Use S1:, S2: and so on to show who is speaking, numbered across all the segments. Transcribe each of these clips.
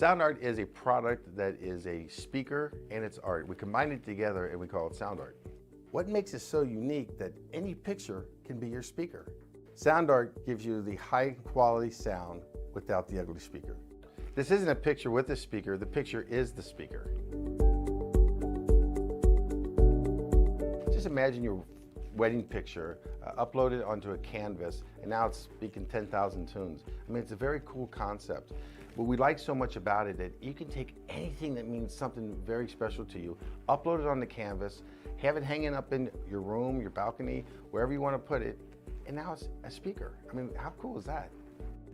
S1: Sound art is a product that is a speaker and it's art. We combine it together and we call it sound art. What makes it so unique that any picture can be your speaker? Sound art gives you the high quality sound without the ugly speaker. This isn't a picture with a speaker, the picture is the speaker. Just imagine your wedding picture uploaded onto a canvas and now it's speaking 10,000 tunes. I mean, it's a very cool concept. What we like so much about it that you can take anything that means something very special to you, upload it on the canvas, have it hanging up in your room, your balcony, wherever you want to put it, and now it's a speaker. I mean, how cool is that?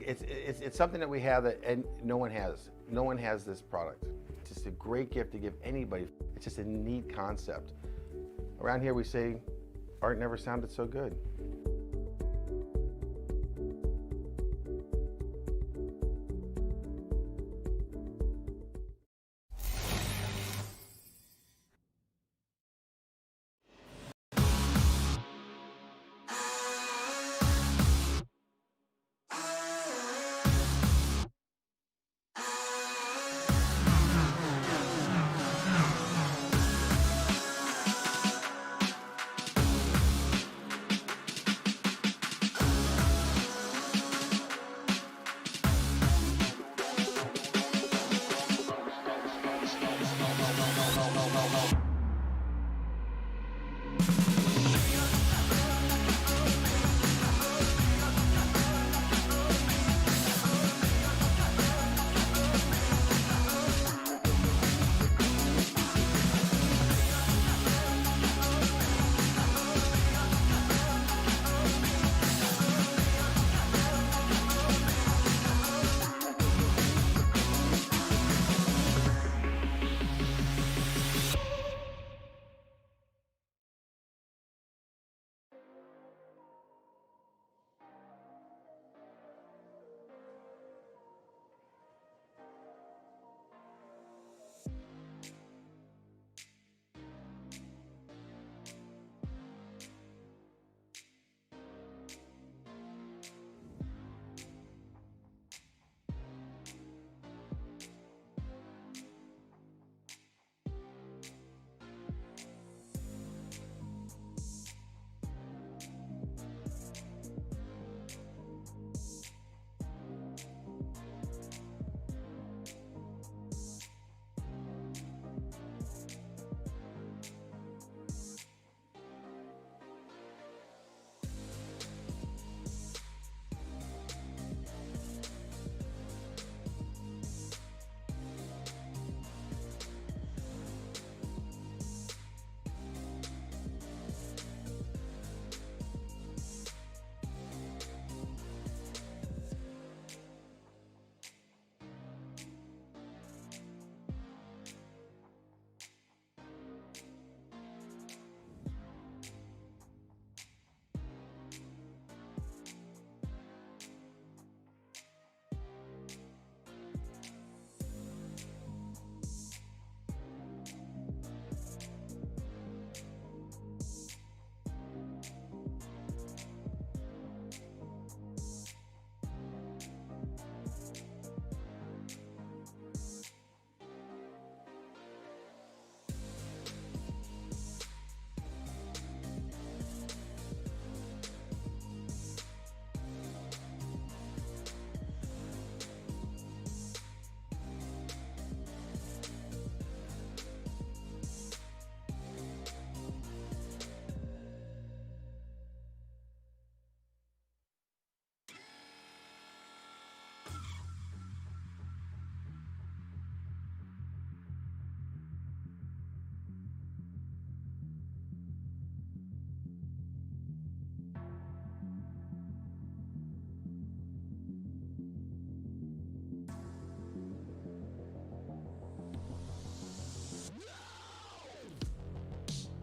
S1: It's something that we have that and no one has. No one has this product. It's just a great gift to give anybody. It's just a neat concept. Around here we say, art never sounded so good.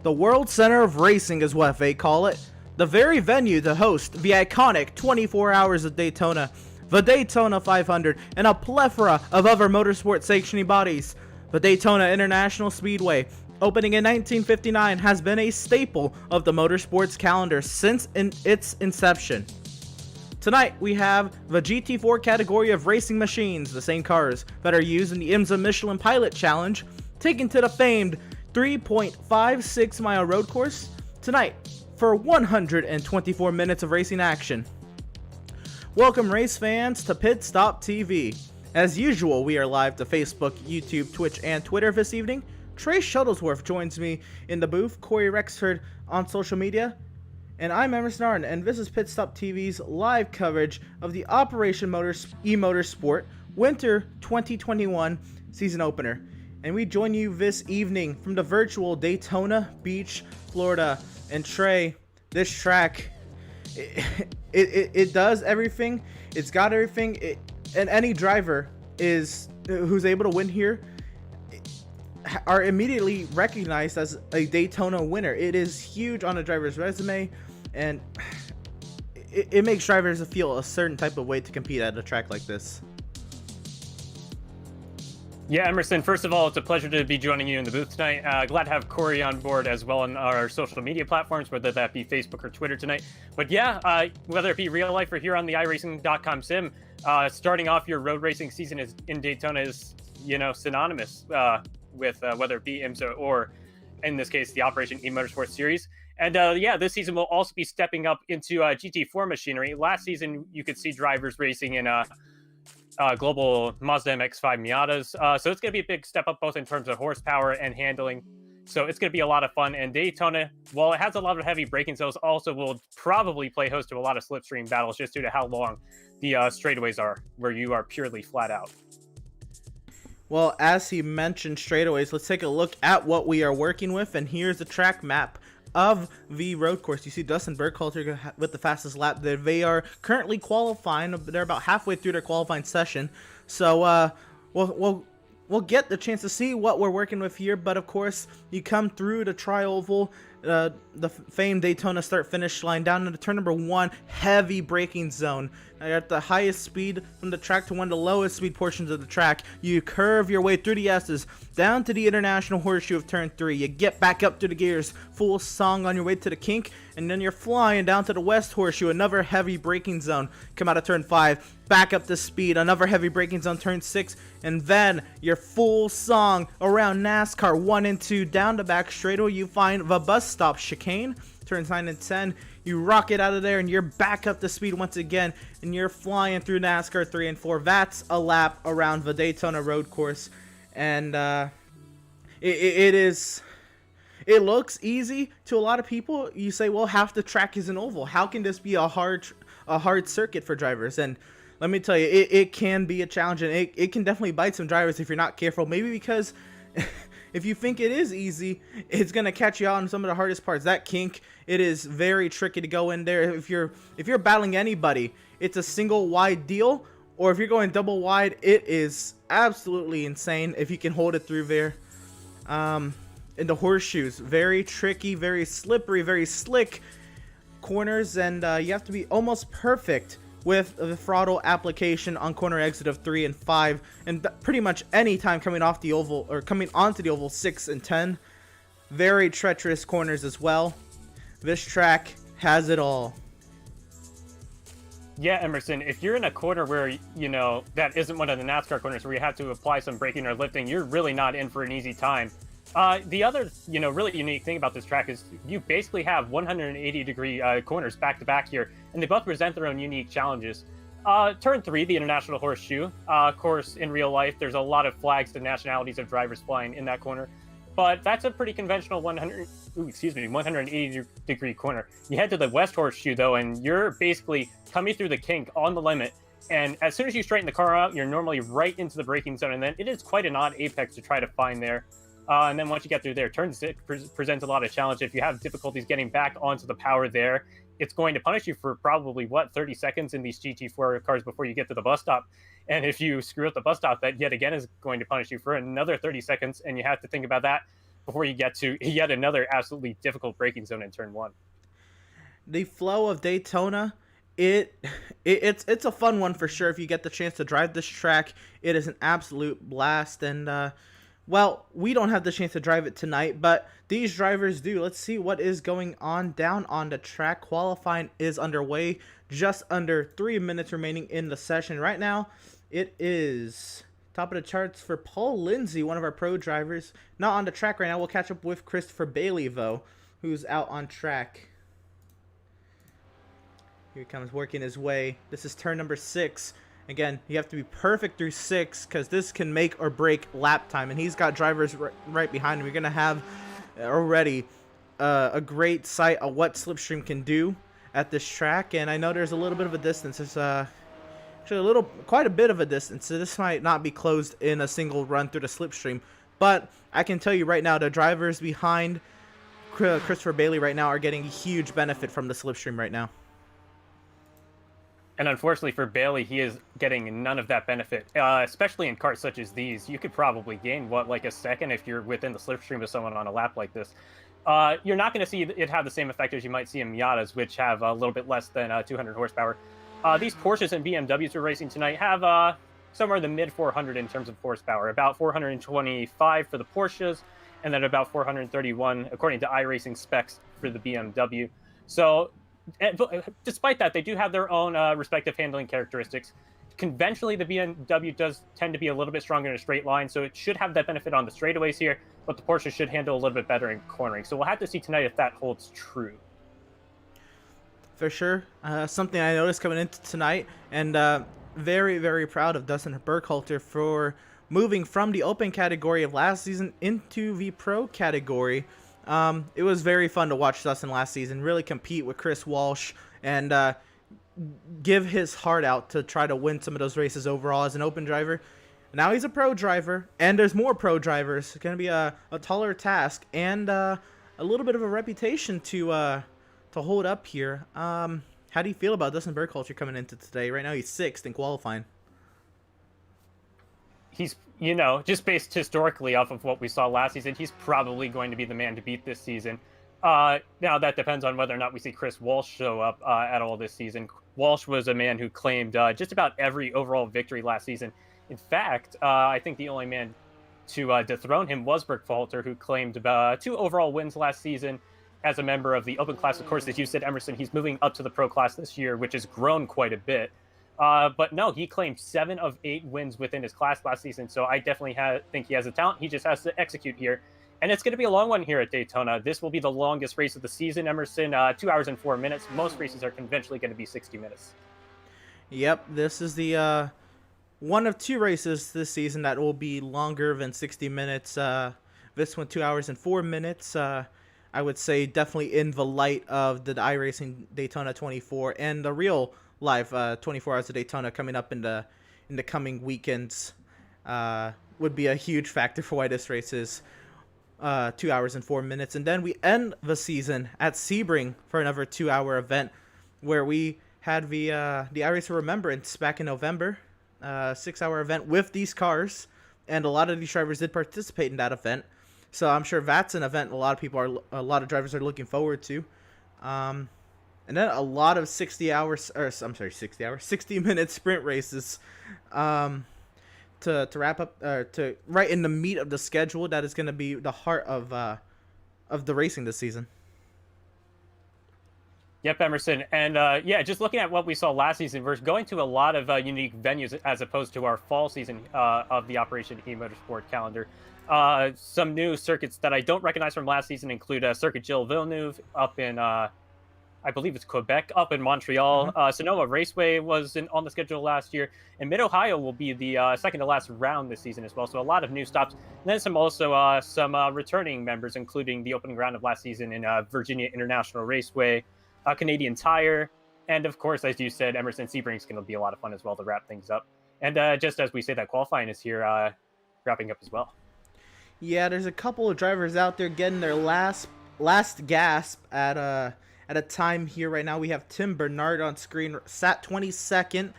S2: The World Center of Racing is what they call it. The very venue to host the iconic 24 Hours of Daytona, the Daytona 500, and a plethora of other motorsport sanctioning bodies. The Daytona International Speedway, opening in 1959, has been a staple of the motorsports calendar since its inception. Tonight, we have the GT4 category of racing machines, the same cars that are used in the IMSA Michelin Pilot Challenge, taken to the famed 3.56 mile road course tonight for 124 minutes of racing action. Welcome race fans to Pit Stop TV. As usual, we are live to Facebook, YouTube, Twitch, and Twitter this evening. Trey Shuttlesworth joins me in the booth, Corey Rexford on social media, and I'm Emerson Arden, and this is Pit Stop TV's live coverage of the Operation eMotorsport Winter 2021 season opener. And we join you this evening from the virtual Daytona Beach, Florida. And Trey, this track, it does everything. It's got everything. And any driver who's able to win here are immediately recognized as a Daytona winner. It is huge on a driver's resume, and it makes drivers feel a certain type of way to compete at a track like this.
S3: Yeah, Emerson, first of all, it's a pleasure to be joining you in the booth tonight. Glad to have Corey on board as well on our social media platforms, whether that be Facebook or Twitter tonight. But yeah, whether it be real life or here on the iRacing.com sim, starting off your road racing season in Daytona is, synonymous with whether it be IMSA or, in this case, the Operation eMotorsport series. And this season will also be stepping up into GT4 machinery. Last season, you could see drivers racing in global Mazda MX-5 Miatas. So it's going to be a big step up both in terms of horsepower and handling. So it's going to be a lot of fun. And Daytona, while it has a lot of heavy braking zones, also will probably play host to a lot of slipstream battles just due to how long the straightaways are, where you are purely flat out.
S2: Well, as he mentioned straightaways, let's take a look at what we are working with. And here's the track map of the road course. You see Dustin Burkhalter with the fastest lap. They are currently qualifying. They're about halfway through their qualifying session. So we'll get the chance to see what we're working with here. But of course, you come through the tri-oval, the famed Daytona start-finish line down into turn number 1, heavy braking zone. Now you're at the highest speed from the track to one of the lowest speed portions of the track. You curve your way through the S's down to the international horseshoe of turn 3. You get back up to the gears, full song on your way to the kink, and then you're flying down to the west horseshoe, another heavy braking zone. Come out of turn 5, back up to speed, another heavy braking zone, turn 6, and then your full song around NASCAR 1 and 2. Down the back straightaway, you find the bus stop chicane, turns 9 and 10. You rocket out of there, and you're back up to speed once again, and you're flying through NASCAR 3 and 4. That's a lap around the Daytona road course, and it looks easy to a lot of people. You say, well, half the track is an oval. How can this be a hard circuit for drivers? And let me tell you, it can be a challenge, and it can definitely bite some drivers if you're not careful. Maybe because if you think it is easy, it's gonna catch you out on some of the hardest parts. That kink, it is very tricky to go in there. If you're battling anybody, it's a single wide deal, or if you're going double wide, it is absolutely insane if you can hold it through there. In the horseshoes, very tricky, very slippery, very slick corners, and you have to be almost perfect with the throttle application on corner exit of 3 and 5, and pretty much any time coming off the oval or coming onto the oval 6 and 10. Very treacherous corners as well. This track has it all.
S3: Yeah, Emerson, if you're in a corner where, that isn't one of the NASCAR corners where you have to apply some braking or lifting, you're really not in for an easy time. The other, really unique thing about this track is you basically have 180-degree corners back-to-back here, and they both present their own unique challenges. Turn 3, the International Horseshoe. Of course, in real life, there's a lot of flags to nationalities of drivers flying in that corner, but that's a pretty conventional 180-degree corner. You head to the West Horseshoe, though, and you're basically coming through the kink on the limit, and as soon as you straighten the car out, you're normally right into the braking zone, and then it is quite an odd apex to try to find there. And then once you get through there, turn 6 presents a lot of challenge. If you have difficulties getting back onto the power there, it's going to punish you for probably, 30 seconds in these GT4 cars before you get to the bus stop. And if you screw up the bus stop, that yet again is going to punish you for another 30 seconds. And you have to think about that before you get to yet another absolutely difficult braking zone in turn 1.
S2: The flow of Daytona, it's a fun one for sure. If you get the chance to drive this track, it is an absolute blast. And Well, we don't have the chance to drive it tonight, but these drivers do. Let's see what is going on down on the track. Qualifying is underway. Just under 3 minutes remaining in the session. Right now, it is top of the charts for Paul Lindsay, one of our pro drivers. Not on the track right now. We'll catch up with Christopher Bailey, though, who's out on track. Here he comes working his way. This is turn number 6. Again, you have to be perfect through 6 because this can make or break lap time. And he's got drivers right behind him. You're going to have already a great sight of what Slipstream can do at this track. And I know there's a little bit of a distance. It's actually quite a bit of a distance. So this might not be closed in a single run through the Slipstream. But I can tell you right now, the drivers behind Christopher Bailey right now are getting a huge benefit from the Slipstream right now.
S3: And unfortunately for Bailey, he is getting none of that benefit, especially in carts such as these. You could probably gain, like a second if you're within the slipstream of someone on a lap like this. You're not going to see it have the same effect as you might see in Miatas, which have a little bit less than 200 horsepower. These Porsches and BMWs we're racing tonight have somewhere in the mid 400 in terms of horsepower, about 425 for the Porsches, and then about 431, according to iRacing specs, for the BMW. So, despite that, they do have their own respective handling characteristics. Conventionally, the BMW does tend to be a little bit stronger in a straight line, so it should have that benefit on the straightaways here, but the Porsche should handle a little bit better in cornering. So we'll have to see tonight if that holds true.
S2: For sure. Something I noticed coming into tonight, and very, very proud of Dustin Burkhalter for moving from the open category of last season into the pro category. It was very fun to watch Dustin last season really compete with Chris Walsh and give his heart out to try to win some of those races overall as an open driver. Now he's a pro driver, and there's more pro drivers. It's going to be a taller task and a little bit of a reputation to hold up here. How do you feel about Dustin Burkhalter coming into today? Right now he's 6th in qualifying.
S3: He's, just based historically off of what we saw last season, he's probably going to be the man to beat this season. Now, that depends on whether or not we see Chris Walsh show up at all this season. Walsh was a man who claimed just about every overall victory last season. In fact, I think the only man to dethrone him was Burkhalter, who claimed 2 overall wins last season as a member of the Open Class. Of course, as you said, Emerson, he's moving up to the Pro Class this year, which has grown quite a bit. But no, he claimed 7 of 8 wins within his class last season, so I definitely think he has a talent. He just has to execute here. And it's going to be a long one here at Daytona. This will be the longest race of the season, Emerson, 2 hours and 4 minutes. Most races are conventionally going to be 60 minutes.
S2: Yep, this is the one of 2 races this season that will be longer than 60 minutes. This one, 2 hours and 4 minutes. I would say definitely in the light of the iRacing Daytona 24 and the real live 24 Hours of Daytona coming up in the coming weekends would be a huge factor for why this race is 2 hours and 4 minutes. And then we end the season at Sebring for another 2-hour event where we had the iRacer Remembrance back in November, 6-hour event with these cars, and a lot of these drivers did participate in that event. So I'm sure that's an event a lot of drivers are looking forward to. And then a lot of 60-minute sprint races to wrap up, to right in the meat of the schedule that is going to be the heart of the racing this season.
S3: Yep, Emerson. And just looking at what we saw last season, we're going to a lot of unique venues as opposed to our fall season of the Operation eMotorsport calendar. Some new circuits that I don't recognize from last season include Circuit Gilles Villeneuve up in, I believe it's Quebec, up in Montreal. Sonoma Raceway was on the schedule last year. And Mid-Ohio will be the second to last round this season as well. So a lot of new stops. And then some returning members, including the opening round of last season in Virginia International Raceway, Canadian Tire, and of course, as you said, Emerson Sebring's going to be a lot of fun as well to wrap things up. And just as we say that, qualifying is here wrapping up as well.
S2: Yeah, there's a couple of drivers out there getting their last gasp at a time here right now. We have Tim Bernard on screen, sat 22nd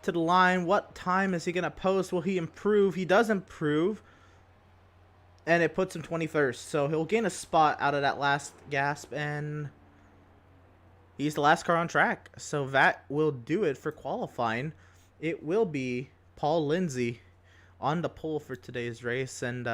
S2: to the line. What time is he going to post? Will he improve? He does improve, and it puts him 21st. So he'll gain a spot out of that last gasp, and he's the last car on track. So that will do it for qualifying. It will be Paul Lindsay on the pole for today's race. And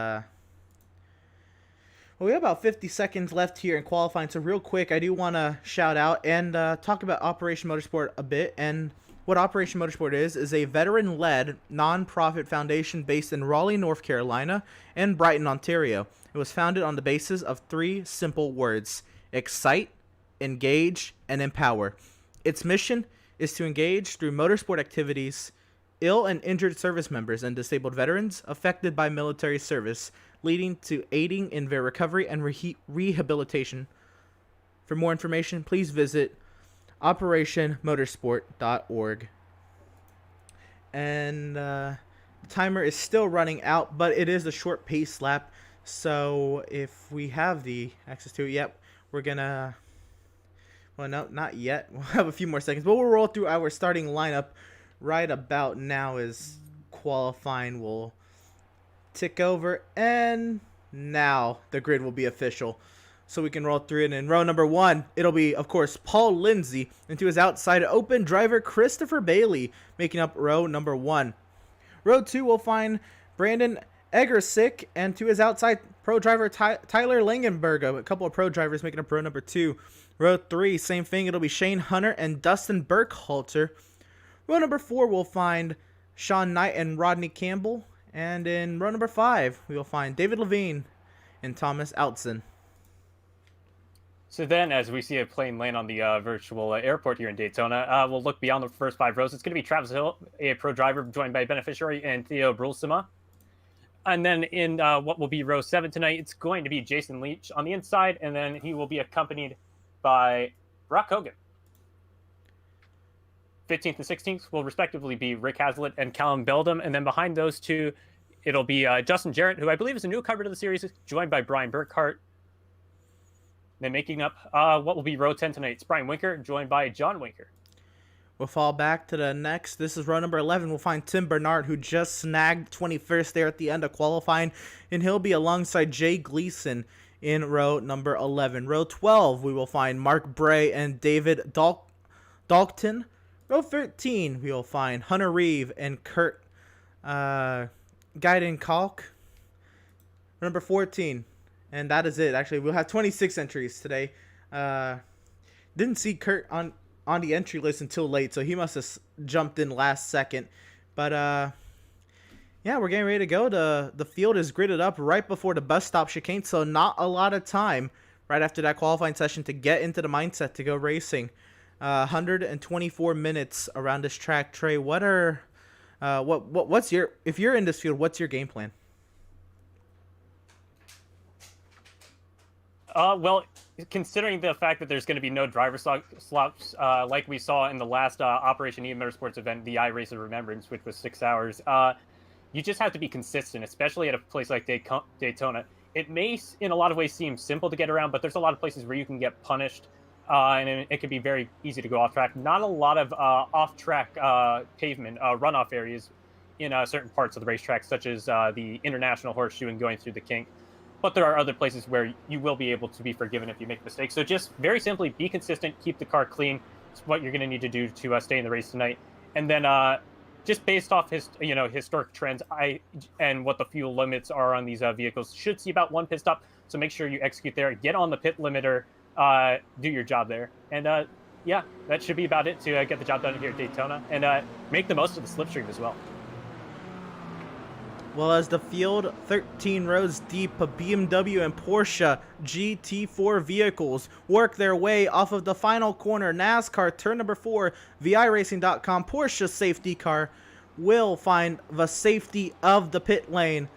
S2: well, we have about 50 seconds left here in qualifying, so real quick, I do want to shout out and talk about Operation Motorsport a bit. And what Operation Motorsport is a veteran-led, non-profit foundation based in Raleigh, North Carolina, and Brighton, Ontario. It was founded on the basis of 3 simple words: excite, engage, and empower. Its mission is to engage through motorsport activities ill and injured service members and disabled veterans affected by military service, leading to aiding in their recovery and rehabilitation. For more information, please visit operationmotorsport.org. And the timer is still running out, but it is a short pace lap, so if we have the access to it, yep, we're gonna, well, no, not yet, we'll have a few more seconds, but we'll roll through our starting lineup right about now as qualifying will tick over, and now the grid will be official, so we can roll through it. In row number 1, it'll be, of course, Paul Lindsay, and to his outside open driver Christopher Bailey, making up row number 1. Row 2 will find Brandon Egersick, and to his outside pro driver Tyler Langenberg, a couple of pro drivers making up row number 2. Row 3, same thing, it'll be Shane Hunter and Dustin Burkhalter. Row number 4 will find Sean Knight and Rodney Campbell. And in row number 5, we will find David Levine and Thomas Outson.
S3: So then, as we see a plane land on the virtual airport here in Daytona, we'll look beyond the first 5 rows. It's going to be Travis Hill, a pro driver, joined by beneficiary, and Theo Brulsima. And then in what will be row 7 tonight, it's going to be Jason Leach on the inside, and then he will be accompanied by Brock Hogan. 15th and 16th will respectively be Rick Hazlitt and Callum Beldam. And then behind those two, it'll be Justin Jarrett, who I believe is a newcomer to the series, joined by Brian Burkhart. Then making up what will be row 10 tonight, it's Brian Winker, joined by John Winker.
S2: We'll fall back to the next. This is row number 11. We'll find Tim Bernard, who just snagged 21st there at the end of qualifying. And he'll be alongside Jay Gleason in row number 11. Row 12, we will find Mark Bray and David Dalton. Row 13, we will find Hunter Reeve and Kurt Gaiden Kalk. Number 14, and that is it. Actually, we'll have 26 entries today. Didn't see Kurt on the entry list until late, so he must have jumped in last second. But yeah, we're getting ready to go. The field is gridded up right before the bus stop chicane, so not a lot of time right after that qualifying session to get into the mindset to go racing. 124 minutes around this track. Trey, what's your, if you're in this field, what's your game plan?
S3: Well, considering the fact that there's going to be no driver slops like we saw in the last Operation eMotorsports event, the iRace of Remembrance, which was 6 hours, you just have to be consistent, especially at a place like Daytona. It may, in a lot of ways, seem simple to get around, but there's a lot of places where you can get punished. And it can be very easy to go off track. Not a lot of off-track pavement runoff areas in certain parts of the racetrack, such as the International Horseshoe and going through the kink. But there are other places where you will be able to be forgiven if you make mistakes. So just very simply, be consistent, keep the car clean. It's what you're going to need to do to stay in the race tonight. And then just based off historic trends, and what the fuel limits are on these vehicles, should see about 1 pit stop. So make sure you execute there, get on the pit limiter. Do your job there. And yeah, that should be about it to get the job done here at Daytona, and make the most of the slipstream as well.
S2: Well, as the field 13 rows deep of BMW and Porsche GT4 vehicles work their way off of the final corner, NASCAR turn number 4, the iRacing.com Porsche safety car will find the safety of the pit lane,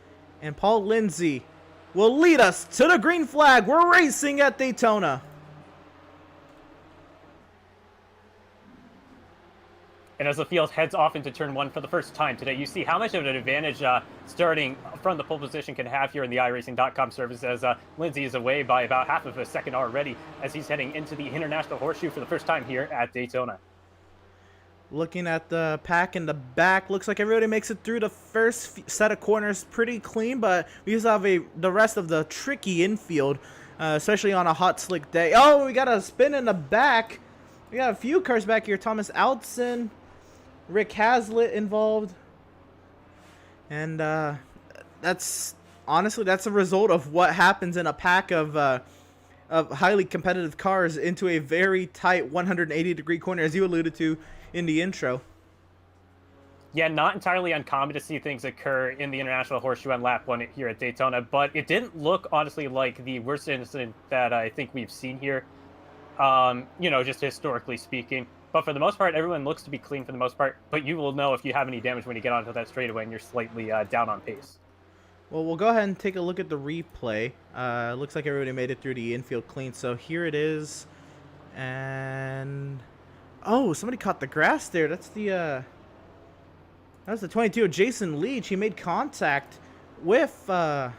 S2: and Paul Lindsay will lead us to the green flag. We're racing at Daytona.
S3: And as the field heads off into turn 1 for the first time today, you see how much of an advantage starting from the pole position can have here in the iRacing.com service, as Lindsay is away by about half of a second already as he's heading into the International Horseshoe for the first time here at Daytona.
S2: Looking at the pack in the back, looks like everybody makes it through the first set of corners pretty clean, but we still have the rest of the tricky infield, especially on a hot, slick day. Oh, we got a spin in the back. We got a few cars back here. Thomas Outson, Rick Hazlitt involved. And that's honestly that's a result of what happens in a pack of highly competitive cars into a very tight 180-degree corner, as you alluded to in the intro.
S3: Yeah, not entirely uncommon to see things occur in the International Horseshoe on lap 1 here at Daytona, but it didn't look, honestly, like the worst incident that I think we've seen here, just historically speaking. But for the most part, everyone looks to be clean for the most part, but you will know if you have any damage when you get onto that straightaway and you're slightly down on pace.
S2: Well, we'll go ahead and take a look at the replay. Looks like everybody made it through the infield clean, so here it is. And... oh, somebody caught the grass there. That's the... that was the 22 of Jason Leach. He made contact with, who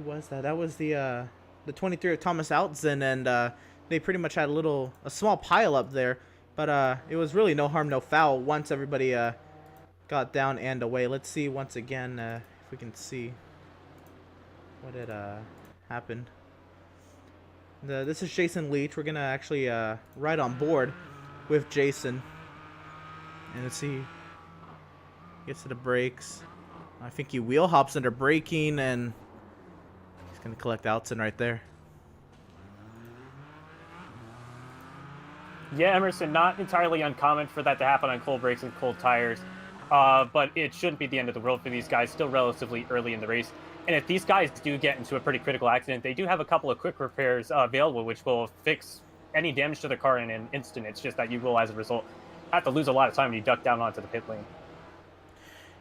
S2: was that? That was the 23 of Thomas Outzen, and they pretty much had a small pile up there. But it was really no harm, no foul once everybody got down and away. Let's see once again if we can see what had happened. This is Jason Leach. We're going to actually ride on board with Jason, and let's see, he gets to the brakes. I think he wheel hops under braking, and he's gonna collect Outzen right there.
S3: Yeah, Emerson, not entirely uncommon for that to happen on cold brakes and cold tires, but it shouldn't be the end of the world for these guys, still relatively early in the race. And if these guys do get into a pretty critical accident, they do have a couple of quick repairs available, which will fix any damage to the car in an instant. It's just that you will, as a result, have to lose a lot of time when you duck down onto the pit lane.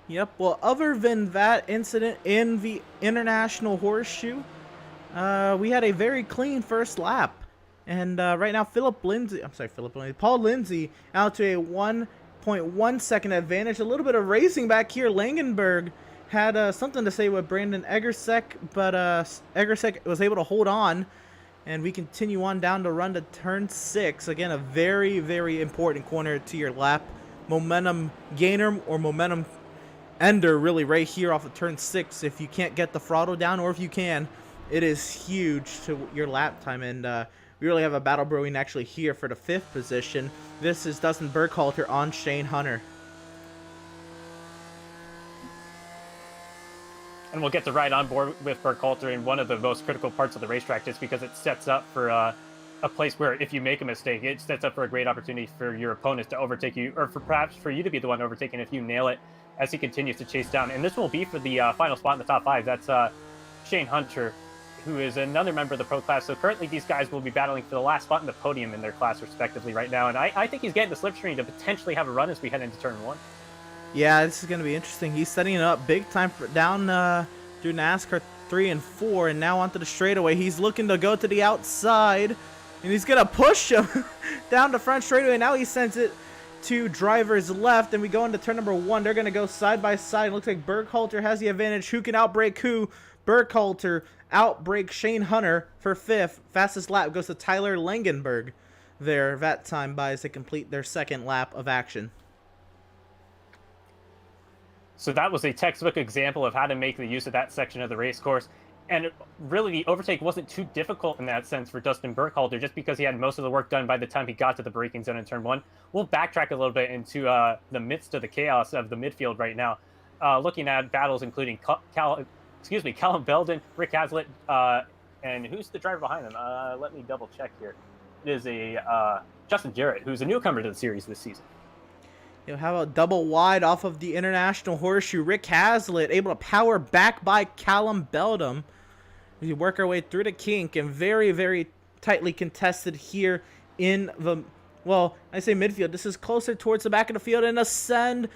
S2: Yep, well, other than that incident in the International Horseshoe, we had a very clean first lap. And right now, Paul Lindsay out to a 1.1 second advantage. A little bit of racing back here. Langenberg had something to say with Brandon Egersek, but Egersek was able to hold on. And we continue on down to run to turn 6. Again, a very, very important corner to your lap. Momentum gainer or momentum ender, really, right here off of turn 6. If you can't get the throttle down, or if you can, it is huge to your lap time. And we really have a battle brewing actually here for the 5th position. This is Dustin Burkhalter on Shane Hunter.
S3: And we'll get to ride on board with Burkhalter in one of the most critical parts of the racetrack, just because it sets up for a place where if you make a mistake, it sets up for a great opportunity for your opponents to overtake you, or perhaps for you to be the one overtaken if you nail it as he continues to chase down. And this will be for the final spot in the top 5. That's Shane Hunter, who is another member of the pro class. So currently these guys will be battling for the last spot in the podium in their class respectively right now. And I think he's getting the slipstream to potentially have a run as we head into turn 1. Yeah,
S2: this is going to be interesting. He's setting it up big time for down through NASCAR 3 and 4, and now onto the straightaway. He's looking to go to the outside, and he's going to push him down the front straightaway. Now he sends it to driver's left, and we go into turn number 1. They're going to go side by side. It looks like Burkhalter has the advantage. Who can outbrake who? Burkhalter outbreaks Shane Hunter for 5th. Fastest lap goes to Tyler Langenberg there. That time by as they complete their 2nd lap of action.
S3: So that was a textbook example of how to make the use of that section of the race course. And really, the overtake wasn't too difficult in that sense for Dustin Burkhalter, just because he had most of the work done by the time he got to the braking zone in turn 1. We'll backtrack a little bit into the midst of the chaos of the midfield right now, looking at battles including Callum Belden, Rick Hazlitt, and who's the driver behind them? Let me double check here. It is a Justin Jarrett, who's a newcomer to the series this season.
S2: How about double wide off of the International Horseshoe? Rick Hazlitt able to power back by Callum Beldam. We work our way through the kink, and very, very tightly contested here in the, well, I say midfield. This is closer towards the back of the field, and ascend.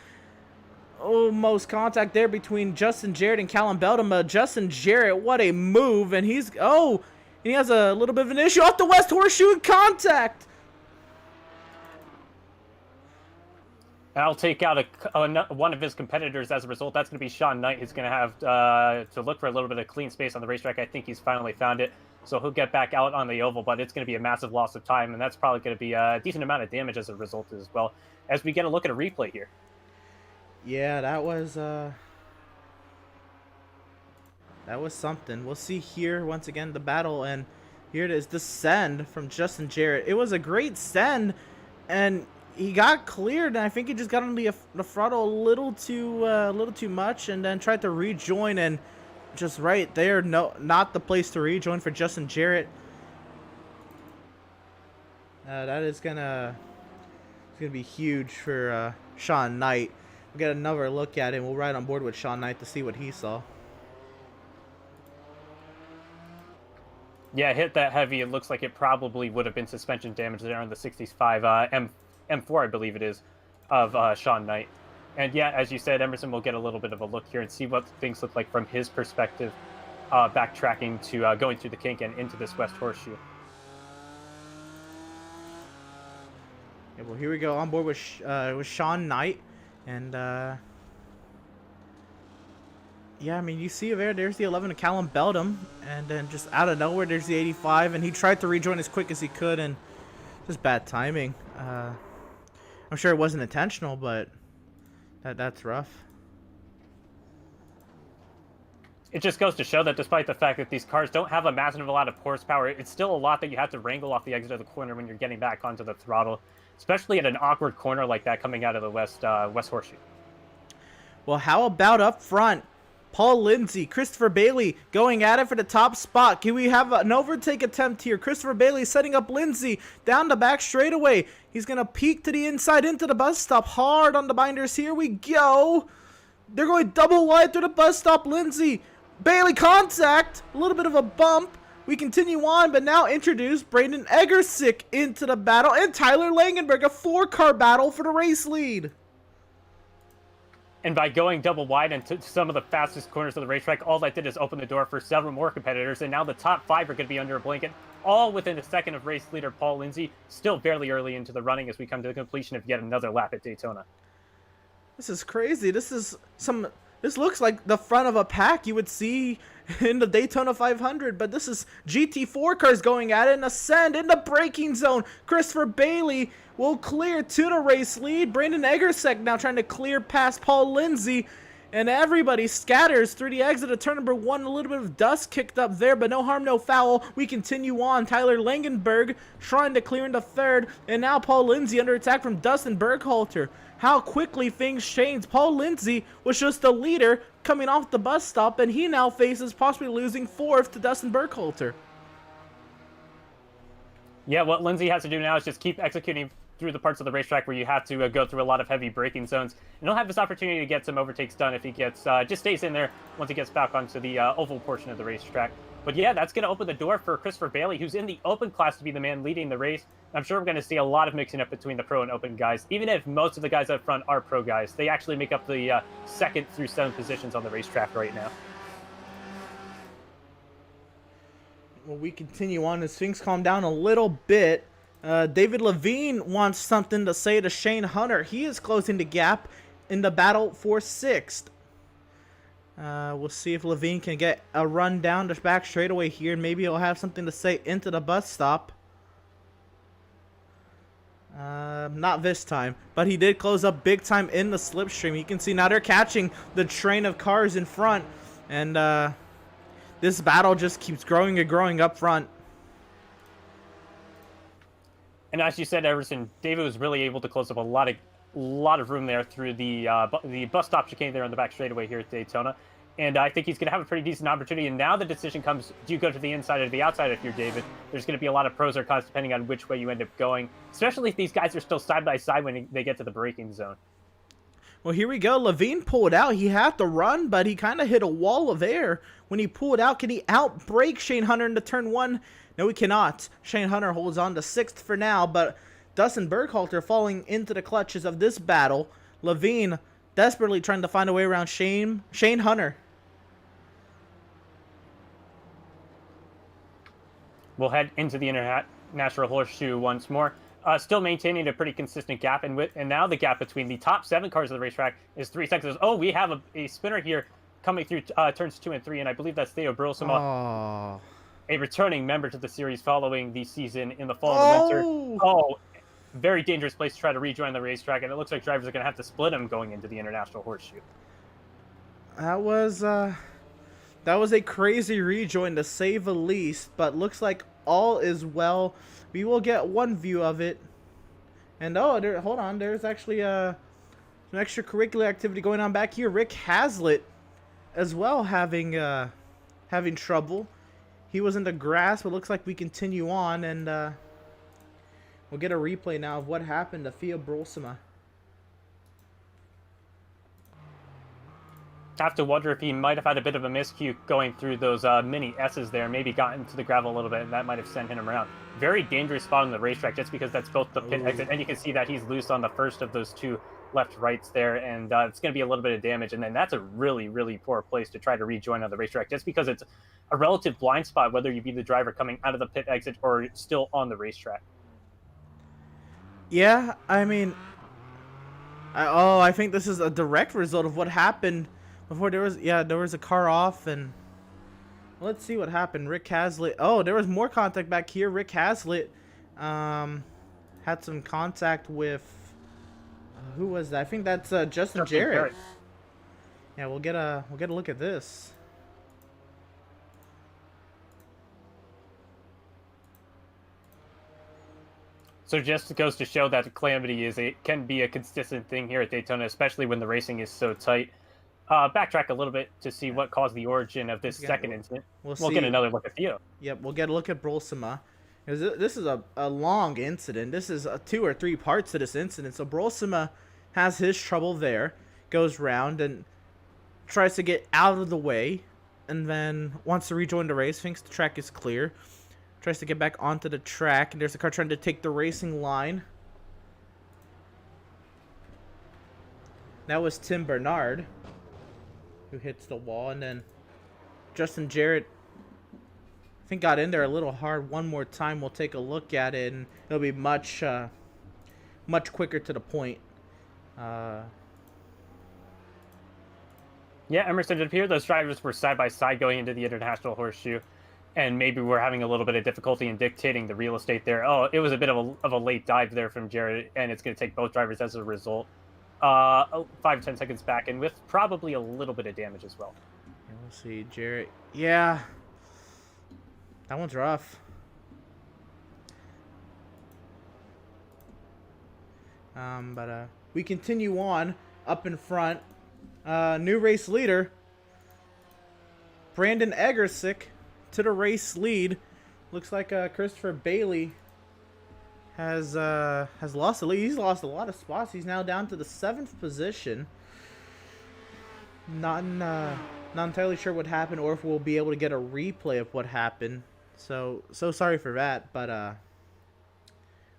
S2: Almost contact there between Justin Jarrett and Callum Beldam. Justin Jarrett, what a move, and he has a little bit of an issue off the West Horseshoe in contact.
S3: I'll take out one of his competitors as a result. That's going to be Sean Knight. He's going to have to look for a little bit of clean space on the racetrack. I think he's finally found it. So he'll get back out on the oval, but it's going to be a massive loss of time, and that's probably going to be a decent amount of damage as a result as well, as we get a look at a replay here.
S2: Yeah, that was something. We'll see here once again the battle, and here it is, the send from Justin Jarrett. It was a great send, and he got cleared, and I think he just got on the throttle a little too much, and then tried to rejoin, and just right there, not the place to rejoin for Justin Jarrett. That is gonna be huge for Sean Knight. We'll get another look at it, and we'll ride on board with Sean Knight to see what he saw.
S3: Yeah, hit that heavy. It looks like it probably would have been suspension damage there on the 65 M4, I believe it is, of Sean Knight. And yeah, as you said, Emerson will get a little bit of a look here and see what things look like from his perspective, backtracking to going through the kink and into this West Horseshoe.
S2: Yeah, well, here we go on board with Sean Knight, and yeah, I mean, you see there's the 11 of Callum Beldam, and then just out of nowhere, there's the 85, and he tried to rejoin as quick as he could, and just bad timing. I'm sure it wasn't intentional, but that's rough.
S3: It just goes to show that despite the fact that these cars don't have a massive amount of horsepower, it's still a lot that you have to wrangle off the exit of the corner when you're getting back onto the throttle, especially at an awkward corner like that coming out of the West Horseshoe.
S2: Well, how about up front? Paul Lindsay, Christopher Bailey going at it for the top spot. Can we have an overtake attempt here? Christopher Bailey setting up Lindsay down the back straightaway. He's going to peek to the inside into the bus stop. Hard on the binders. Here we go. They're going double wide through the bus stop. Lindsay, Bailey contact. A little bit of a bump. We continue on, but now introduce Brandon Egersick into the battle. And Tyler Langenberg, a 4-car battle for the race lead.
S3: And by going double wide into some of the fastest corners of the racetrack, all that did is open the door for several more competitors, and now the top 5 are going to be under a blanket, all within a second of race leader Paul Lindsay, still fairly early into the running as we come to the completion of yet another lap at Daytona.
S2: This is crazy. This looks like the front of a pack you would see in the Daytona 500, but this is GT4 cars going at it and ascend in the braking zone. Christopher Bailey will clear to the race lead. Brandon Egersek now trying to clear past Paul Lindsay, and everybody scatters through the exit of turn number 1. A little bit of dust kicked up there, but no harm, no foul. We continue on. Tyler Langenberg trying to clear into 3rd, and now Paul Lindsay under attack from Dustin Berghalter. How quickly things change. Paul Lindsay was just the leader coming off the bus stop, and he now faces possibly losing 4th to Dustin Berghalter.
S3: Yeah, what Lindsay has to do now is just keep executing through the parts of the racetrack where you have to go through a lot of heavy braking zones. And he'll have this opportunity to get some overtakes done if he gets just stays in there once he gets back onto the oval portion of the racetrack. But yeah, that's going to open the door for Christopher Bailey, who's in the open class to be the man leading the race. I'm sure we're going to see a lot of mixing up between the pro and open guys. Even if most of the guys up front are pro guys, they actually make up the 2nd through 7th positions on the racetrack right now.
S2: Well, we continue on as things calm down a little bit. David Levine wants something to say to Shane Hunter. He is closing the gap in the battle for 6th. We'll see if Levine can get a run down the back straightaway here. Maybe he'll have something to say into the bus stop. Not this time, but he did close up big time in the slipstream. You can see now they're catching the train of cars in front, and this battle just keeps growing and growing up front.
S3: And as you said, Everson, David was really able to close up a lot of room there through the bus stop chicane there on the back straightaway here at Daytona. And I think he's going to have a pretty decent opportunity. And now the decision comes, do you go to the inside or the outside if you're David? There's going to be a lot of pros or cons depending on which way you end up going, especially if these guys are still side by side when they get to the braking zone.
S2: Well, here we go. Levine pulled out. He had to run, but he kind of hit a wall of air when he pulled out. Can he outbrake Shane Hunter into turn 1? No, he cannot. Shane Hunter holds on to 6th for now, but Dustin Berghalter falling into the clutches of this battle. Levine desperately trying to find a way around Shane Hunter.
S3: We'll head into the International Horseshoe once more. Still maintaining a pretty consistent gap, and now the gap between the top 7 cars of the racetrack is 3 seconds. Oh, we have a spinner here coming through turns 2 and 3, and I believe that's Theo Brulsema, a returning member to the series following the season in the fall and the winter. Oh, very dangerous place to try to rejoin the racetrack, and it looks like drivers are going to have to split him going into the International Horseshoe.
S2: That was a crazy rejoin to say the least, but looks like all is well. We will get one view of it And oh, hold on, there's actually some extracurricular activity going on back here. Rick Hazlitt as well having trouble. He was in the grass, but looks like we continue on, and we'll get a replay now of what happened to Fia Brolsema.
S3: Have to wonder if he might have had a bit of a miscue going through those mini S's there, maybe got into the gravel a little bit, and that might have sent him around. Very dangerous spot on the racetrack, just because that's both the pit exit, and you can see that he's loose on the first of those two left-rights there, and it's going to be a little bit of damage, and then that's a really, really poor place to try to rejoin on the racetrack, just because it's a relative blind spot, whether you be the driver coming out of the pit exit or still on the racetrack.
S2: Yeah, I mean, I think this is a direct result of what happened before. There was a car off, and let's see what happened. Rick Hazlitt. Oh, there was more contact back here. Rick Hazlitt had some contact with who was that? I think that's Justin Jarrett. Yeah, we'll get a look at this.
S3: So just goes to show that calamity can be a consistent thing here at Daytona, especially when the racing is so tight. Backtrack a little bit to see what caused the origin of this second incident. We'll get another look at Theo.
S2: Yep, we'll get a look at Brolsema. This is a long incident. This is 2 or 3 parts to this incident. So Brolsema has his trouble there, goes round and tries to get out of the way, and then wants to rejoin the race, thinks the track is clear, tries to get back onto the track, and there's a car trying to take the racing line. That was Tim Bernard who hits the wall, and then Justin Jarrett, I think, got in there a little hard one more time. We'll take a look at it, and it'll be much quicker to the point.
S3: Yeah, Emerson, it appeared those drivers were side by side going into the International Horseshoe, and maybe we're having a little bit of difficulty in dictating the real estate there. Oh, it was a bit of a late dive there from Jarrett, and it's going to take both drivers as a result. 5-10 seconds back, and with probably a little bit of damage as well.
S2: And we'll see, Jarrett. Yeah, that one's rough. But we continue on up in front. New race leader, Brandon Egersick, to the race lead. Looks like Christopher Bailey has lost the lead. He's lost a lot of spots. He's now down to the 7th position. Not entirely sure what happened, or if we'll be able to get a replay of what happened. So sorry for that, but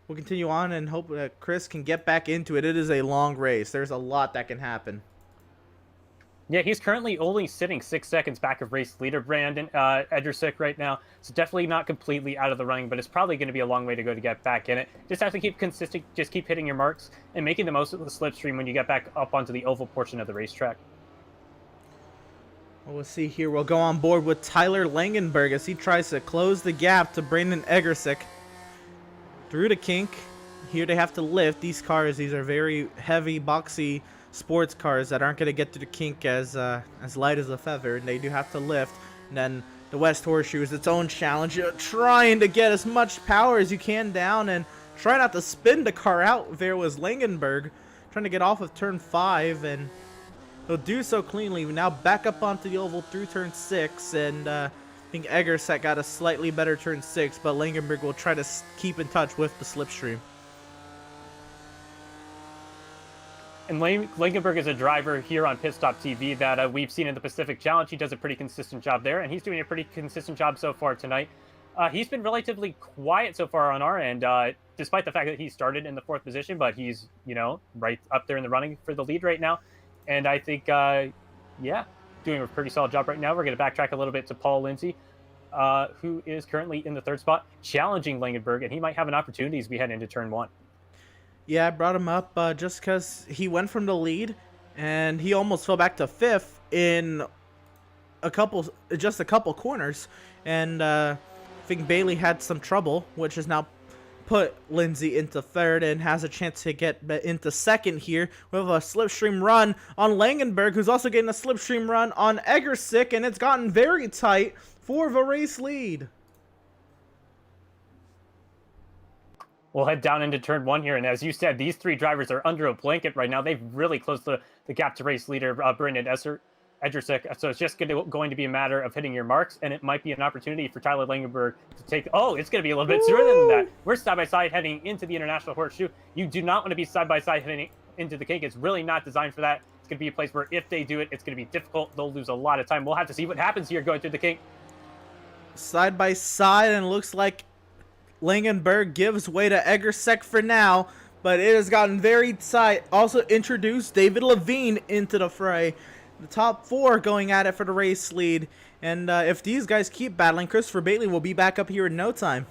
S2: we'll continue on and hope that Chris can get back into it. It is a long race. There's a lot that can happen.
S3: Yeah, he's currently only sitting 6 seconds back of race leader Brandon Edersick right now. So definitely not completely out of the running, but it's probably going to be a long way to go to get back in it. Just have to keep consistent, just keep hitting your marks and making the most of the slipstream when you get back up onto the oval portion of the racetrack.
S2: Well, we'll see here. We'll go on board with Tyler Langenberg as he tries to close the gap to Brandon Egersick. Through the kink. Here they have to lift. These cars, these are very heavy, boxy sports cars that aren't going to get to the kink as light as a feather, and they do have to lift. And then the West Horseshoe is its own challenge. You're trying to get as much power as you can down and try not to spin the car out. There was Langenberg trying to get off of turn 5, and he'll do so cleanly. Now back up onto the oval through turn 6, and I think Egersick got a slightly better turn 6, but Langenberg will try to keep in touch with the slipstream.
S3: And Langenberg is a driver here on Pit Stop TV that we've seen in the Pacific Challenge. He does a pretty consistent job there, and he's doing a pretty consistent job so far tonight. He's been relatively quiet so far on our end, despite the fact that he started in the 4th position, but he's, right up there in the running for the lead right now. And I think, doing a pretty solid job right now. We're going to backtrack a little bit to Paul Lindsay, who is currently in the 3rd spot, challenging Langenberg, and he might have an opportunity as we head into turn 1.
S2: Yeah, I brought him up just because he went from the lead, and he almost fell back to 5th in just a couple corners. And I think Bailey had some trouble, which has now put Lindsay into 3rd and has a chance to get into 2nd here with a slipstream run on Langenberg, who's also getting a slipstream run on Egersick, and it's gotten very tight for the race lead.
S3: We'll head down into turn 1 here, and as you said, these 3 drivers are under a blanket right now. They've really closed the gap to race leader Brandon Edgersick, so it's just going to be a matter of hitting your marks, and it might be an opportunity for Tyler Langenberg to take... Oh, it's going to be a little bit sooner than that. We're side-by-side heading into the International Horseshoe. You do not want to be side-by-side heading into the kink. It's really not designed for that. It's going to be a place where if they do it, it's going to be difficult. They'll lose a lot of time. We'll have to see what happens here going through the kink.
S2: Side by side, and it looks like Langenberg gives way to Eggersek for now, but it has gotten very tight. Also introduced David Levine into the fray. The top 4 going at it for the race lead, and if these guys keep battling, Christopher Bailey will be back up here in no time.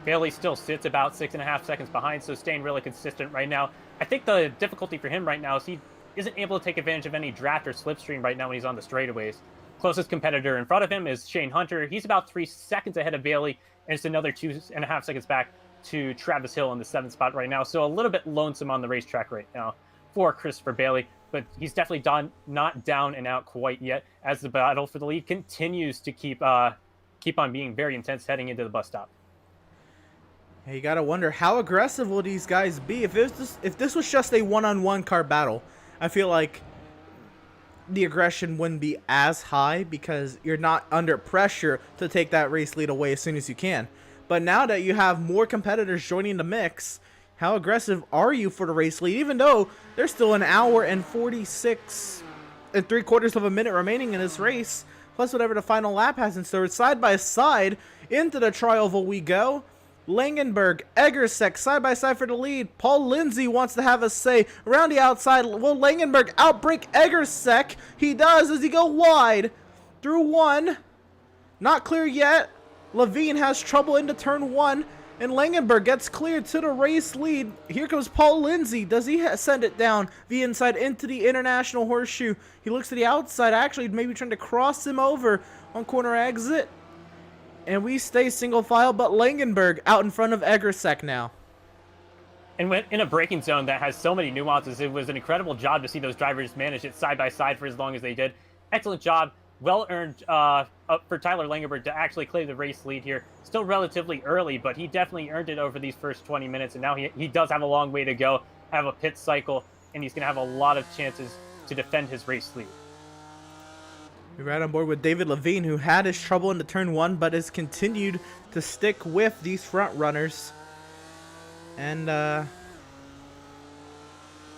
S3: Bailey still sits about 6.5 seconds behind, so staying really consistent right now. I think the difficulty for him right now is he isn't able to take advantage of any draft or slipstream right now when he's on the straightaways. Closest competitor in front of him is Shane Hunter. He's about 3 seconds ahead of Bailey, and it's another 2.5 seconds back to Travis Hill in the 7th spot right now. So a little bit lonesome on the racetrack right now for Christopher Bailey, but he's definitely not down and out quite yet, as the battle for the lead continues to keep on being very intense heading into the bus stop.
S2: Hey, you gotta wonder, how aggressive will these guys be? If this was just a one-on-one car battle, I feel like the aggression wouldn't be as high because you're not under pressure to take that race lead away as soon as you can. But now that you have more competitors joining the mix, how aggressive are you for the race lead? Even though there's still an hour and 46 3/4 of a minute remaining in this race, plus whatever the final lap has in store. Side by side into the tri-oval we go. Langenberg, Eggersek, side by side for the lead. Paul Lindsay wants to have a say. Around the outside, will Langenberg outbreak Eggersek? He does as he go wide through 1. Not clear yet. Levine has trouble into turn 1, and Langenberg gets cleared to the race lead. Here comes Paul Lindsay. Does he send it down the inside into the International Horseshoe? He looks to the outside, actually maybe trying to cross him over on corner exit. And we stay single file, but Langenberg out in front of Eggersek now.
S3: And when in a braking zone that has so many nuances, it was an incredible job to see those drivers manage it side by side for as long as they did. Excellent job. Well earned for Tyler Langenberg to actually claim the race lead here. Still relatively early, but he definitely earned it over these first 20 minutes. And now he does have a long way to go, have a pit cycle, and he's going to have a lot of chances to defend his race lead.
S2: We're right on board with David Levine, who had his trouble in the turn 1, but has continued to stick with these front runners. And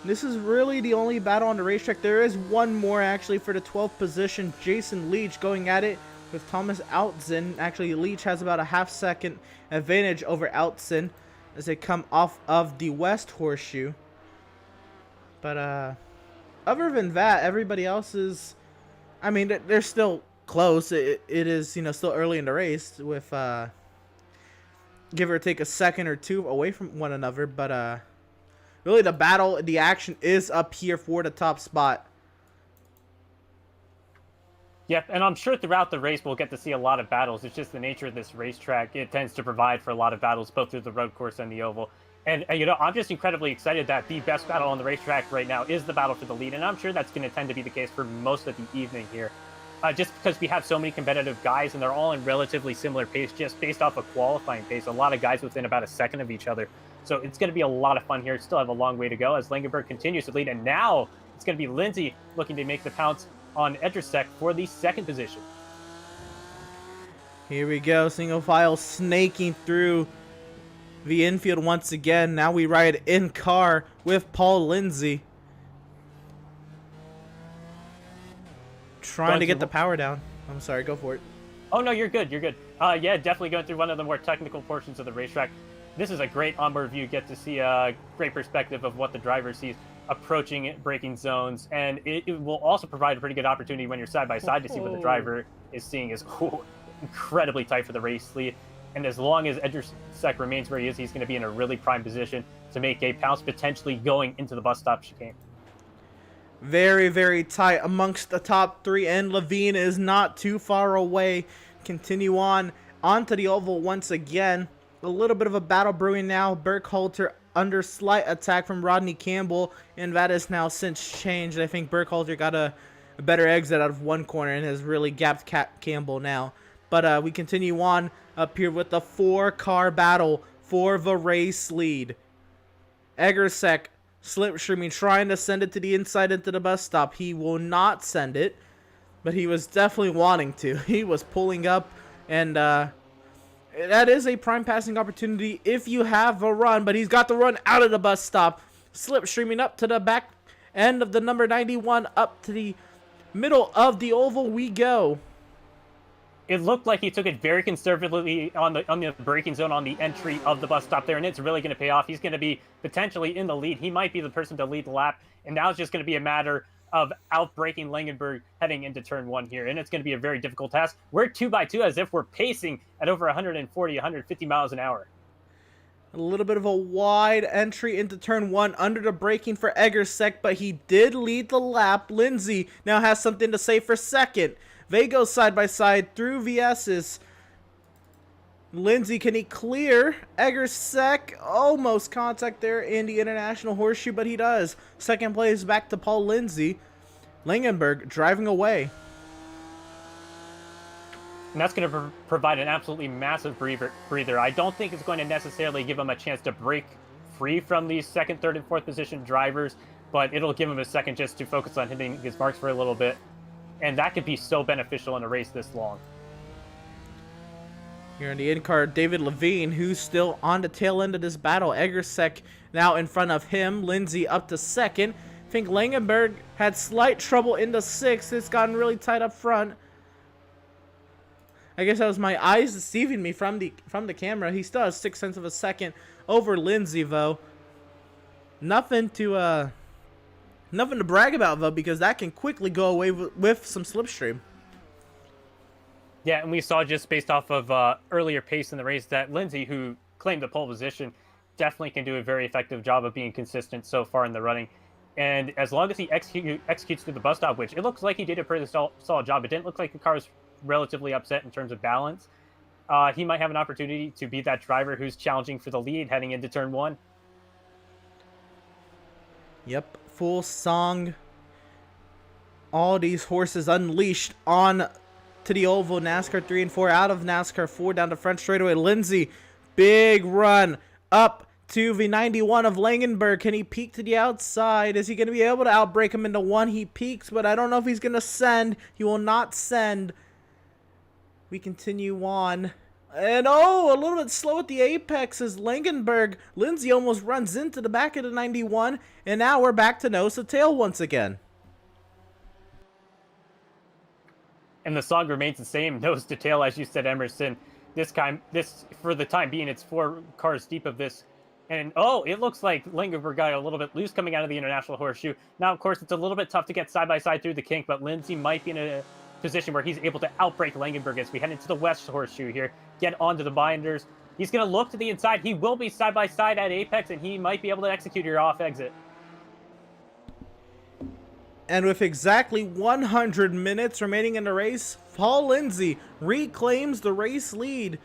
S2: this is really the only battle on the racetrack. There is one more actually for the 12th position. Jason Leach going at it with Thomas Outzen. Actually, Leach has about a half-second advantage over Outzen as they come off of the West Horseshoe. But other than that, everybody else is... I mean, they're still close. It is, you know, still early in the race with give or take a second or 2 away from one another. But really the battle, the action is up here for the top spot.
S3: Yep, and I'm sure throughout the race we'll get to see a lot of battles. It's just the nature of this racetrack. It tends to provide for a lot of battles, both through the road course and the oval. And you know, I'm just incredibly excited that the best battle on the racetrack right now is the battle for the lead, and I'm sure that's going to tend to be the case for most of the evening here. Just because we have so many competitive guys, and they're all in relatively similar pace, just based off of qualifying pace. A lot of guys within about a second of each other. So it's going to be a lot of fun here. Still have a long way to go as Langenberg continues to lead, and now it's going to be Lindsay looking to make the pounce on Edgersek for the 2nd position.
S2: Here we go, single file snaking through the infield once again. Now we ride in car with Paul Lindsay, trying to get the power down. I'm sorry, go for it.
S3: Oh no, you're good. You're good. Yeah, definitely going through one of the more technical portions of the racetrack. This is a great onboard view. Get to see a great perspective of what the driver sees approaching braking zones, and it will also provide a pretty good opportunity when you're side by side to see what the driver is seeing is incredibly tight for the race lead. And as long as Edgersek remains where he is, he's going to be in a really prime position to make a pounce, potentially going into the bus stop chicane.
S2: Very, very tight amongst the top 3, and Levine is not too far away. Continue on onto the oval once again. A little bit of a battle brewing now. Burkhalter under slight attack from Rodney Campbell, and that has now since changed. I think Burkhalter got a better exit out of one corner and has really gapped Campbell now. But we continue on up here with the 4-car battle for the race lead. Egersek slipstreaming, trying to send it to the inside into the bus stop. He will not send it, but he was definitely wanting to. He was pulling up, and that is a prime passing opportunity if you have a run, but he's got the run out of the bus stop. Slipstreaming up to the back end of the number 91, up to the middle of the oval we go.
S3: It looked like he took it very conservatively on the braking zone on the entry of the bus stop there, and it's really going to pay off. He's going to be potentially in the lead. He might be the person to lead the lap, and now it's just going to be a matter of outbraking Langenberg heading into turn 1 here, and it's going to be a very difficult task. We're 2x2 as if we're pacing at over 140, 150 miles an hour.
S2: A little bit of a wide entry into turn 1 under the braking for Egersek, but he did lead the lap. Lindsay now has something to say for second. They go side by side through VS's. Lindsay, can he clear? Egersek, almost contact there in the International Horseshoe, but he does. Second place back to Paul Lindsay. Langenberg driving away.
S3: And that's going to provide an absolutely massive breather. I don't think it's going to necessarily give him a chance to break free from these second, third, and fourth position drivers, but it'll give him a second just to focus on hitting his marks for a little bit. And that could be so beneficial in a race this long.
S2: Here in the in-car, David Levine, who's still on the tail end of this battle. Egersek now in front of him. Lindsay up to second. I think Langenberg had slight trouble in the sixth. It's gotten really tight up front. I guess that was my eyes deceiving me from the camera. He still has 0.6 of a second over Lindsay, though. Nothing to brag about, though, because that can quickly go away with some slipstream.
S3: Yeah, and we saw just based off of earlier pace in the race that Lindsay, who claimed the pole position, definitely can do a very effective job of being consistent so far in the running. And as long as he executes through the bus stop, which it looks like he did a pretty solid job, it didn't look like the car was relatively upset in terms of balance. He might have an opportunity to be that driver who's challenging for the lead heading into turn 1.
S2: Yep, full song. All these horses unleashed on to the oval. NASCAR 3 and 4 out of NASCAR 4 down the front straightaway. Lindsay, big run up to the 91 of Langenberg. Can he peek to the outside? Is he going to be able to outbreak him into 1? He peeks, but I don't know if he's going to send. He will not send. We continue on. And a little bit slow at the apex as Langenberg. Lindsay almost runs into the back of the 91. And now we're back to nose to tail once again.
S3: And the song remains the same, nose to tail, as you said, Emerson. This for the time being, it's 4 cars deep of this. And, it looks like Langenberg got a little bit loose coming out of the International Horseshoe. Now, of course, it's a little bit tough to get side-by-side through the kink, but Lindsay might be in a position where he's able to outbreak Langenberg as we head into the West Horseshoe here, get onto the binders. He's going to look to the inside. He will be side-by-side at apex, and he might be able to execute your off-exit.
S2: And with exactly 100 minutes remaining in the race, Paul Lindsay reclaims the race lead.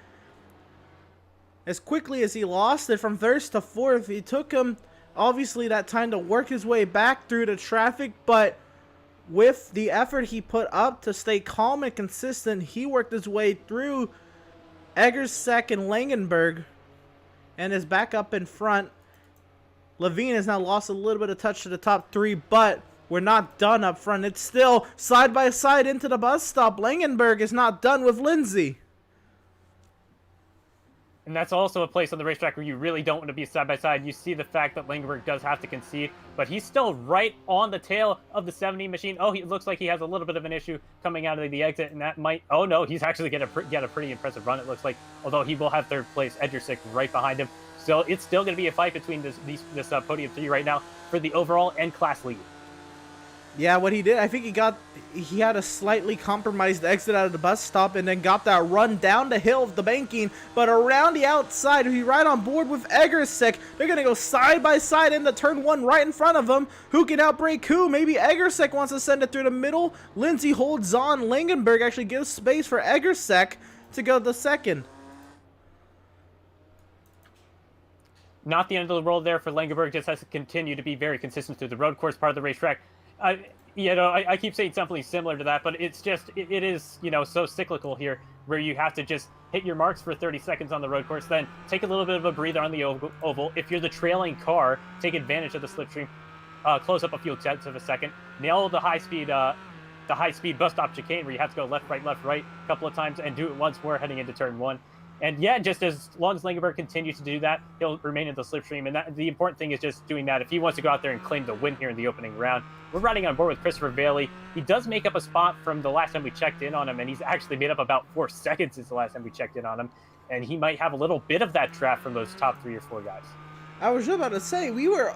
S2: As quickly as he lost it from first to fourth, it took him, obviously, that time to work his way back through the traffic, but with the effort he put up to stay calm and consistent, he worked his way through Egersek and Langenberg and is back up in front. Levine has now lost a little bit of touch to the top 3, but we're not done up front. It's still side by side into the bus stop. Langenberg is not done with Lindsay.
S3: And that's also a place on the racetrack where you really don't want to be side-by-side. You see the fact that Langenberg does have to concede, but he's still right on the tail of the 70 machine. It looks like he has a little bit of an issue coming out of the exit, and that might... he's actually going to get a pretty impressive run, it looks like, although he will have third place. Egersek right behind him. So it's still going to be a fight between this podium 3 right now for the overall and class lead.
S2: Yeah, what he did, I think he had a slightly compromised exit out of the bus stop and then got that run down the hill of the banking, but around the outside, he's right on board with Egersek. They're going to go side by side into turn 1 right in front of him. Who can outbreak who? Maybe Egersek wants to send it through the middle. Lindsay holds on. Langenberg actually gives space for Egersek to go to second.
S3: Not the end of the world there for Langenberg. Just has to continue to be very consistent through the road course part of the racetrack. I keep saying something similar to that, but it's just, it is, so cyclical here. where you have to just hit your marks for 30 seconds on the road course, then take a little bit of a breather on the oval. If you're the trailing car, take advantage of the slipstream, close up a few tenths of a second, nail the high speed bus stop chicane where you have to go left, right, a couple of times, and do it once more heading into turn 1. And yeah, just as long as Langenberg continues to do that, he'll remain in the slipstream. And the important thing is just doing that. If he wants to go out there and claim the win here in the opening round, we're riding on board with Christopher Bailey. He does make up a spot from the last time we checked in on him, and he's actually made up about 4 seconds since the last time we checked in on him. And he might have a little bit of that draft from those top 3 or 4 guys.
S2: I was just about to say, we were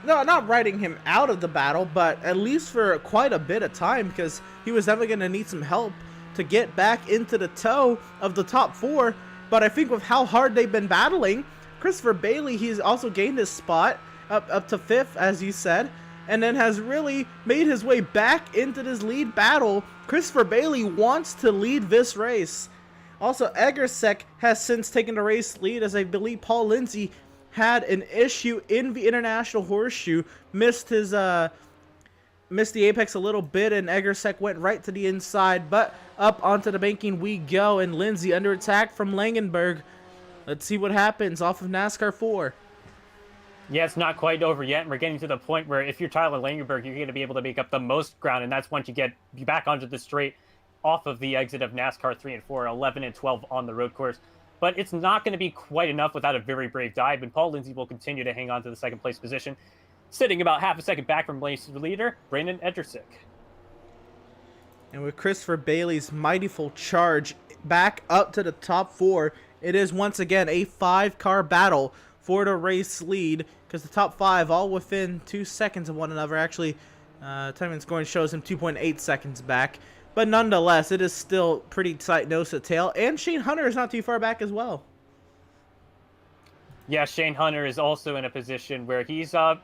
S2: not writing him out of the battle, but at least for quite a bit of time, because he was definitely going to need some help to get back into the toe of the top 4. But I think with how hard they've been battling, Christopher Bailey, he's also gained his spot up to 5th, as you said, and then has really made his way back into this lead battle. Christopher Bailey wants to lead this race. Also, Egersek has since taken the race lead, as I believe Paul Lindsay had an issue in the International Horseshoe, missed the apex a little bit, and Egersek went right to the inside, but up onto the banking we go, and Lindsay under attack from Langenberg. Let's see what happens off of NASCAR 4.
S3: Yeah, it's not quite over yet, and we're getting to the point where if you're Tyler Langenberg, you're going to be able to make up the most ground, and that's once you get back onto the straight off of the exit of NASCAR 3 and 4, 11 and 12 on the road course. But it's not going to be quite enough without a very brave dive, and Paul Lindsay will continue to hang on to the second place position, sitting about half a second back from race leader, Brandon Edersick.
S2: And with Christopher Bailey's mightyful charge back up to the top 4, it is once again a 5-car battle for the race lead, because the top 5 all within 2 seconds of one another. Actually, time and scoring shows him 2.8 seconds back. But nonetheless, it is still pretty tight nose to tail. And Shane Hunter is not too far back as well.
S3: Yeah, Shane Hunter is also in a position where he's a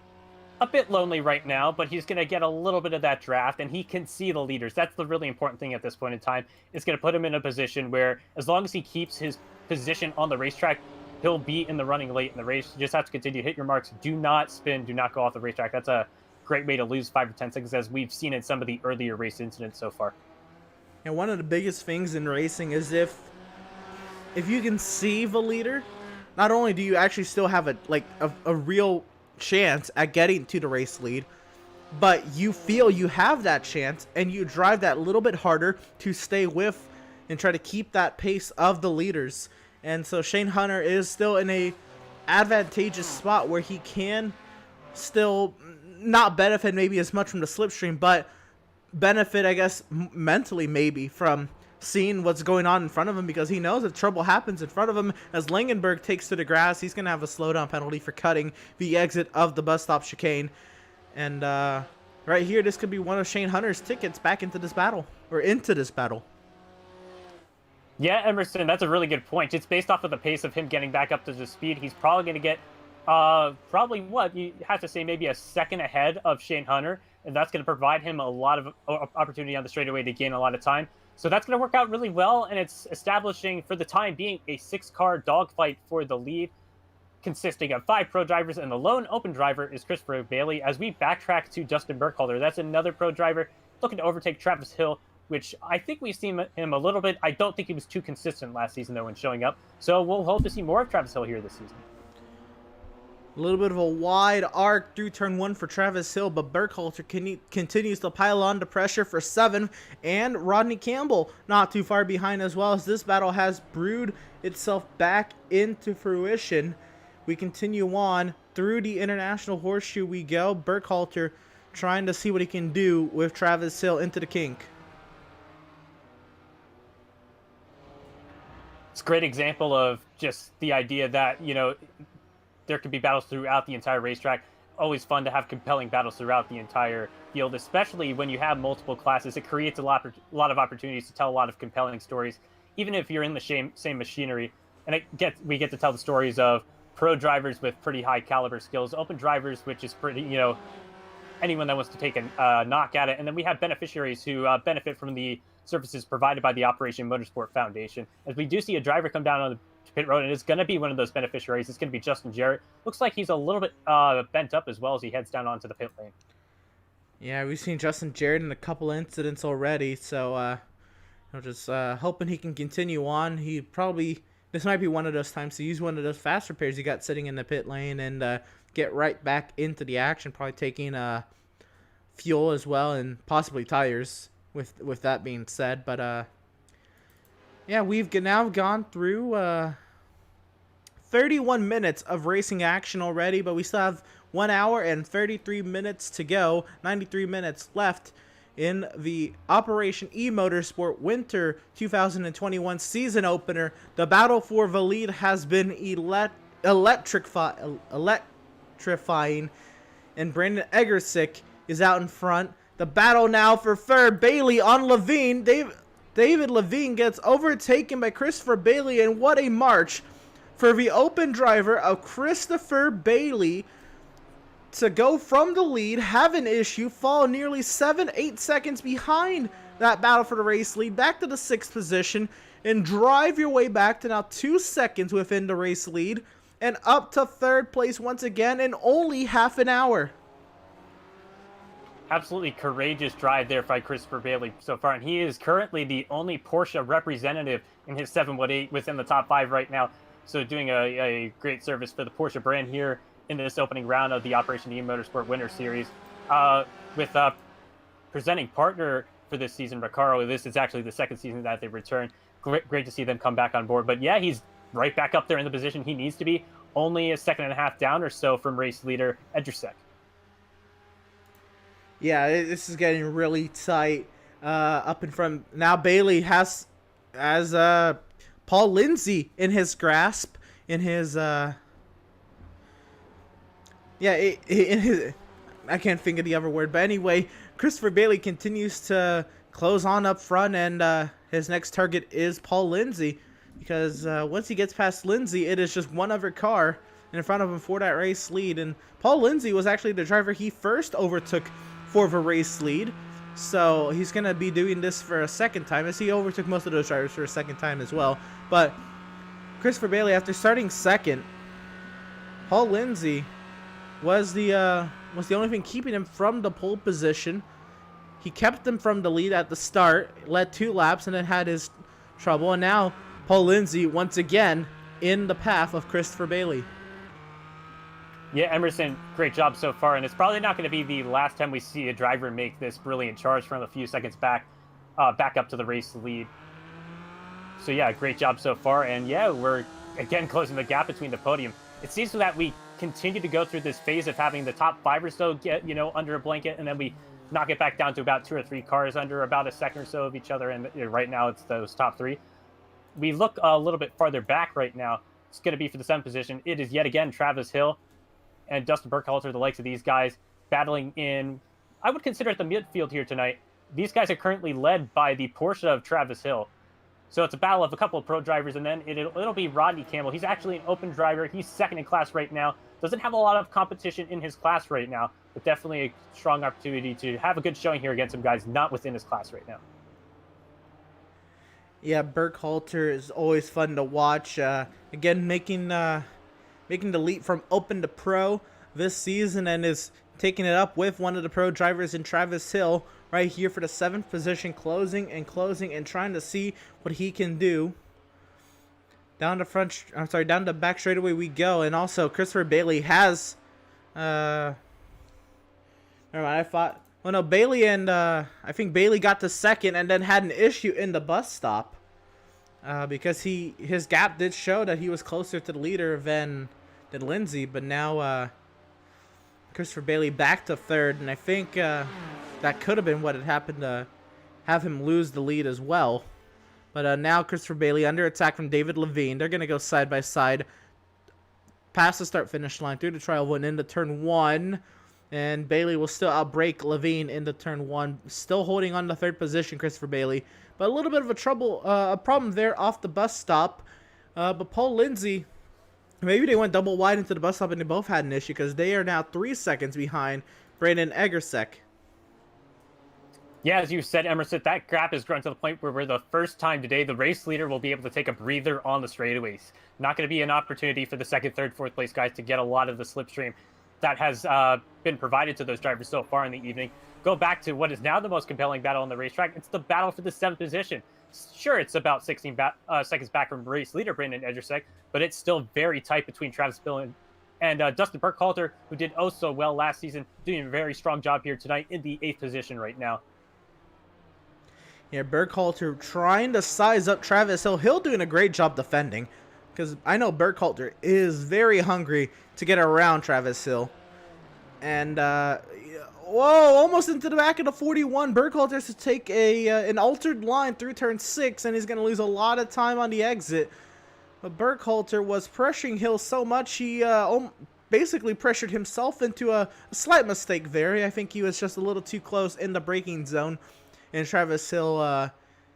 S3: bit lonely right now, but he's going to get a little bit of that draft, and he can see the leaders. That's the really important thing at this point in time. It's going to put him in a position where, as long as he keeps his position on the racetrack, he'll be in the running late in the race. You just have to continue to hit your marks. Do not spin. Do not go off the racetrack. That's a great way to lose 5 or 10 seconds, as we've seen in some of the earlier race incidents so far.
S2: And one of the biggest things in racing is if you can see the leader, not only do you actually still have a real chance at getting to the race lead, but you feel you have that chance and you drive that little bit harder to stay with and try to keep that pace of the leaders. And so Shane Hunter is still in a advantageous spot where he can still not benefit maybe as much from the slipstream, but benefit, I guess, mentally maybe from seeing what's going on in front of him, because he knows if trouble happens in front of him, as Langenberg takes to the grass, he's going to have a slowdown penalty for cutting the exit of the bus stop chicane. And right here, this could be one of Shane Hunter's tickets back into this battle, or into this battle.
S3: Yeah, Emerson, that's a really good point. It's based off of the pace of him getting back up to the speed. He's probably going to get, you have to say maybe a second ahead of Shane Hunter, and that's going to provide him a lot of opportunity on the straightaway to gain a lot of time. So that's going to work out really well, and it's establishing, for the time being, a 6-car dogfight for the lead, consisting of 5 pro drivers, and the lone open driver is Christopher Bailey. As we backtrack to Justin Burkhalter, that's another pro driver looking to overtake Travis Hill, which I think we've seen him a little bit. I don't think he was too consistent last season, though, when showing up. So we'll hope to see more of Travis Hill here this season.
S2: A little bit of a wide arc through turn 1 for Travis Hill, but Burkhalter continues to pile on the pressure for 7th, and Rodney Campbell not too far behind as well, as this battle has brewed itself back into fruition. We continue on through the International Horseshoe we go. Burkhalter trying to see what he can do with Travis Hill into the kink.
S3: It's a great example of just the idea that, there could be battles throughout the entire racetrack. Always fun to have compelling battles throughout the entire field, especially when you have multiple classes. It creates a lot of opportunities to tell a lot of compelling stories, even if you're in the same machinery. And we get to tell the stories of pro drivers with pretty high caliber skills, open drivers, which is pretty, anyone that wants to take a knock at it. And then we have beneficiaries who benefit from the services provided by the Operation Motorsport Foundation. As we do see a driver come down on the pit road, and it's going to be one of those beneficiaries. It's going to be Justin Jarrett. Looks like he's a little bit bent up as well as he heads down onto the pit lane.
S2: Yeah, we've seen Justin Jarrett in a couple incidents already, so I'm just hoping he can continue on. This might be one of those times to use one of those fast repairs he got sitting in the pit lane and get right back into the action, probably taking fuel as well and possibly tires with that being said. But yeah, we've now gone through 31 minutes of racing action already, but we still have 1 hour and 33 minutes to go, 93 minutes left in the Operation eMotorsport Winter 2021 season opener. The battle for the lead has been electrifying, and Brandon Egersick is out in front. The battle now for third, Bailey on Levine. David Levine gets overtaken by Christopher Bailey, and what a march for the open driver of Christopher Bailey to go from the lead, have an issue, fall nearly 7-8 seconds behind that battle for the race lead, back to the 6th position, and drive your way back to now 2 seconds within the race lead, and up to 3rd place once again in only half an hour.
S3: Absolutely courageous drive there by Christopher Bailey so far, and he is currently the only Porsche representative in his 718 within the top 5 right now. So doing a great service for the Porsche brand here in this opening round of the Operation eMotorsport Winter Series. With presenting partner for this season, Recaro, this is actually the 2nd season that they return. Great to see them come back on board. But yeah, he's right back up there in the position he needs to be, only a second and a half down or so from race leader Edgersek.
S2: Yeah, this is getting really tight up in front. Now Bailey has Paul Lindsay in his grasp, in his I can't think of the other word, but anyway, Christopher Bailey continues to close on up front, and his next target is Paul Lindsay, because once he gets past Lindsay, it is just one other car in front of him for that race lead, and Paul Lindsay was actually the driver he first overtook for the race lead, so he's going to be doing this for a second time, as he overtook most of those drivers for a second time as well. But Christopher Bailey, after starting second, Paul Lindsay was the only thing keeping him from the pole position. He kept him from the lead at the start, led 2 laps, and then had his trouble. And now Paul Lindsay once again in the path of Christopher Bailey.
S3: Yeah, Emerson, great job so far, and it's probably not going to be the last time we see a driver make this brilliant charge from a few seconds back up to the race lead. So yeah, great job so far, and yeah, we're again closing the gap between the podium. It seems that we continue to go through this phase of having the top 5 or so get, under a blanket, and then we knock it back down to about 2 or 3 cars under about a second or so of each other, and right now it's those top 3. We look a little bit farther back right now. It's going to be for the 7th position. It is yet again Travis Hill and Dustin Burkhalter, the likes of these guys, battling in, I would consider it the midfield here tonight. These guys are currently led by the Porsche of Travis Hill. So it's a battle of a couple of pro drivers, and then it'll be Rodney Campbell. He's actually an open driver. He's 2nd in class right now. Doesn't have a lot of competition in his class right now, but definitely a strong opportunity to have a good showing here against some guys not within his class right now.
S2: Yeah, Burkhalter is always fun to watch. Again, making the leap from open to pro this season, and is taking it up with one of the pro drivers in Travis Hill right here for the 7th position, closing and trying to see what he can do. Down the back straightaway we go, and also Christopher Bailey has never mind, Bailey and I think Bailey got to 2nd and then had an issue in the bus stop because his gap did show that he was closer to the leader than Lindsay, but now Christopher Bailey back to 3rd, and I think that could have been what had happened to have him lose the lead as well. But now Christopher Bailey under attack from David Levine. They're going to go side by side past the start-finish line through the trial 1 into turn 1. And Bailey will still outbrake Levine into turn 1. Still holding on to 3rd position, Christopher Bailey. But a little bit of a problem there off the bus stop. But Paul Lindsay, maybe they went double wide into the bus stop and they both had an issue, because they are now 3 seconds behind Brandon Egersek.
S3: Yeah, as you said, Emerson, that gap has grown to the point where we're the first time today the race leader will be able to take a breather on the straightaways. Not going to be an opportunity for the 2nd, 3rd, 4th place guys to get a lot of the slipstream that has been provided to those drivers so far in the evening. Go back to what is now the most compelling battle on the racetrack. It's the battle for the 7th position. Sure, it's about 16 seconds back from race leader Brandon Edgersek, but it's still very tight between Travis Bill and Dustin Burkhalter, who did oh so well last season, doing a very strong job here tonight in the 8th position right now.
S2: Yeah, Burkhalter trying to size up Travis Hill. Hill doing a great job defending, because I know Burkhalter is very hungry to get around Travis Hill. And, whoa, almost into the back of the 41. Burkhalter has to take an altered line through turn 6, and he's going to lose a lot of time on the exit. But Burkhalter was pressuring Hill so much, he basically pressured himself into a slight mistake there. I think he was just a little too close in the braking zone. And Travis Hill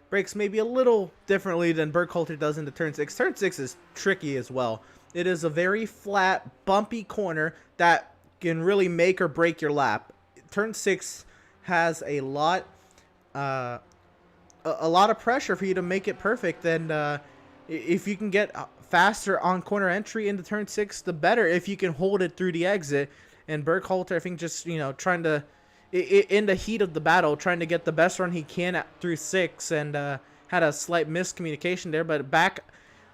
S2: brakes maybe a little differently than Burkhalter does into turn 6. Turn 6 is tricky as well. It is a very flat, bumpy corner that can really make or break your lap. Turn 6 has a lot of pressure for you to make it perfect. And if you can get faster on corner entry into turn 6, the better if you can hold it through the exit. And Burkhalter, I think, just, trying to, in the heat of the battle, trying to get the best run he can through 6, and had a slight miscommunication there. But back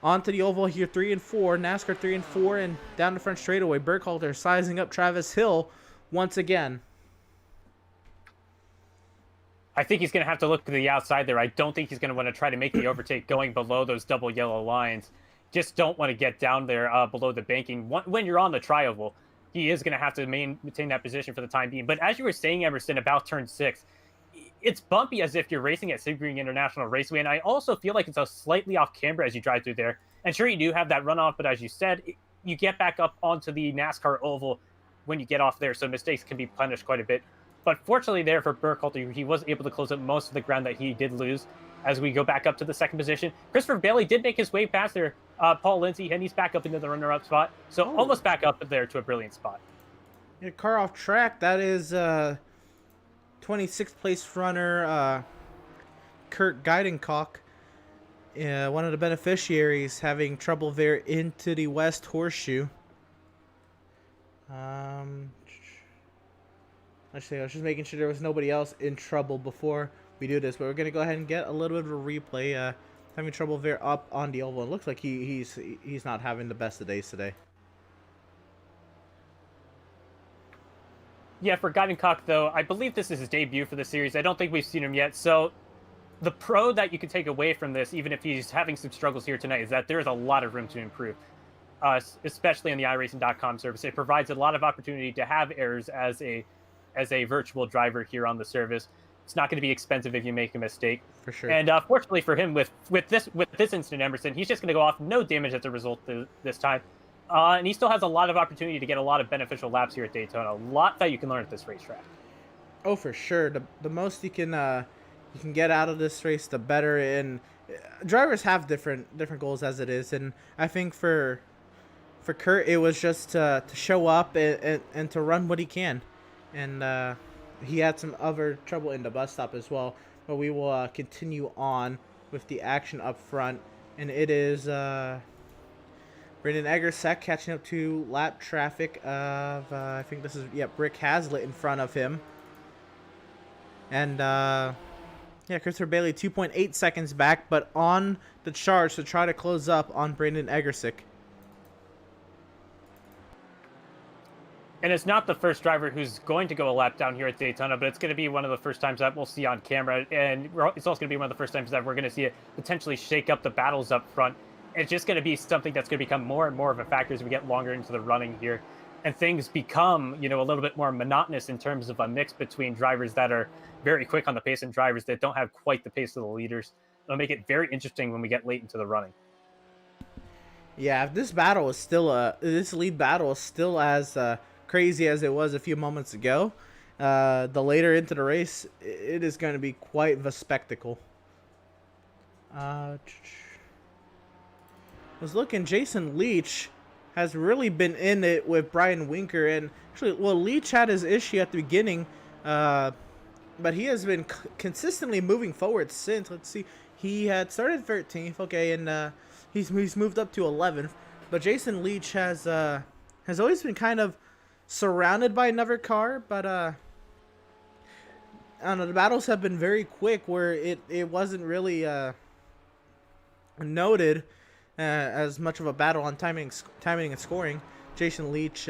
S2: onto the oval here, 3 and 4, NASCAR 3 and 4, and down the front straightaway, Burkhalter sizing up Travis Hill once again.
S3: I think he's going to have to look to the outside there. I don't think he's going to want to try to make the overtake going below those double yellow lines. Just don't want to get down there below the banking. When you're on the tri-oval, he is going to have to maintain that position for the time being. But as you were saying, Emerson, about turn 6, it's bumpy as if you're racing at Sebring International Raceway. And I also feel like it's a slightly off camber as you drive through there. And sure, you do have that runoff, but as you said, you get back up onto the NASCAR oval when you get off there. So mistakes can be punished quite a bit. But fortunately there for Burkhalter, he was able to close up most of the ground that he did lose as we go back up to the 2nd position. Christopher Bailey did make his way past there, Paul Lindsay, and he's back up into the runner-up spot. So almost back up there to a brilliant spot.
S2: Yeah, car off track. That is 26th place runner Kurt Geidenkoch, one of the beneficiaries, having trouble there into the West Horseshoe. Actually, I was just making sure there was nobody else in trouble before we do this, but we're going to go ahead and get a little bit of a replay. Having trouble there up on the oval. It looks like he's not having the best of days today.
S3: Yeah, for Geidenkoch, though, I believe this is his debut for the series. I don't think we've seen him yet. So the pro that you can take away from this, even if he's having some struggles here tonight, is that there's a lot of room to improve, especially on the iRacing.com service. It provides a lot of opportunity to have errors as a virtual driver here on the service. It's not going to be expensive if you make a mistake.
S2: For sure.
S3: And fortunately for him, with this incident, Emerson, he's just going to go off no damage as a result this time. And he still has a lot of opportunity to get a lot of beneficial laps here at Daytona. A lot that you can learn at this racetrack.
S2: Oh, for sure. The most you can get out of this race, the better. And drivers have different goals as it is. And I think for Kurt, it was just to show up and to run what he can. And he had some other trouble in the bus stop as well. But we will continue on with the action up front. And it is Brandon Eggersek catching up to lap traffic of, I think this is, Rick Hazlitt in front of him. And, Christopher Bailey 2.8 seconds back, but on the charge to try to close up on Brandon Eggersek.
S3: And it's not the first driver who's going to go a lap down here at Daytona, but it's going to be one of the first times that we'll see on camera. And it's also going to be one of the first times that we're going to see it potentially shake up the battles up front. It's just going to be something that's going to become more and more of a factor as we get longer into the running here. And things become, a little bit more monotonous in terms of a mix between drivers that are very quick on the pace and drivers that don't have quite the pace of the leaders. It'll make it very interesting when we get late into the running.
S2: Yeah, this battle is still this lead battle is still as crazy as it was a few moments ago. The later into the race, it is going to be quite the spectacle. I was looking, Jason Leach has really been in it with Brian Winker, and actually, Leach had his issue at the beginning, but he has been consistently moving forward since. Let's see, he had started 13th, okay, and he's moved up to 11th. But Jason Leach has always been kind of surrounded by another car, but I don't know, the battles have been very quick, where it wasn't really noted as much of a battle on timing and scoring. Jason Leach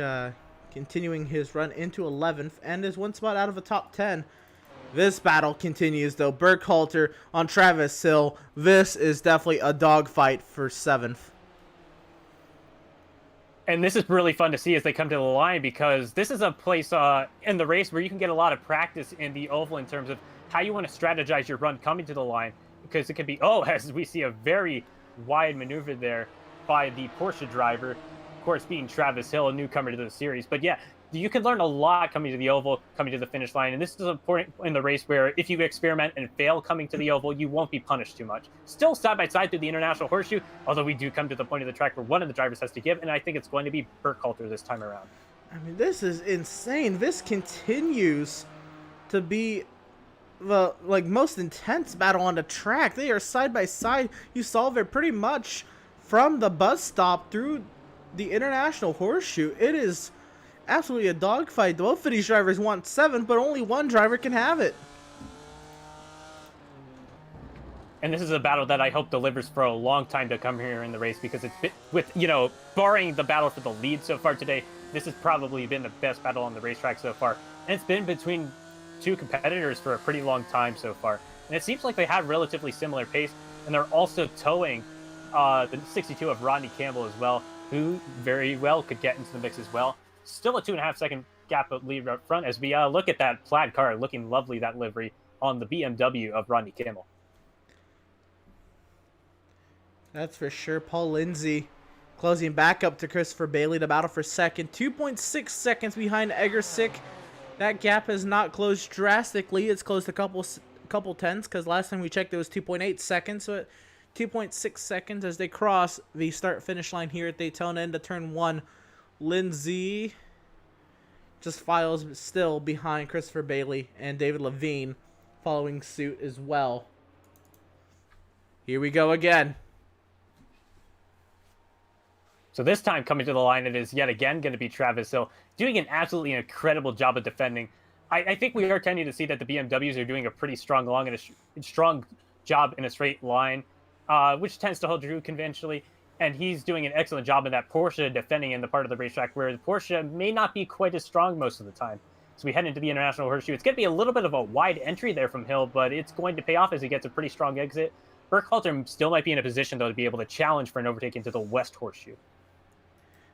S2: continuing his run into 11th and is one spot out of the top 10. This battle continues though. Burkhalter on Travis Hill. This is definitely a dogfight for 7th.
S3: And this is really fun to see as they come to the line, because this is a place in the race where you can get a lot of practice in the oval in terms of how you want to strategize your run coming to the line, because it could be, as we see a very wide maneuver there by the Porsche driver, of course being Travis Hill, a newcomer to the series. But yeah, you can learn a lot coming to the oval, coming to the finish line, and this is a point in the race where if you experiment and fail coming to the oval, you won't be punished too much. Still side by side through the International Horseshoe, although we do come to the point of the track where one of the drivers has to give, and I think it's going to be Burkhalter this time around.
S2: I mean, this is insane. This continues to be the most intense battle on the track. They are side by side. You solve it pretty much from the bus stop through the International Horseshoe. It is absolutely a dogfight. Both of these drivers want 7th, but only one driver can have it.
S3: And this is a battle that I hope delivers for a long time to come here in the race, because it's been, with, barring the battle for the lead so far today, this has probably been the best battle on the racetrack so far. And it's been between two competitors for a pretty long time so far. And it seems like they have relatively similar pace, and they're also towing the 62 of Rodney Campbell as well, who very well could get into the mix as well. Still a 2.5 second gap of lead up front as we look at that plaid car, looking lovely, that livery on the BMW of Rodney Campbell.
S2: That's for sure. Paul Lindsay closing back up to Christopher Bailey to battle for second. 2.6 seconds behind Egersick. That gap has not closed drastically. It's closed a couple tenths, because last time we checked it was 2.8 seconds. So 2.6 seconds as they cross the start-finish line here at Daytona into turn 1. Lindsay just files still behind Christopher Bailey, and David Levine following suit as well. Here we go again.
S3: So this time coming to the line, it is yet again going to be Travis Hill, doing an absolutely incredible job of defending. I think we are tending to see that the BMWs are doing a pretty strong strong job in a straight line, which tends to hold true conventionally. And he's doing an excellent job in that Porsche defending in the part of the racetrack where the Porsche may not be quite as strong most of the time. So we head into the International Horseshoe. It's going to be a little bit of a wide entry there from Hill, but it's going to pay off as he gets a pretty strong exit. Burkhalter still might be in a position, though, to be able to challenge for an overtake into the West Horseshoe.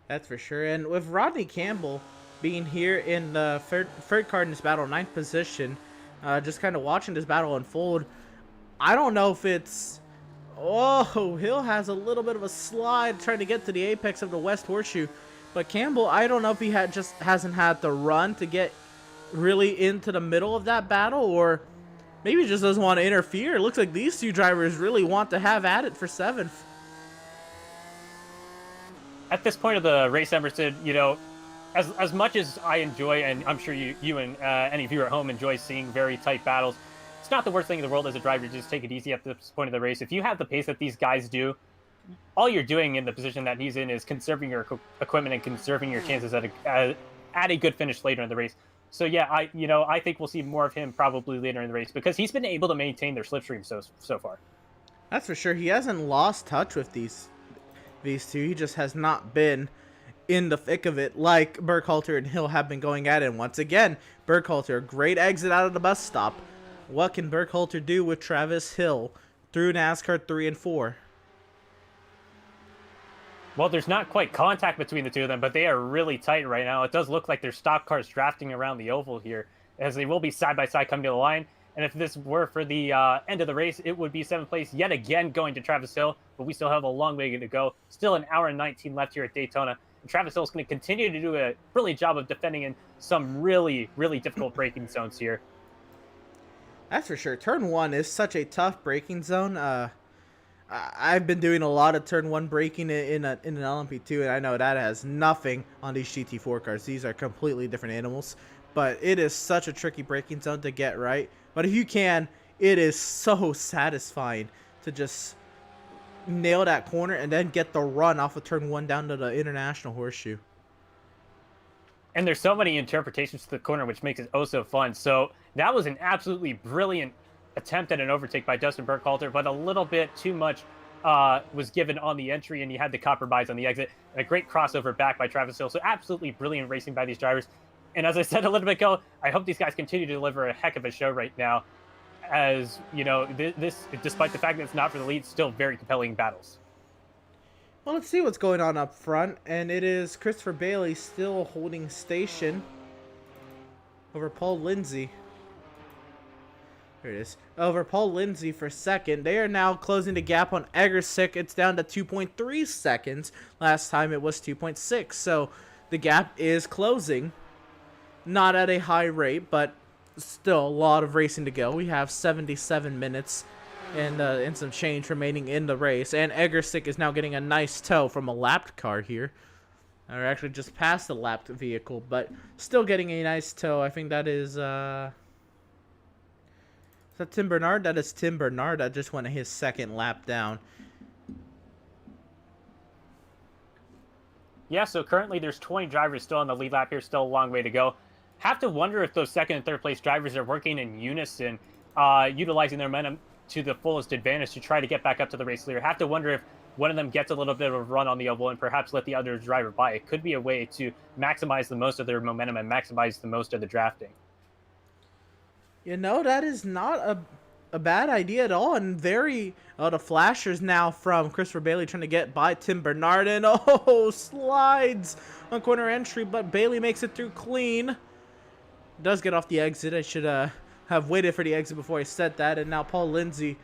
S2: That's for sure. And with Rodney Campbell being here in the third card in this battle, 9th position, just kind of watching this battle unfold, I don't know if it's... Oh, Hill has a little bit of a slide trying to get to the apex of the West Horseshoe. But Campbell, I don't know if he hasn't had the run to get really into the middle of that battle, or maybe he just doesn't want to interfere. It looks like these two drivers really want to have at it for 7th.
S3: At this point of the race, Emerson, as much as I enjoy, and I'm sure you and any of you at home enjoy seeing very tight battles, it's not the worst thing in the world as a driver to just take it easy at this point of the race. If you have the pace that these guys do, all you're doing in the position that he's in is conserving your equipment and conserving your chances at a good finish later in the race. So yeah, I think we'll see more of him probably later in the race, because he's been able to maintain their slipstream so far. That's
S2: for sure. He hasn't lost touch with these two. He just has not been in the thick of it like Burkhalter and Hill have been going at it. And once again, Burkhalter, great exit out of the bus stop. What can Burkhalter do with Travis Hill through NASCAR 3 and 4?
S3: Well, there's not quite contact between the two of them, but they are really tight right now. It does look like there's stock cars drafting around the oval here, as they will be side by side coming to the line. And if this were for the end of the race, it would be 7th place yet again going to Travis Hill, but we still have a long way to go. Still an hour and 19 left here at Daytona. And Travis Hill is going to continue to do a brilliant job of defending in some really, really difficult braking zones here.
S2: That's for sure. Turn 1 is such a tough braking zone. I've been doing a lot of turn 1 braking in an LMP2, and I know that has nothing on these GT4 cars. These are completely different animals, but it is such a tricky braking zone to get right. But if you can, it is so satisfying to just nail that corner and then get the run off of turn 1 down to the International Horseshoe.
S3: And there's so many interpretations to the corner, which makes it oh so fun. So that was an absolutely brilliant attempt at an overtake by Dustin Burkhalter, but a little bit too much was given on the entry, and he had the compromise on the exit. And a great crossover back by Travis Hill. So absolutely brilliant racing by these drivers. And as I said a little bit ago, I hope these guys continue to deliver a heck of a show right now. As you know, this, despite the fact that it's not for the lead, still very compelling battles.
S2: Well, let's see what's going on up front, and it is Christopher Bailey still holding station over Paul Lindsay. There it is. Over Paul Lindsay for second. They are now closing the gap on Egersick. It's down to 2.3 seconds. Last time it was 2.6. So the gap is closing. Not at a high rate, but still a lot of racing to go. We have 77 minutes and some change remaining in the race. And Egersick is now getting a nice tow from a lapped car here. Or actually just past the lapped vehicle, but still getting a nice tow. I think that is that Tim Bernard? That is Tim Bernard. That just went his second lap down.
S3: Yeah, so currently there's 20 drivers still on the lead lap here, still a long way to go. Have to wonder if those second and third place drivers are working in unison, utilizing their momentum to the fullest advantage to try to get back up to the race leader. Have to wonder if one of them gets a little bit of a run on the oval and perhaps let the other driver by. It could be a way to maximize the most of their momentum and maximize the most of the drafting.
S2: You know, that is not a bad idea at all. And very, the flashers now from Christopher Bailey trying to get by Tim Bernard. And, slides on corner entry, but Bailey makes it through clean. Does get off the exit. I should have waited for the exit before I said that. And now Paul Lindsay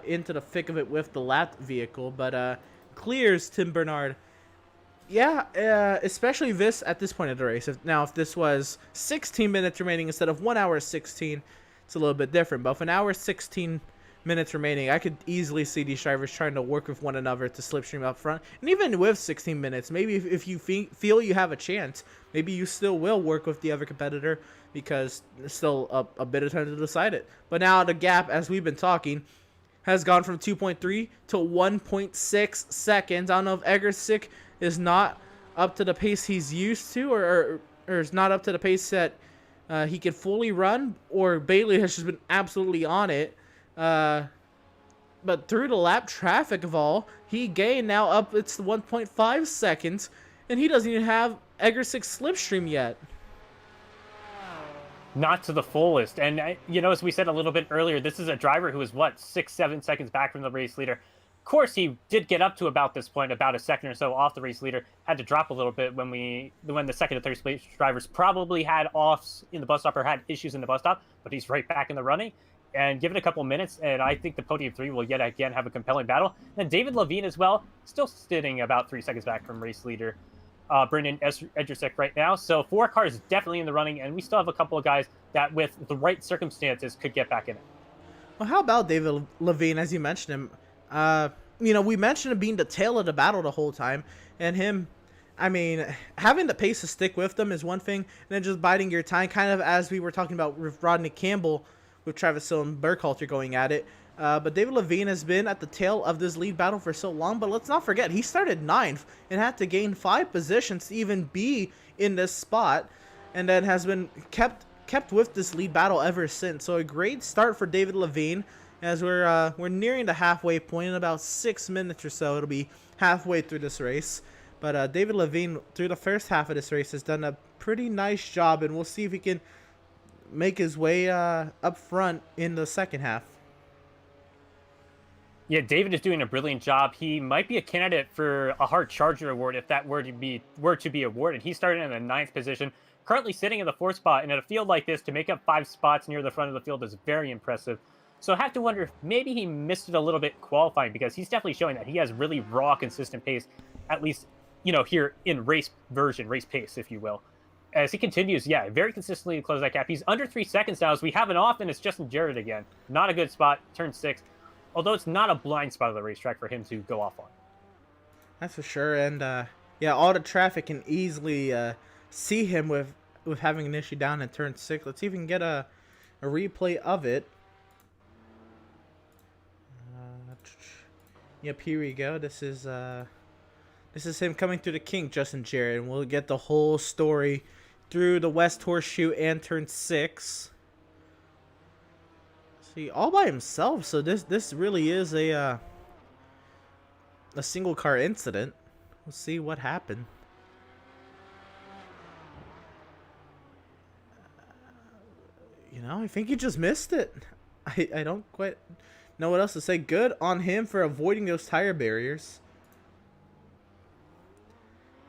S2: into the thick of it with the lapped vehicle, but clears Tim Bernard. Yeah, especially this at this point of the race. If this was 16 minutes remaining instead of 1 hour 16, it's a little bit different. But if an hour 16 minutes remaining, I could easily see these drivers trying to work with one another to slipstream up front. And even with 16 minutes, maybe if you feel you have a chance, maybe you still will work with the other competitor because there's still a bit of time to decide it. But now the gap, as we've been talking, has gone from 2.3 to 1.6 seconds. I don't know if Egersick is not up to the pace he's used to or is not up to the pace that he can fully run, or Bailey has just been absolutely on it. But through the lap traffic of all, he gained now up, it's 1.5 seconds, and he doesn't even have Egersick's slipstream yet.
S3: Not to the fullest. And, as we said a little bit earlier, this is a driver who is, 6-7 seconds back from the race leader. Of course, he did get up to about this point, about a second or so off the race leader. Had to drop a little bit when the second and third place drivers probably had offs in the bus stop or had issues in the bus stop, but he's right back in the running. And give it a couple minutes, and I think the podium three will yet again have a compelling battle. And David Levine as well, still sitting about 3 seconds back from race leader Brendan Egersick right now. So 4 cars definitely in the running, and we still have a couple of guys that with the right circumstances could get back in it.
S2: Well, how about David Levine, as you mentioned him? We mentioned him being the tail of the battle the whole time, and him, having the pace to stick with them is one thing, and then just biding your time, kind of as we were talking about with Rodney Campbell, with Travis Hill and Burkhalter going at it. But David Levine has been at the tail of this lead battle for so long, but let's not forget, he started 9th and had to gain 5 positions to even be in this spot, and then has been kept with this lead battle ever since. So a great start for David Levine, as we're nearing the halfway point. In about 6 minutes or so, it'll be halfway through this race. But David Levine, through the first half of this race, has done a pretty nice job, and we'll see if he can make his way up front in the second half.
S3: Yeah, David is doing a brilliant job. He might be a candidate for a Hard Charger award if that were to be awarded. He started in the 9th position, currently sitting in the 4th spot, and in a field like this, to make up 5 spots near the front of the field is very impressive. So I have to wonder if maybe he missed it a little bit qualifying, because he's definitely showing that he has really raw, consistent pace, at least, here in race pace, if you will. As he continues, very consistently to close that gap. He's under 3 seconds now as we have an off, and it's Justin Jarrett again. Not a good spot, turn 6. Although it's not a blind spot of the racetrack for him to go off on.
S2: That's for sure. And, all the traffic can easily see him with having an issue down in turn 6. Let's see if we can get a replay of it. Yep, here we go. This is him coming through the kink, Justin Jarrett, and we'll get the whole story through the West Horseshoe and turn 6. See, all by himself. So this really is a a single car incident. We'll see what happened. You know, I think he just missed it. I don't quite know what else to say. Good on him for avoiding those tire barriers.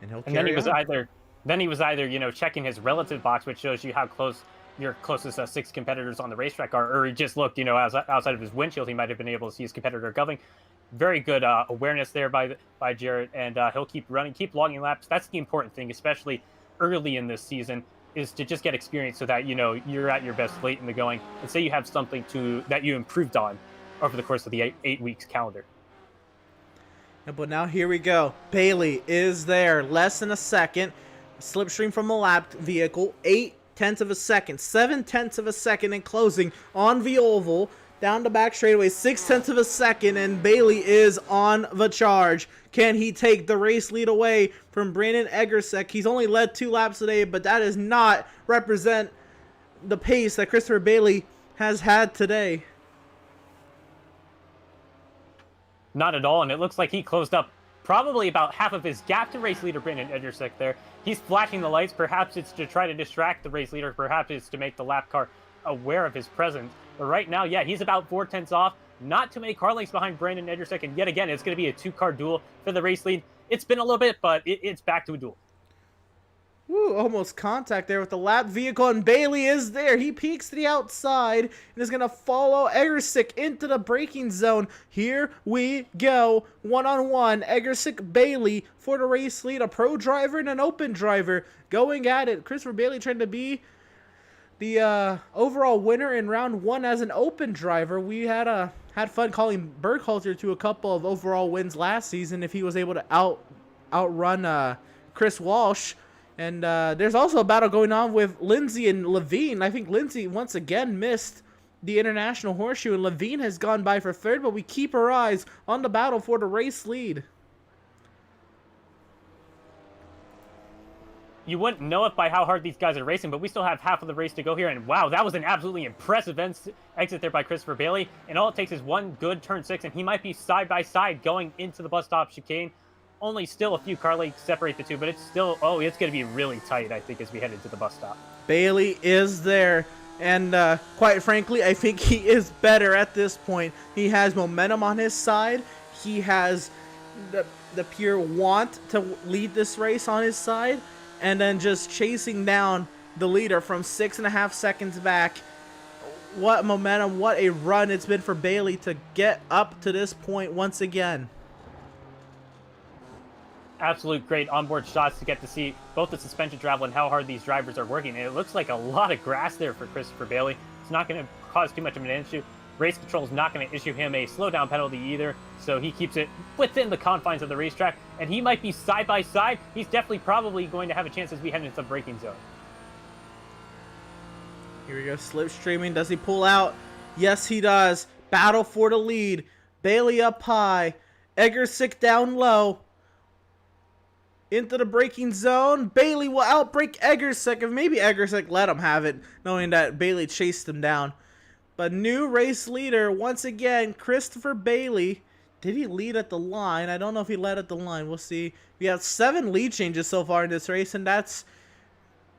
S2: And he'll
S3: And then
S2: carry
S3: he was
S2: on.
S3: either, you know, checking his relative box, which shows you how close your closest 6 competitors on the racetrack are, or he just looked, you know, outside of his windshield, he might have been able to see his competitor coming. Very good awareness there by Jarrett, and he'll keep running, keep logging laps. That's the important thing, especially early in this season, is to just get experience so that, you know, you're at your best late in the going, and say you have something that you improved on over the course of the eight weeks calendar.
S2: Yeah, but now here we go. Bailey is there. Less than a second. Slipstream from a lapped vehicle. 0.8 of a second. 0.7 of a second in closing on the oval. Down the back straightaway. 0.6 of a second. And Bailey is on the charge. Can he take the race lead away from Brandon Egersek? He's only led 2 laps today, but that does not represent the pace that Christopher Bailey has had today.
S3: Not at all, and it looks like he closed up probably about half of his gap to race leader Brandon Egersek there. He's flashing the lights. Perhaps it's to try to distract the race leader. Perhaps it's to make the lap car aware of his presence. But right now, yeah, he's about 0.4 off. Not too many car lengths behind Brandon Egersek, and yet again, it's going to be a 2-car duel for the race lead. It's been a little bit, but it's back to a duel.
S2: Woo, almost contact there with the lap vehicle, and Bailey is there. He peeks to the outside and is going to follow Egersek into the braking zone. Here we go. One-on-one, Egersek, Bailey for the race lead. A pro driver and an open driver going at it. Christopher Bailey trying to be the overall winner in round 1 as an open driver. We had fun calling Berghalter to a couple of overall wins last season if he was able to outrun Chris Walsh. And there's also a battle going on with Lindsay and Levine. I think Lindsay once again missed the International Horseshoe, and Levine has gone by for 3rd, but we keep our eyes on the battle for the race lead.
S3: You wouldn't know it by how hard these guys are racing, but we still have half of the race to go here. And wow, that was an absolutely impressive exit there by Christopher Bailey. And all it takes is one good turn 6, and he might be side by side going into the bus stop chicane. Only still a few car lengths separate the two, but it's still, it's going to be really tight, I think, as we head into the bus stop.
S2: Bailey is there, and quite frankly, I think he is better at this point. He has momentum on his side. He has the pure want to lead this race on his side, and then just chasing down the leader from 6.5 seconds back. What momentum, what a run it's been for Bailey to get up to this point once again.
S3: Absolute great onboard shots to get to see both the suspension travel and how hard these drivers are working. And it looks like a lot of grass there for Christopher Bailey. It's not going to cause too much of an issue. Race control is not going to issue him a slowdown penalty either, so he keeps it within the confines of the racetrack, and he might be side by side. He's definitely probably going to have a chance as we head into the braking zone.
S2: Here we go, slipstreaming. Does he pull out? Yes, he does. Battle for the lead. Bailey up high. Egersek down low. Into the braking zone. Bailey will outbrake Egersek, if maybe Egersek let him have it, knowing that Bailey chased him down. But new race leader, once again, Christopher Bailey. Did he lead at the line? I don't know if he led at the line. We'll see. We have 7 lead changes so far in this race, and that's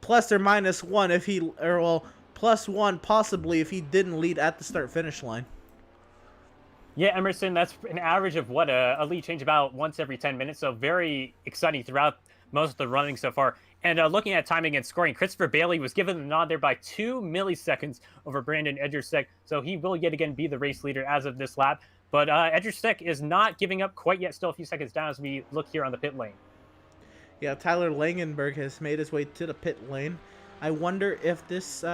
S2: plus or minus 1 if he, or well, plus 1 possibly if he didn't lead at the start-finish line.
S3: Yeah, Emerson, that's an average of what, a lead change about once every 10 minutes, so very exciting throughout most of the running so far. And looking at timing and scoring, Christopher Bailey was given the nod there by 2 milliseconds over Brandon Egersek, so he will yet again be the race leader as of this lap. But Egersek is not giving up quite yet, still a few seconds down as we look here on the pit lane. Yeah,
S2: Tyler Langenberg has made his way to the pit lane. I wonder if this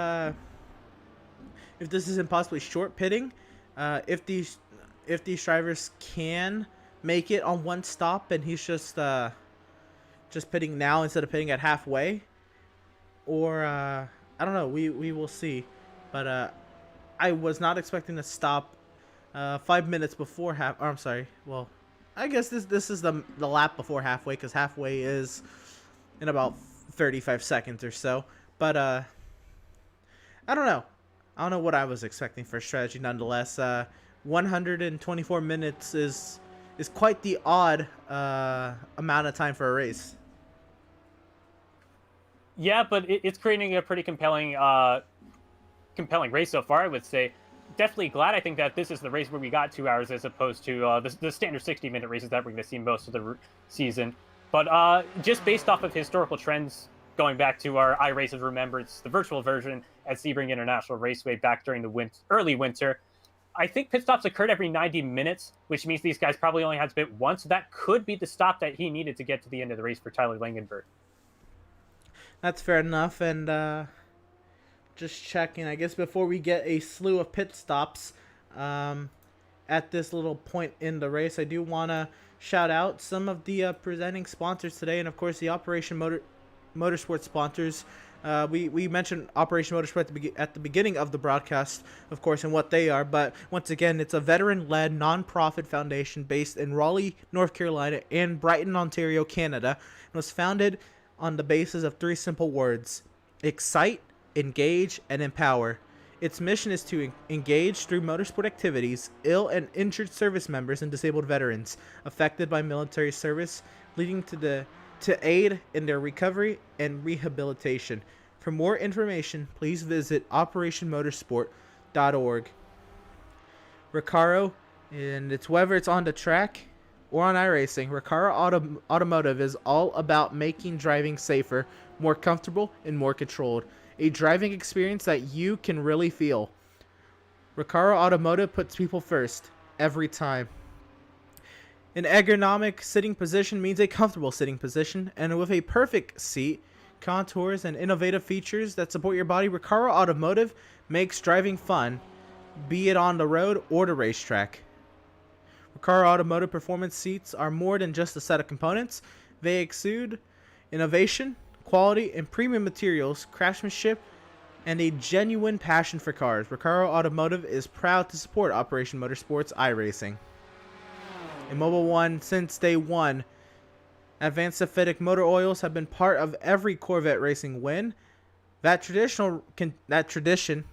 S2: isn't possibly short pitting, if these drivers can make it on one stop and he's just pitting now instead of pitting at halfway, or I don't know. We will see, but I was not expecting to stop 5 minutes before half. Or I'm sorry. Well, I guess this is the lap before halfway, because halfway is in about 35 seconds or so. But I don't know. I don't know what I was expecting for strategy. Nonetheless, 124 minutes is is quite the odd amount of time for a race.
S3: Yeah, but it's creating a pretty compelling race so far, I would say. Definitely glad, I think, that this is the race where we got 2 hours as opposed to the standard 60-minute races that we're going to see most of the season. But just based off of historical trends, going back to our iRaces Remembrance, the virtual version at Sebring International Raceway back during the early winter, I think pit stops occurred every 90 minutes, which means these guys probably only had to pit once. So that could be the stop that he needed to get to the end of the race for Tyler Langenberg.
S2: That's fair enough, and just checking, I guess before we get a slew of pit stops at this little point in the race, I do want to shout out some of the presenting sponsors today, and of course the Operation Motorsport sponsors. We mentioned Operation Motorsport at the beginning of the broadcast, of course, and what they are, but once again, it's a veteran-led non-profit foundation based in Raleigh, North Carolina, and Brighton, Ontario, Canada, and was founded on the basis of 3 simple words: excite, engage, and empower. Its mission is to engage through motorsport activities ill and injured service members and disabled veterans affected by military service, leading to aid in their recovery and rehabilitation. For more information, please visit operationmotorsport.org. Recaro, and it's whether it's on the track or on iRacing, Recaro Automotive is all about making driving safer, more comfortable, and more controlled. A driving experience that you can really feel. Recaro Automotive puts people first, every time. An ergonomic sitting position means a comfortable sitting position, and with a perfect seat, contours, and innovative features that support your body, Recaro Automotive makes driving fun, be it on the road or the racetrack. Recaro Automotive performance seats are more than just a set of components. They exude innovation, quality, and premium materials, craftsmanship, and a genuine passion for cars. Recaro Automotive is proud to support Operation Motorsport's iRacing. In Mobil 1 since day one, Advanced Synthetic Motor Oils have been part of every Corvette racing win. That tradition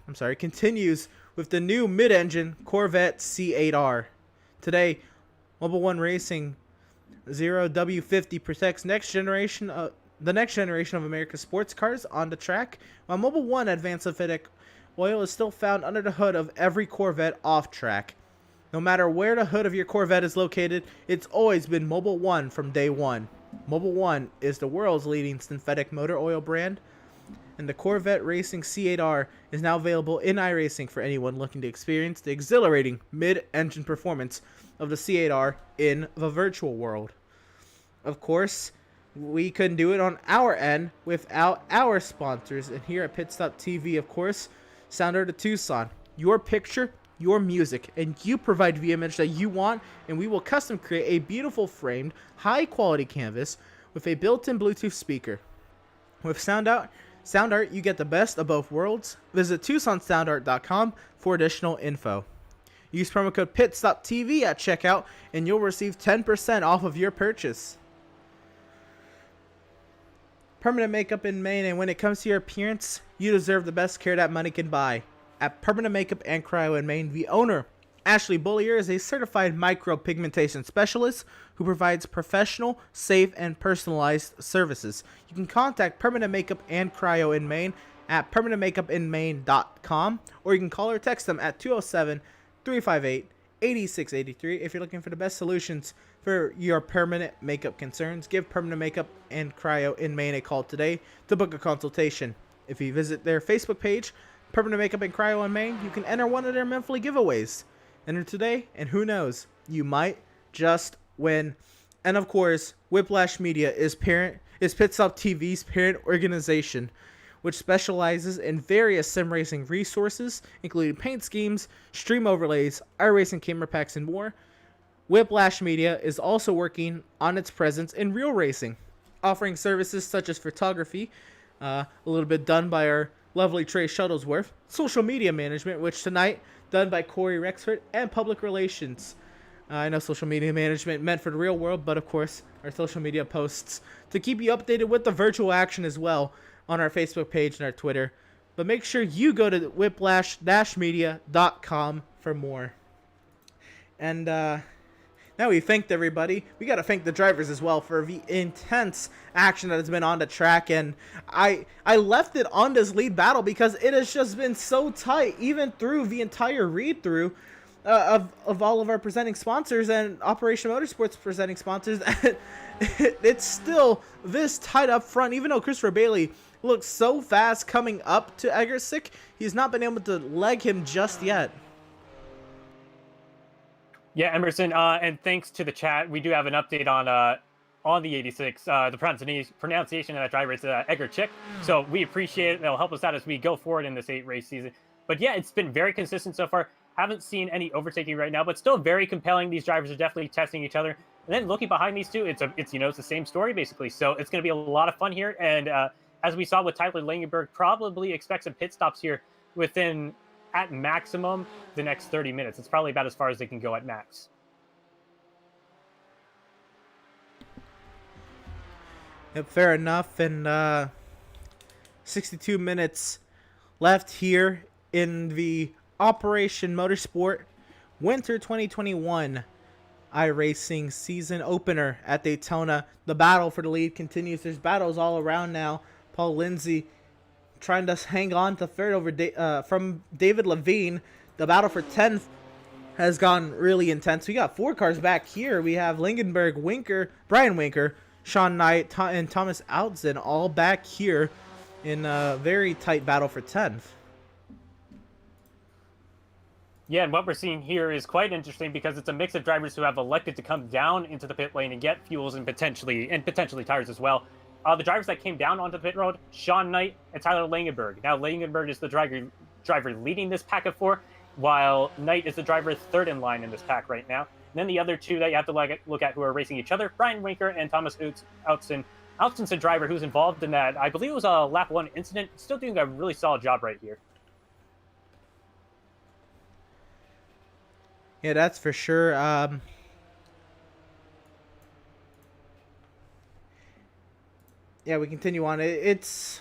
S2: continues with the new mid-engine Corvette C8R. Today, Mobil 1 Racing 0W50 protects the next generation of America's sports cars on the track, while Mobil 1 Advanced Synthetic Oil is still found under the hood of every Corvette off track. No matter where the hood of your Corvette is located, it's always been Mobil 1 from day one. Mobil 1 is the world's leading synthetic motor oil brand, and the Corvette Racing C8R is now available in iRacing for anyone looking to experience the exhilarating mid-engine performance of the C8R in the virtual world. Of course, we couldn't do it on our end without our sponsors, and here at Pit Stop TV, of course, Sound Art of Tucson. Your picture, your music, and you provide the image that you want, and we will custom create a beautiful framed, high quality canvas with a built-in Bluetooth speaker. With Sound Art, you get the best of both worlds. Visit TucsonSoundArt.com for additional info. Use promo code PitStopTV at checkout, and you'll receive 10% off of your purchase. Permanent Makeup in Maine, and when it comes to your appearance, you deserve the best care that money can buy. At Permanent Makeup and Cryo in Maine, the owner, Ashley Bullier, is a certified micropigmentation specialist who provides professional, safe, and personalized services. You can contact Permanent Makeup and Cryo in Maine at permanentmakeupinmaine.com, or you can call or text them at 207-358-8683 if you're looking for the best solutions for your permanent makeup concerns. Give Permanent Makeup and Cryo in Maine a call today to book a consultation. If you visit their Facebook page, Permanent Makeup and Cryo in Maine, you can enter one of their monthly giveaways. Enter today, and who knows, you might just win. And of course, Whiplash Media is Pit Stop TV's parent organization, which specializes in various sim racing resources, including paint schemes, stream overlays, iRacing camera packs, and more. Whiplash Media is also working on its presence in real racing, offering services such as photography, a little bit done by our lovely Trey Shuttlesworth, social media management, which tonight done by Corey Rexford, and public relations. I know social media management meant for the real world, but of course our social media posts to keep you updated with the virtual action as well on our Facebook page and our Twitter. But make sure you go to whiplash-media.com for more. And now Now we thanked everybody. We got to thank the drivers as well for the intense action that has been on the track. And I left it on this lead battle because it has just been so tight, even through the entire read-through of all of our presenting sponsors and Operation Motorsports presenting sponsors. It's still this tight up front, even though Christopher Bailey looks so fast coming up to Egersick. He's not been able to leg him just yet.
S3: Yeah, Emerson, and thanks to the chat, we do have an update on the 86. The pronunciation of that driver is Edgar Chick. So we appreciate it. It'll help us out as we go forward in this 8-race season. But yeah, it's been very consistent so far. Haven't seen any overtaking right now, but still very compelling. These drivers are definitely testing each other. And then looking behind these two, it's the same story basically. So it's going to be a lot of fun here. And as we saw with Tyler Langenberg, probably expect some pit stops here within, at maximum, the next 30 minutes. It's probably about as far as they can go at max.
S2: Yep, fair enough. And 62 minutes left here in the Operation Motorsport Winter 2021 iRacing season opener at Daytona. The battle for the lead continues. There's battles all around now. Paul Lindsay trying to hang on to third over from David Levine. The battle for 10th has gone really intense. We got 4 cars back here. We have Lingenberg, Winker, Brian Winker, Sean Knight, and Thomas Outzen all back here in a very tight battle for 10th.
S3: Yeah, and what we're seeing here is quite interesting because it's a mix of drivers who have elected to come down into the pit lane and get fuels and potentially tires as well. The drivers that came down onto the pit road, Sean Knight and Tyler Langenberg. Now, Langenberg is the driver leading this pack of 4, while Knight is the driver third in line in this pack right now. And then the other 2 that you have to look at who are racing each other, Brian Winker and Thomas Outzen. Outzen's a driver who's involved in that, I believe it was a lap 1 incident, still doing a really solid job right here.
S2: Yeah, that's for sure. Yeah, we continue on. It's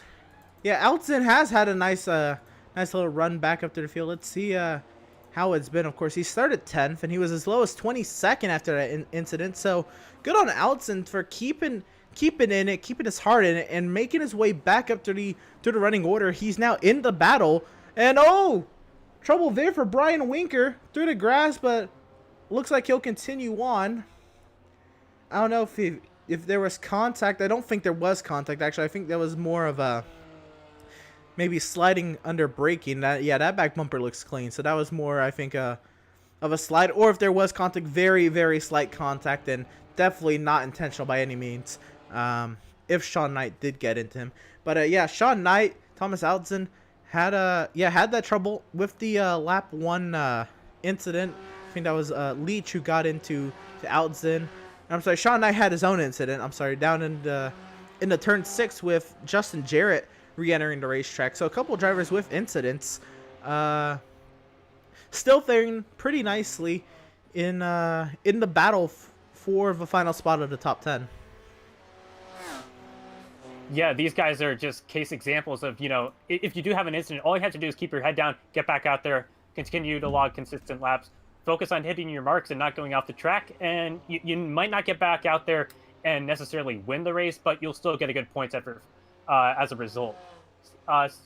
S2: Outzen has had a nice little run back up to the field. Let's see how it's been. Of course, he started 10th and he was as low as 22nd after that incident. So good on Outzen for keeping in it, keeping his heart in it, and making his way back up to the running order. He's now in the battle, and trouble there for Brian Winker through the grass, but looks like he'll continue on. I don't know if there was contact. I don't think there was contact, actually. I think that was more of a maybe sliding under braking. That back bumper looks clean, so that was more, I think, of a slide. Or if there was contact, very, very slight contact, and definitely not intentional by any means. If Sean Knight did get into him. But Sean Knight, Thomas Outzen, had that trouble with the lap 1 incident. I think that was Leach who got into Outzen. I'm sorry, Sean Knight had his own incident. I'm sorry, down in the turn 6 with Justin Jarrett re-entering the racetrack. So a couple drivers with incidents, still faring pretty nicely in the battle for the final spot of the top 10.
S3: Yeah, these guys are just case examples of, if you do have an incident, all you have to do is keep your head down, get back out there, continue to log consistent laps, focus on hitting your marks and not going off the track, and you might not get back out there and necessarily win the race, but you'll still get a good points effort as a result.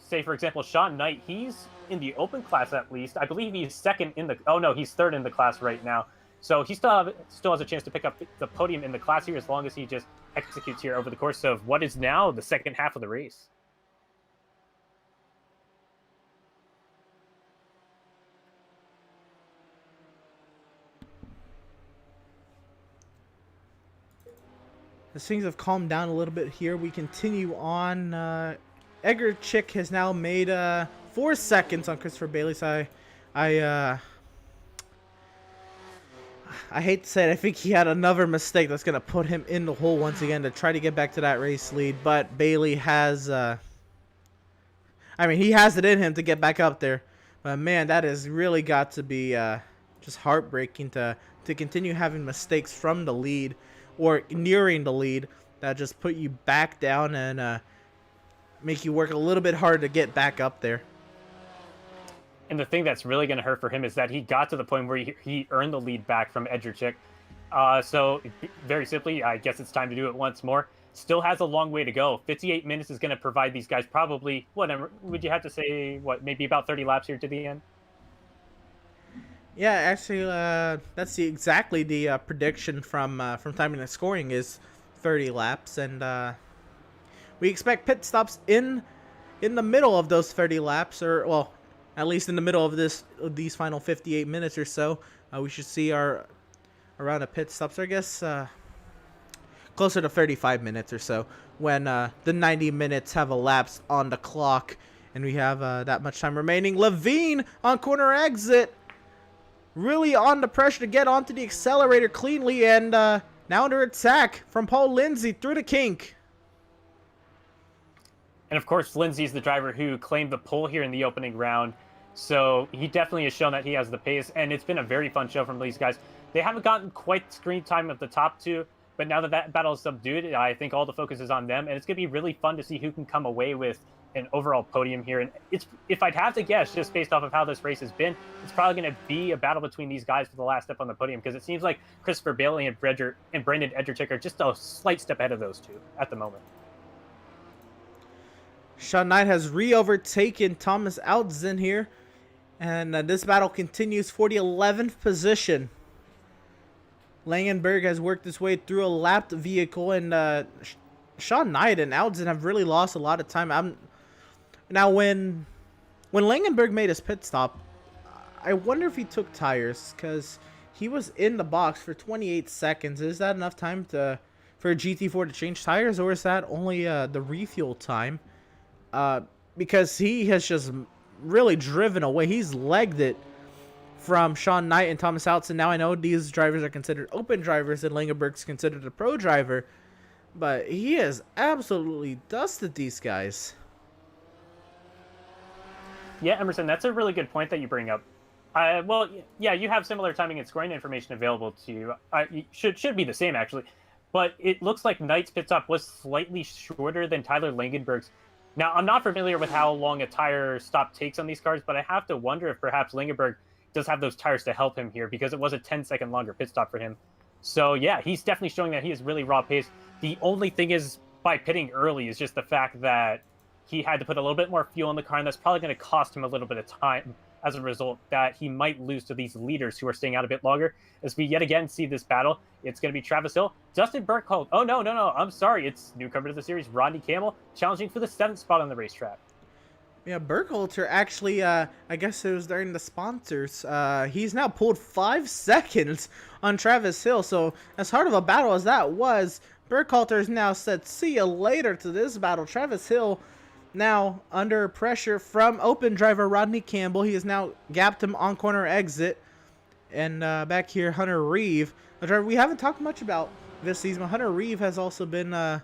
S3: Say, for example, Sean Knight, he's in the open class at least. I believe he's he's third in the class right now. So he still has a chance to pick up the podium in the class here as long as he just executes here over the course of what is now the second half of the race.
S2: As things have calmed down a little bit here, we continue on. Edgar Chick has now made 4 seconds on Christopher Bailey. So I hate to say it, I think he had another mistake that's going to put him in the hole once again to try to get back to that race lead. But Bailey has, he has it in him to get back up there. But man, that has really got to be just heartbreaking to continue having mistakes from the lead or nearing the lead that just put you back down and make you work a little bit harder to get back up there.
S3: And the thing that's really going to hurt for him is that he got to the point where he earned the lead back from Edgerchick. So very simply, I guess it's time to do it once more. Still has a long way to go. 58 minutes is going to provide these guys probably, whatever, would you have to say, what, maybe about 30 laps here to the end?
S2: Yeah, actually, that's exactly the prediction from timing and scoring is 30 laps, and we expect pit stops in the middle of those 30 laps, or well, at least in the middle of these final 58 minutes or so. We should see our around a pit stops, or I guess closer to 35 minutes or so, when the 90 minutes have elapsed on the clock, and we have that much time remaining. Levine on corner exit, really on the pressure to get onto the accelerator cleanly, and now under attack from Paul Lindsay through the kink.
S3: And of course, Lindsay's the driver who claimed the pole here in the opening round. So he definitely has shown that he has the pace, and it's been a very fun show from these guys. They haven't gotten quite screen time of the top two, but now that that battle is subdued, I think all the focus is on them, and it's going to be really fun to see who can come away with an overall podium here. And it's, if I'd have to guess, just based off of how this race has been, it's probably going to be a battle between these guys for the last step on the podium, because it seems like Christopher Bailey and Brandon Edgerchick are just a slight step ahead of those two at the moment.
S2: Sean Knight has re-overtaken Thomas Outzen here, and this battle continues for the 11th position. Langenberg has worked his way through a lapped vehicle, and Sean Knight and Outzen have really lost a lot of time. Now, when Langenberg made his pit stop, I wonder if he took tires, because he was in the box for 28 seconds. Is that enough time for a GT4 to change tires, or is that only the refuel time? Because he has just really driven away. He's legged it from Sean Knight and Thomas Outzen. Now I know these drivers are considered open drivers and Langenberg's considered a pro driver, but he has absolutely dusted these guys.
S3: Yeah, Emerson, that's a really good point that you bring up. Well, yeah, you have similar timing and scoring information available to you. Should be the same, actually. But it looks like Knight's pit stop was slightly shorter than Tyler Langenberg's. Now, I'm not familiar with how long a tire stop takes on these cars, but I have to wonder if perhaps Langenberg does have those tires to help him here, because it was a 10-second longer pit stop for him. So, yeah, he's definitely showing that he is really raw pace. The only thing is, by pitting early, is just the fact that he had to put a little bit more fuel in the car, and that's probably going to cost him a little bit of time as a result, that he might lose to these leaders who are staying out a bit longer. As we yet again see this battle, it's going to be Travis Hill, Dustin Burkholz. Oh, no, I'm sorry. It's newcomer to the series, Rodney Campbell, challenging for the 7th spot on the racetrack.
S2: Yeah, Burkholzer actually, I guess it was during the sponsors. He's now pulled 5 seconds on Travis Hill. So as hard of a battle as that was, Burkholzer has now said, see you later to this battle. Travis Hill now under pressure from open driver Rodney Campbell. He has now gapped him on corner exit. And back here, Hunter Reeve, a driver we haven't talked much about this season. Hunter Reeve has also been,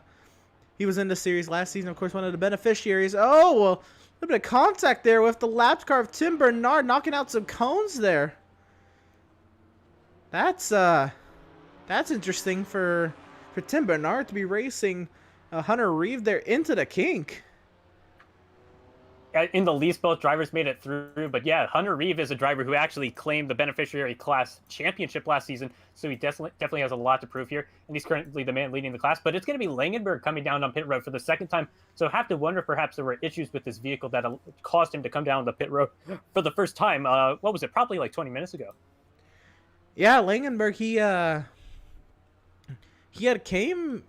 S2: he was in the series last season, of course, one of the beneficiaries. Oh, well, a little bit of contact there with the lapped car of Tim Bernard, knocking out some cones there. That's interesting for Tim Bernard to be racing Hunter Reeve there into the kink.
S3: In the least, both drivers made it through, but yeah, Hunter Reeve is a driver who actually claimed the beneficiary class championship last season, so he definitely has a lot to prove here, and he's currently the man leading the class. But it's going to be Langenberg coming down on pit road for the 2nd time, so I have to wonder if perhaps there were issues with this vehicle that caused him to come down the pit road for the first time. What was it? Probably like 20 minutes ago.
S2: Yeah, Langenberg, he had came.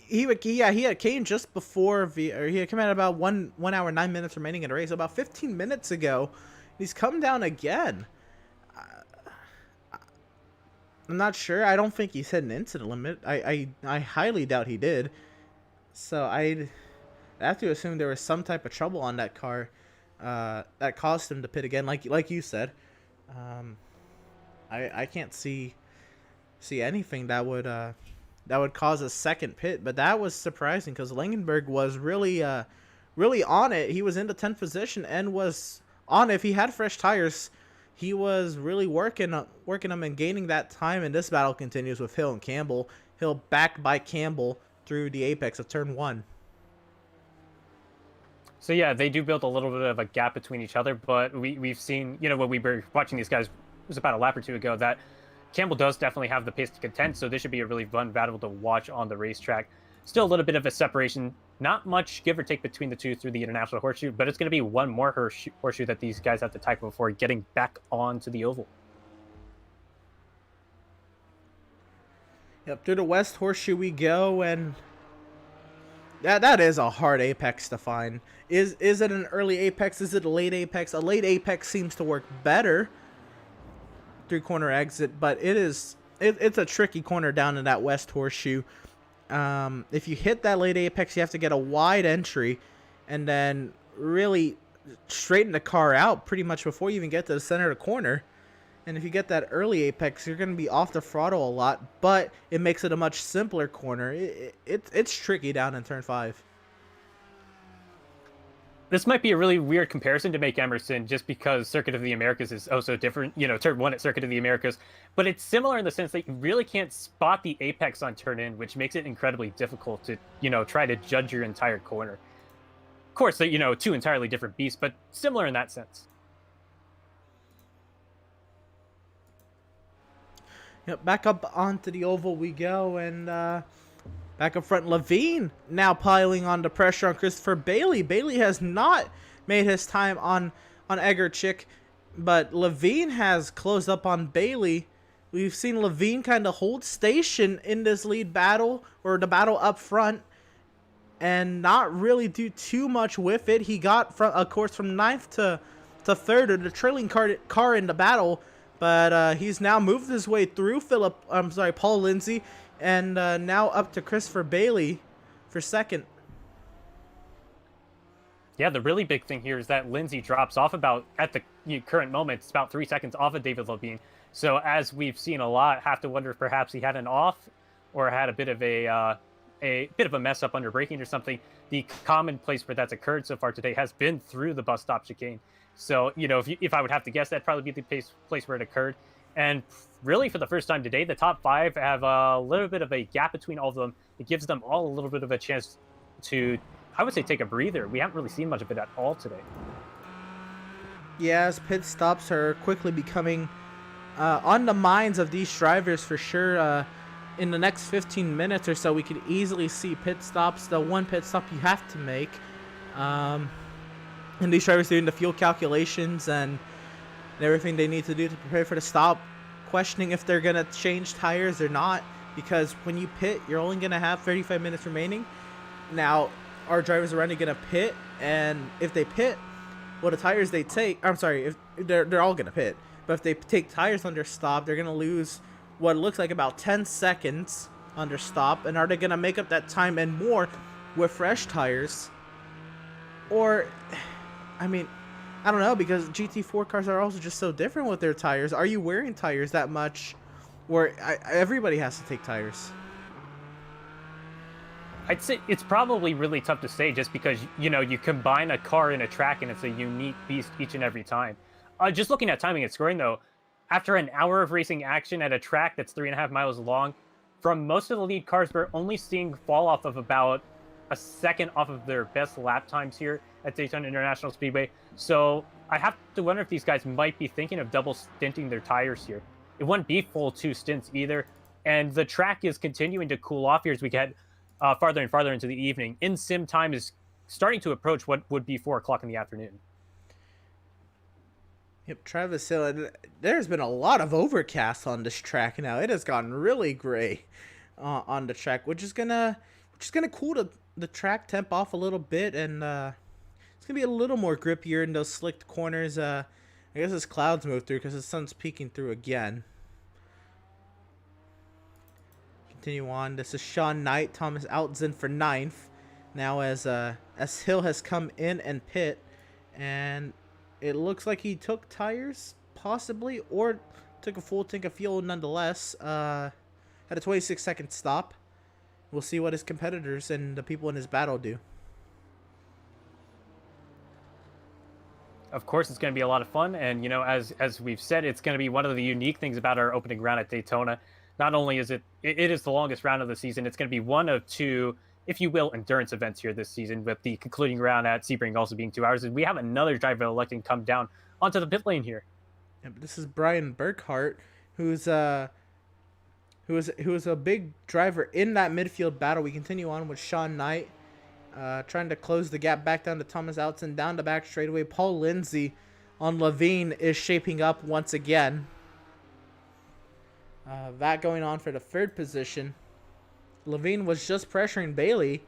S2: He had came just before he had come out about 1 hour 9 minutes remaining in the race, about 15 minutes ago. He's come down again. I'm not sure. I don't think he's hit an incident limit. I highly doubt he did. So I have to assume there was some type of trouble on that car that caused him to pit again, like you said. I can't see anything that would cause a second pit, but that was surprising because Langenberg was really on it. He was in the 10th position and was on it. If he had fresh tires, he was really working them and gaining that time. And this battle continues with Hill and Campbell. Hill backed by Campbell through the apex of turn 1.
S3: So yeah, they do build a little bit of a gap between each other, but we've seen, when we were watching these guys, it was about a lap or two ago, that Campbell does definitely have the pace to contend, so this should be a really fun battle to watch on the racetrack. Still a little bit of a separation, not much give or take between the two through the International Horseshoe, but it's going to be one more horseshoe that these guys have to tackle before getting back onto the oval.
S2: Yep, through the West Horseshoe we go, and that is a hard apex to find. Is it an early apex? Is it a late apex? A late apex seems to work better. 3-corner exit, but it's a tricky corner down in that West Horseshoe. If you hit that late apex, you have to get a wide entry and then really straighten the car out pretty much before you even get to the center of the corner. And if you get that early apex, you're going to be off the throttle a lot, but it makes it a much simpler corner. It's tricky down in turn 5.
S3: This might be a really weird comparison to make, Emerson, just because Circuit of the Americas is so different, turn 1 at Circuit of the Americas, but it's similar in the sense that you really can't spot the apex on turn in, which makes it incredibly difficult to, try to judge your entire corner. Of course, two entirely different beasts, but similar in that sense.
S2: Yep, back up onto the oval we go, and back up front, Levine now piling on the pressure on Christopher Bailey. Bailey has not made his time on Egerchik, but Levine has closed up on Bailey. We've seen Levine kind of hold station in this lead battle, or the battle up front, and not really do too much with it. He got, from 9th to 3rd, or the trailing car in the battle, but he's now moved his way through Paul Lindsay, and now up to Christopher Bailey for 2nd.
S3: Yeah, the really big thing here is that Lindsay drops off about, at the current moment, it's about 3 seconds off of David Levine. So as we've seen a lot, have to wonder if perhaps he had an off or had a bit of a mess up under braking or something. The common place where that's occurred so far today has been through the bus stop chicane. So, if I would have to guess, that'd probably be the place where it occurred. And really, for the first time today, the top 5 have a little bit of a gap between all of them. It gives them all a little bit of a chance to, I would say, take a breather. We haven't really seen much of it at all today.
S2: Yeah, as pit stops are quickly becoming on the minds of these drivers for sure. In the next 15 minutes or so, we could easily see pit stops, the one pit stop you have to make. And these drivers doing the fuel calculations and everything they need to do to prepare for the stop, questioning if they're going to change tires or not, because when you pit, you're only going to have 35 minutes remaining. Now, our drivers are only going to pit, and if they pit, well, the tires they take, if they're all going to pit, but if they take tires under stop, they're going to lose what looks like about 10 seconds under stop, and are they going to make up that time and more with fresh tires? Or, I don't know, because GT4 cars are also just so different with their tires. Are you wearing tires that much where everybody has to take tires?
S3: I'd say it's probably really tough to say, just because, you combine a car and a track and it's a unique beast each and every time. Just looking at timing and scoring, though, after an hour of racing action at a track that's 3.5 miles long, from most of the lead cars, we're only seeing fall off of about a second off of their best lap times here at Daytona International Speedway. So I have to wonder if these guys might be thinking of double stinting their tires here. It wouldn't be full 2 stints either. And the track is continuing to cool off here as we get farther and farther into the evening. In-sim time is starting to approach what would be 4 o'clock in the afternoon.
S2: Yep, Travis Hill. There's been a lot of overcast on this track now. It has gotten really gray on the track, which is gonna cool the track temp off a little bit, and it's gonna be a little more grippier in those slicked corners. I guess as clouds move through, because the sun's peeking through again. Continue on. This is Sean Knight, Thomas Outzen for 9th. Now as Hill has come in and pit, and it looks like he took tires, possibly, or took a full tank of fuel nonetheless. Had a 26-second stop. We'll see what his competitors and the people in his battle do.
S3: Of course, it's going to be a lot of fun, and as we've said, it's going to be one of the unique things about our opening round at Daytona. Not only is it is the longest round of the season, it's going to be one of 2, if you will, endurance events here this season, with the concluding round at Sebring also being 2 hours. And we have another driver electing to come down onto the pit lane here.
S2: Yeah, but this is Brian Burkhart, who's who was a big driver in that midfield battle. We continue on with Sean Knight, trying to close the gap back down to Thomas Outson, down to back straightaway. Paul Lindsay on Levine is shaping up once again. That going on for the third position. Levine was just pressuring Bailey,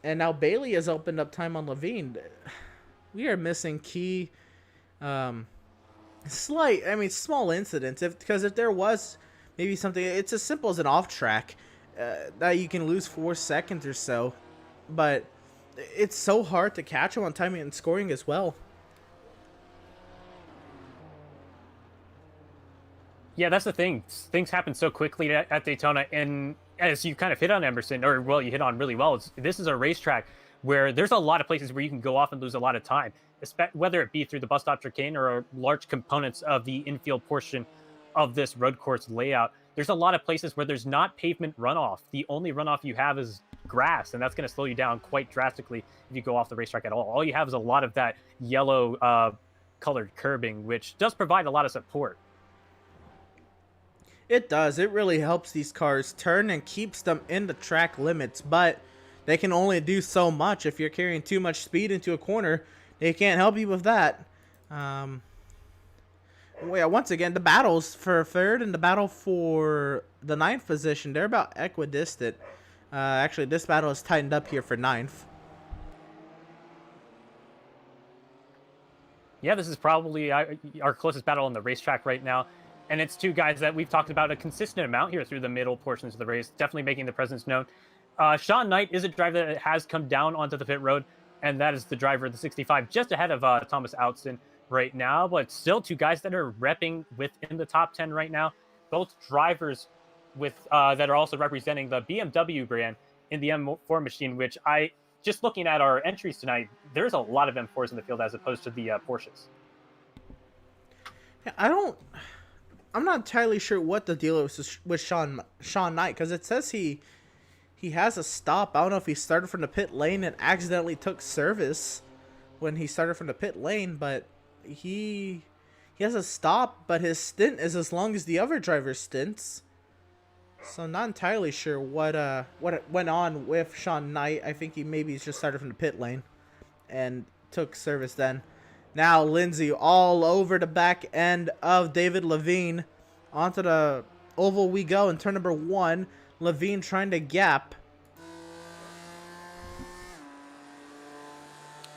S2: and now Bailey has opened up time on Levine. We are missing key, small incidents. Because if there was maybe something, it's as simple as an off track that you can lose 4 seconds or so, but it's so hard to catch him on timing and scoring as well.
S3: Yeah, that's the thing. Things happen so quickly at Daytona, and as you kind of hit on, Emerson, or well, you hit on really well, this is a racetrack where there's a lot of places where you can go off and lose a lot of time, whether it be through the bus stop chicane or large components of the infield portion of this road course layout. There's a lot of places where there's not pavement runoff. The only runoff you have is grass, and that's going to slow you down quite drastically if you go off the racetrack at all. All you have is a lot of that yellow colored curbing, which does provide a lot of support.
S2: It does. It really helps these cars turn and keeps them in the track limits, but they can only do so much. If you're carrying too much speed into a corner, they can't help you with that. Yeah, once again, the battles for third and the battle for the 9th position, they're about equidistant. Actually, this battle is tightened up here for 9th.
S3: Yeah, this is probably our closest battle on the racetrack right now. And it's two guys that we've talked about a consistent amount here through the middle portions of the race, definitely making the presence known. Sean Knight is a driver that has come down onto the pit road, and that is the driver of the 65, just ahead of Thomas Outson right now, but still two guys that are repping within the top 10 right now. Both drivers with that are also representing the BMW brand in the M4 machine, which just looking at our entries tonight, there's a lot of M4s in the field as opposed to the Porsches.
S2: Yeah, I'm not entirely sure what the deal is with Sean Knight, because it says he has a stop. I don't know if he started from the pit lane and accidentally took service when he started from the pit lane, but he has a stop, but his stint is as long as the other driver's stints. So I'm not entirely sure what went on with Sean Knight. I think he maybe just started from the pit lane and took service then. Now Lindsay all over the back end of David Levine. Onto the oval we go in turn number 1. Levine trying to gap.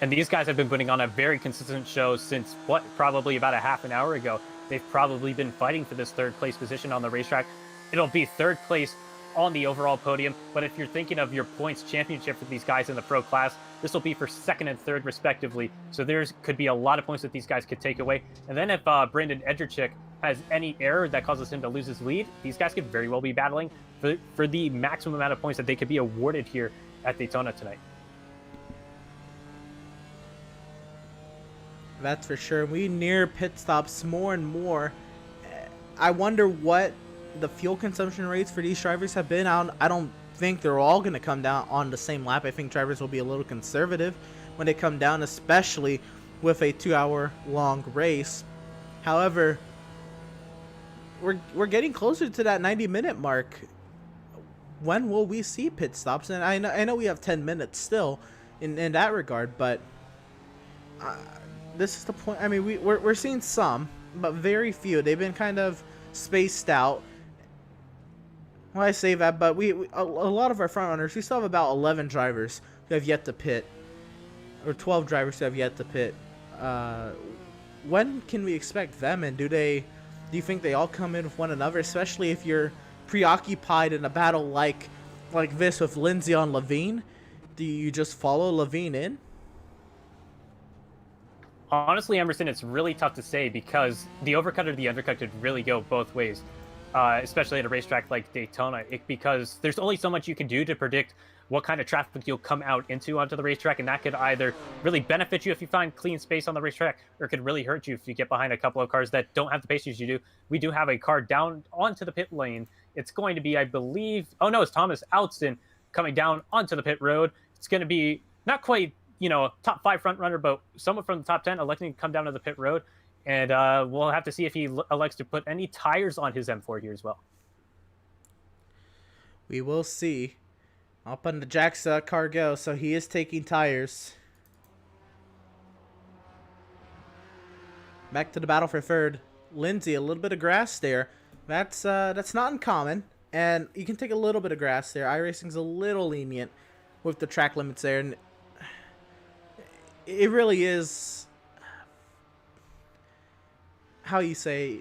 S3: And these guys have been putting on a very consistent show since, probably about a half an hour ago. They've probably been fighting for this 3rd place position on the racetrack. It'll be 3rd place on the overall podium, but if you're thinking of your points championship for these guys in the pro class, this will be for 2nd and 3rd respectively. So could be a lot of points that these guys could take away. And then if Brandon Edgerchick has any error that causes him to lose his lead, these guys could very well be battling for the maximum amount of points that they could be awarded here at Daytona tonight.
S2: That's for sure. We near pit stops more and more. I wonder what the fuel consumption rates for these drivers have been. I don't think they're all going to come down on the same lap. I think drivers will be a little conservative when they come down, especially with a 2-hour long race. However, we're getting closer to that 90-minute mark. When will we see pit stops? And I know we have 10 minutes still in that regard, but this is the point. I mean, we're seeing some, but very few. They've been kind of spaced out. Well, I say that, but a lot of our front runners, we still have about 11 drivers who have yet to pit, or 12 drivers who have yet to pit. When can we expect them? And do you think they all come in with one another, especially if you're preoccupied in a battle like this with Lindsay on Levine? Do you just follow Levine in?
S3: Honestly, Emerson, it's really tough to say because the overcut or the undercut could really go both ways. Especially at a racetrack like Daytona, because there's only so much you can do to predict what kind of traffic you'll come out into onto the racetrack, and that could either really benefit you if you find clean space on the racetrack, or it could really hurt you if you get behind a couple of cars that don't have the pace you do. We do have a car down onto the pit lane. It's going to be, I believe, it's Thomas Outson coming down onto the pit road. It's going to be not quite, top 5 front runner, but someone from the top 10 electing to come down to the pit road. And we'll have to see if he elects to put any tires on his M4 here as well.
S2: We will see. Up on the Jack's car go, so he is taking tires. Back to the battle for third. Lindsay, a little bit of grass there. That's not uncommon, and you can take a little bit of grass there. iRacing's a little lenient with the track limits there, and it really is, how you say,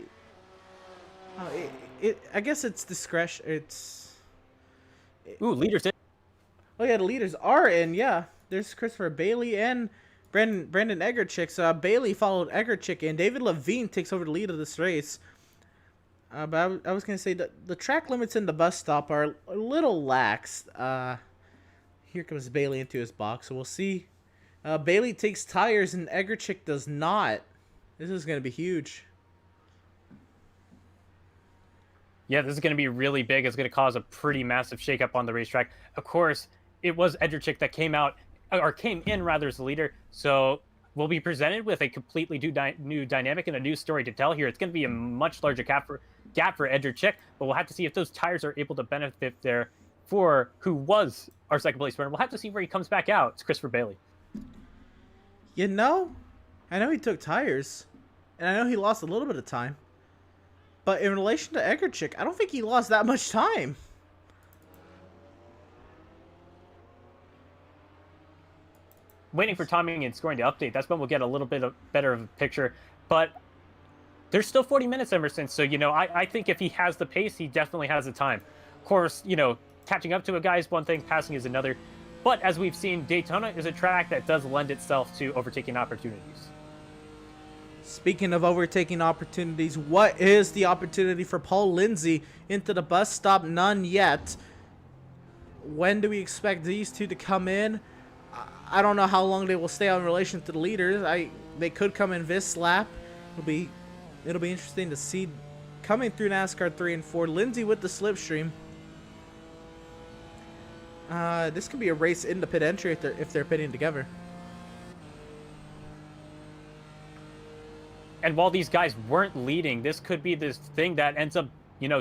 S2: I guess it's discretion.
S3: Ooh, leaders in.
S2: Oh yeah, the leaders are in. Yeah, there's Christopher Bailey and Brandon Egerchik. Bailey followed Egerchik, and David Levine takes over the lead of this race. But I was gonna say that the track limits in the bus stop are a little lax. Here comes Bailey into his box, so we'll see. Bailey takes tires and Egerchik does not. This is gonna be huge.
S3: Yeah, this is going to be really big. It's going to cause a pretty massive shakeup on the racetrack. Of course, it was Ederchik that came in rather as the leader. So we'll be presented with a completely new dynamic and a new story to tell here. It's going to be a much larger gap for Ederchik, but we'll have to see if those tires are able to benefit there for who was our second place winner. We'll have to see where he comes back out. It's Christopher Bailey.
S2: You know, I know he took tires, and I know he lost a little bit of time. But in relation to Egerchik, I don't think he lost that much time.
S3: Waiting for timing and scoring to update. That's when we'll get a little bit better of a picture. But there's still 40 minutes, Emerson. So, I think if he has the pace, he definitely has the time. Of course, catching up to a guy is one thing, passing is another. But as we've seen, Daytona is a track that does lend itself to overtaking opportunities.
S2: Speaking of overtaking opportunities, what is the opportunity for Paul Lindsay into the bus stop? None yet. When do we expect these two to come in? I don't know how long they will stay on in relation to the leaders. They could come in this lap. It'll be interesting to see coming through NASCAR 3 and 4. Lindsay with the slipstream. This could be a race in the pit entry if they're pitting together.
S3: And while these guys weren't leading, this could be this thing that ends up,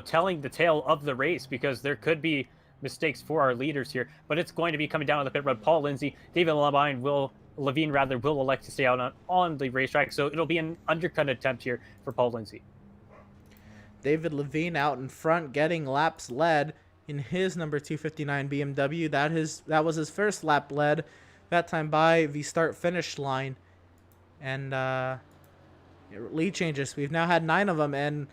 S3: telling the tale of the race, because there could be mistakes for our leaders here. But it's going to be coming down on the pit road. Paul Lindsay, David Levine will elect to stay out on the racetrack. So it'll be an undercut attempt here for Paul Lindsay.
S2: David Levine out in front, getting laps led in his number 259 BMW. That was his first lap led, that time by the start-finish line. And lead changes. We've now had 9 of them, and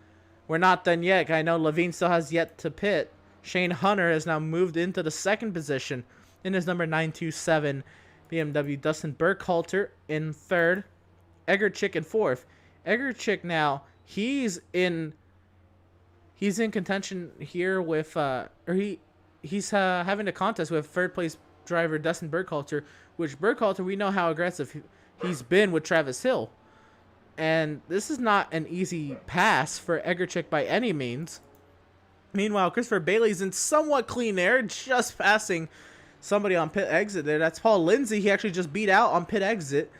S2: we're not done yet. I know Levine still has yet to pit. Shane Hunter has now moved into the second position in his number 927 BMW. Dustin Burkhalter in third. Egerchik in fourth. Egerchik now, he's in contention here with he's having a contest with third place driver Dustin Burkhalter, which Burkhalter, we know how aggressive he's been with Travis Hill. And this is not an easy pass for Egerchik by any means. Meanwhile, Christopher Bailey's in somewhat clean air, just passing somebody on pit exit there. That's Paul Lindsay. He actually just beat out on pit exit.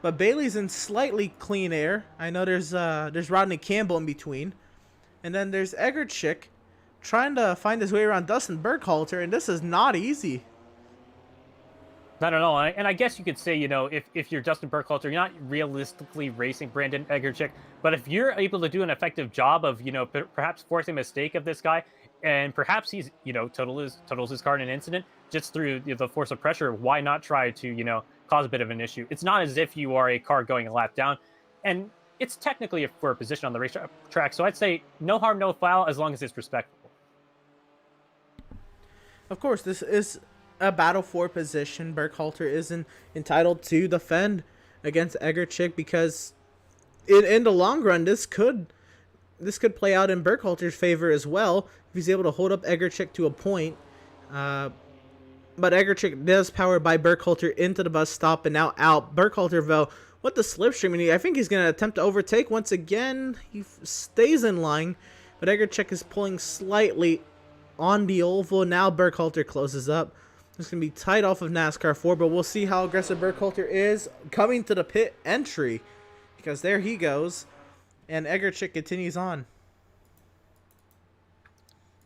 S2: But Bailey's in slightly clean air. I know there's Rodney Campbell in between. And then there's Egerchik trying to find his way around Dustin Burkhalter, and this is not easy.
S3: I don't know, and I guess you could say, if you're Dustin Burkhalter, you're not realistically racing Brandon Egerchik, but if you're able to do an effective job of, perhaps forcing a mistake of this guy, and perhaps he's, totals his car in an incident, just through the force of pressure, why not try to, cause a bit of an issue? It's not as if you are a car going a lap down, and it's technically for a position on the racetrack, so I'd say no harm, no foul, as long as it's respectful.
S2: Of course, this is a battle for position. Burkhalter isn't entitled to defend against Egerchik, because in the long run, this could play out in Burkhalter's favor as well if he's able to hold up Egerchik to a point. But Egerchik does power by Burkhalter into the bus stop and now out. Burkhalter, though, with the slipstream, and I think he's going to attempt to overtake once again. He stays in line, but Egerchik is pulling slightly on the oval. Now Burkhalter closes up. It's going to be tight off of NASCAR 4, but we'll see how aggressive Burkhalter is coming to the pit entry, because there he goes, and Egerchik continues on.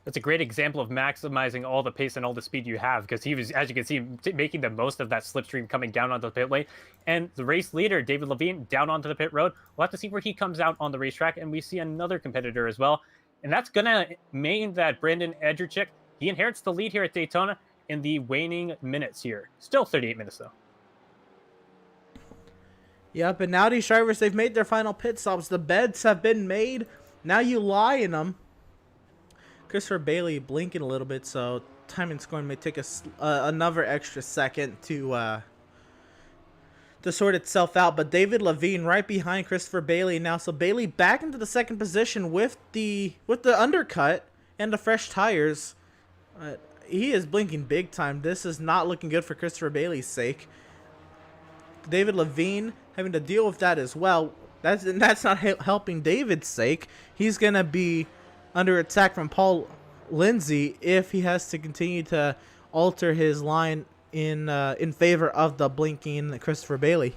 S3: That's a great example of maximizing all the pace and all the speed you have, because he was, as you can see, making the most of that slipstream coming down onto the pit lane. And the race leader, David Levine, down onto the pit road. We'll have to see where he comes out on the racetrack, and we see another competitor as well. And that's going to mean that Brandon Edgerchik, he inherits the lead here at Daytona in the waning minutes here. Still 38 minutes, though.
S2: Yep, and now these drivers, they've made their final pit stops. The beds have been made. Now you lie in them. Christopher Bailey blinking a little bit, so timing scoring may take another extra second to sort itself out. But David Levine right behind Christopher Bailey now. So Bailey back into the second position with the undercut and the fresh tires. He is blinking big time. This is not looking good for Christopher Bailey's sake. David Levine having to deal with that as well. That's not helping David's sake. He's gonna be under attack from Paul Lindsay if he has to continue to alter his line in favor of the blinking Christopher Bailey.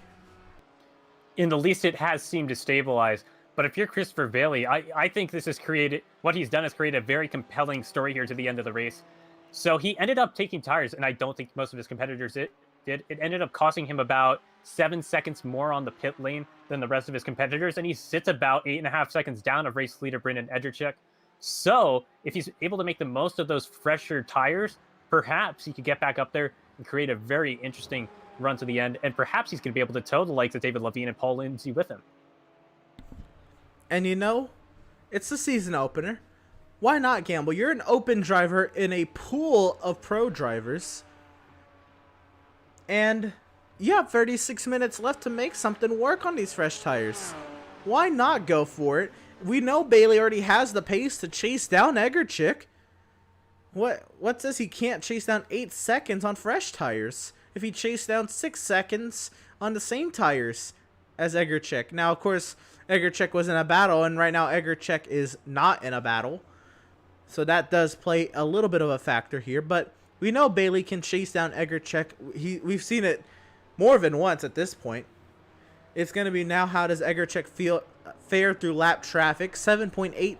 S3: In the least, it has seemed to stabilize. But if you're Christopher Bailey, I think this has created, what he's done is create a very compelling story here to the end of the race. So he ended up taking tires, and I don't think most of his competitors did. It ended up costing him about 7 seconds more on the pit lane than the rest of his competitors, and he sits about 8.5 seconds down of race leader Brandon Edgerchik. So if he's able to make the most of those fresher tires, perhaps he could get back up there and create a very interesting run to the end, and perhaps he's going to be able to tow the likes of David Levine and Paul Lindsay with him.
S2: And you know, it's the season opener. Why not gamble? You're an open driver in a pool of pro drivers, and you have 36 minutes left to make something work on these fresh tires. Why not go for it? We know Bailey already has the pace to chase down Edgerchik. What says he can't chase down 8 seconds on fresh tires if he chased down 6 seconds on the same tires as Edgerchik? Now, of course, Edgerchik was in a battle, and right now Edgerchik is not in a battle. So that does play a little bit of a factor here, but we know Bailey can chase down Edgerchik. We've seen it more than once at this point. It's going to be now, how does Edgerchik fare through lap traffic? 7.8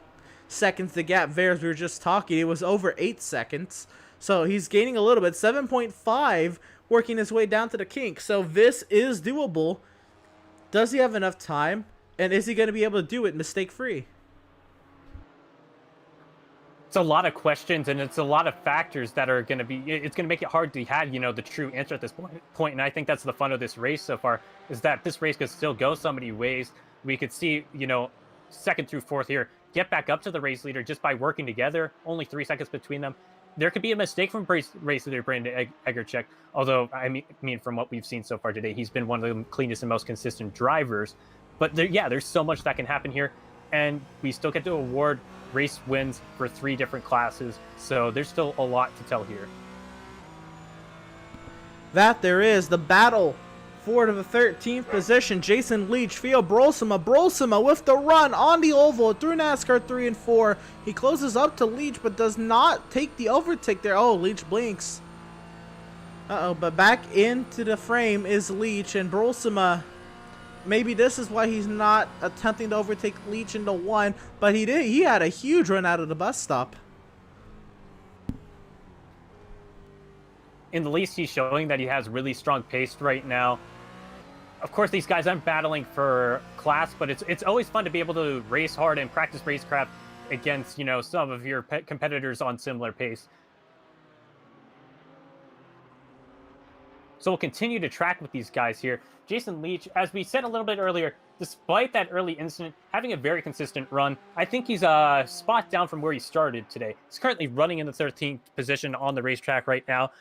S2: seconds the gap there, as we were just talking. It was over 8 seconds. So he's gaining a little bit. 7.5 working his way down to the kink. So this is doable. Does he have enough time? And is he going to be able to do it mistake-free?
S3: It's a lot of questions, and it's a lot of factors that are going to be, it's going to make it hard to have, the true answer at this point. And I think that's the fun of this race so far, is that this race could still go so many ways. We could see, second through fourth here, get back up to the race leader just by working together, only 3 seconds between them. There could be a mistake from race leader Brandon Edgerchik, although, I mean, from what we've seen so far today, he's been one of the cleanest and most consistent drivers. But there's so much that can happen here, and we still get to award race wins for 3 different classes, so there's still a lot to tell here.
S2: That there is the battle for the 13th position. Jason Leach, Theo Brolsema with the run on the oval through NASCAR 3 and 4. He closes up to Leach, but does not take the overtake there. Oh, Leach blinks. But back into the frame is Leach, and Brolsema, maybe this is why he's not attempting to overtake Leach into 1, but he did. He had a huge run out of the bus stop.
S3: In the least, he's showing that he has really strong pace right now. Of course, these guys aren't battling for class, but it's always fun to be able to race hard and practice racecraft against, some of your competitors on similar pace. So we'll continue to track with these guys here. Jason Leach, as we said a little bit earlier, despite that early incident, having a very consistent run. I think he's a spot down from where he started today. He's currently running in the 13th position on the racetrack right now.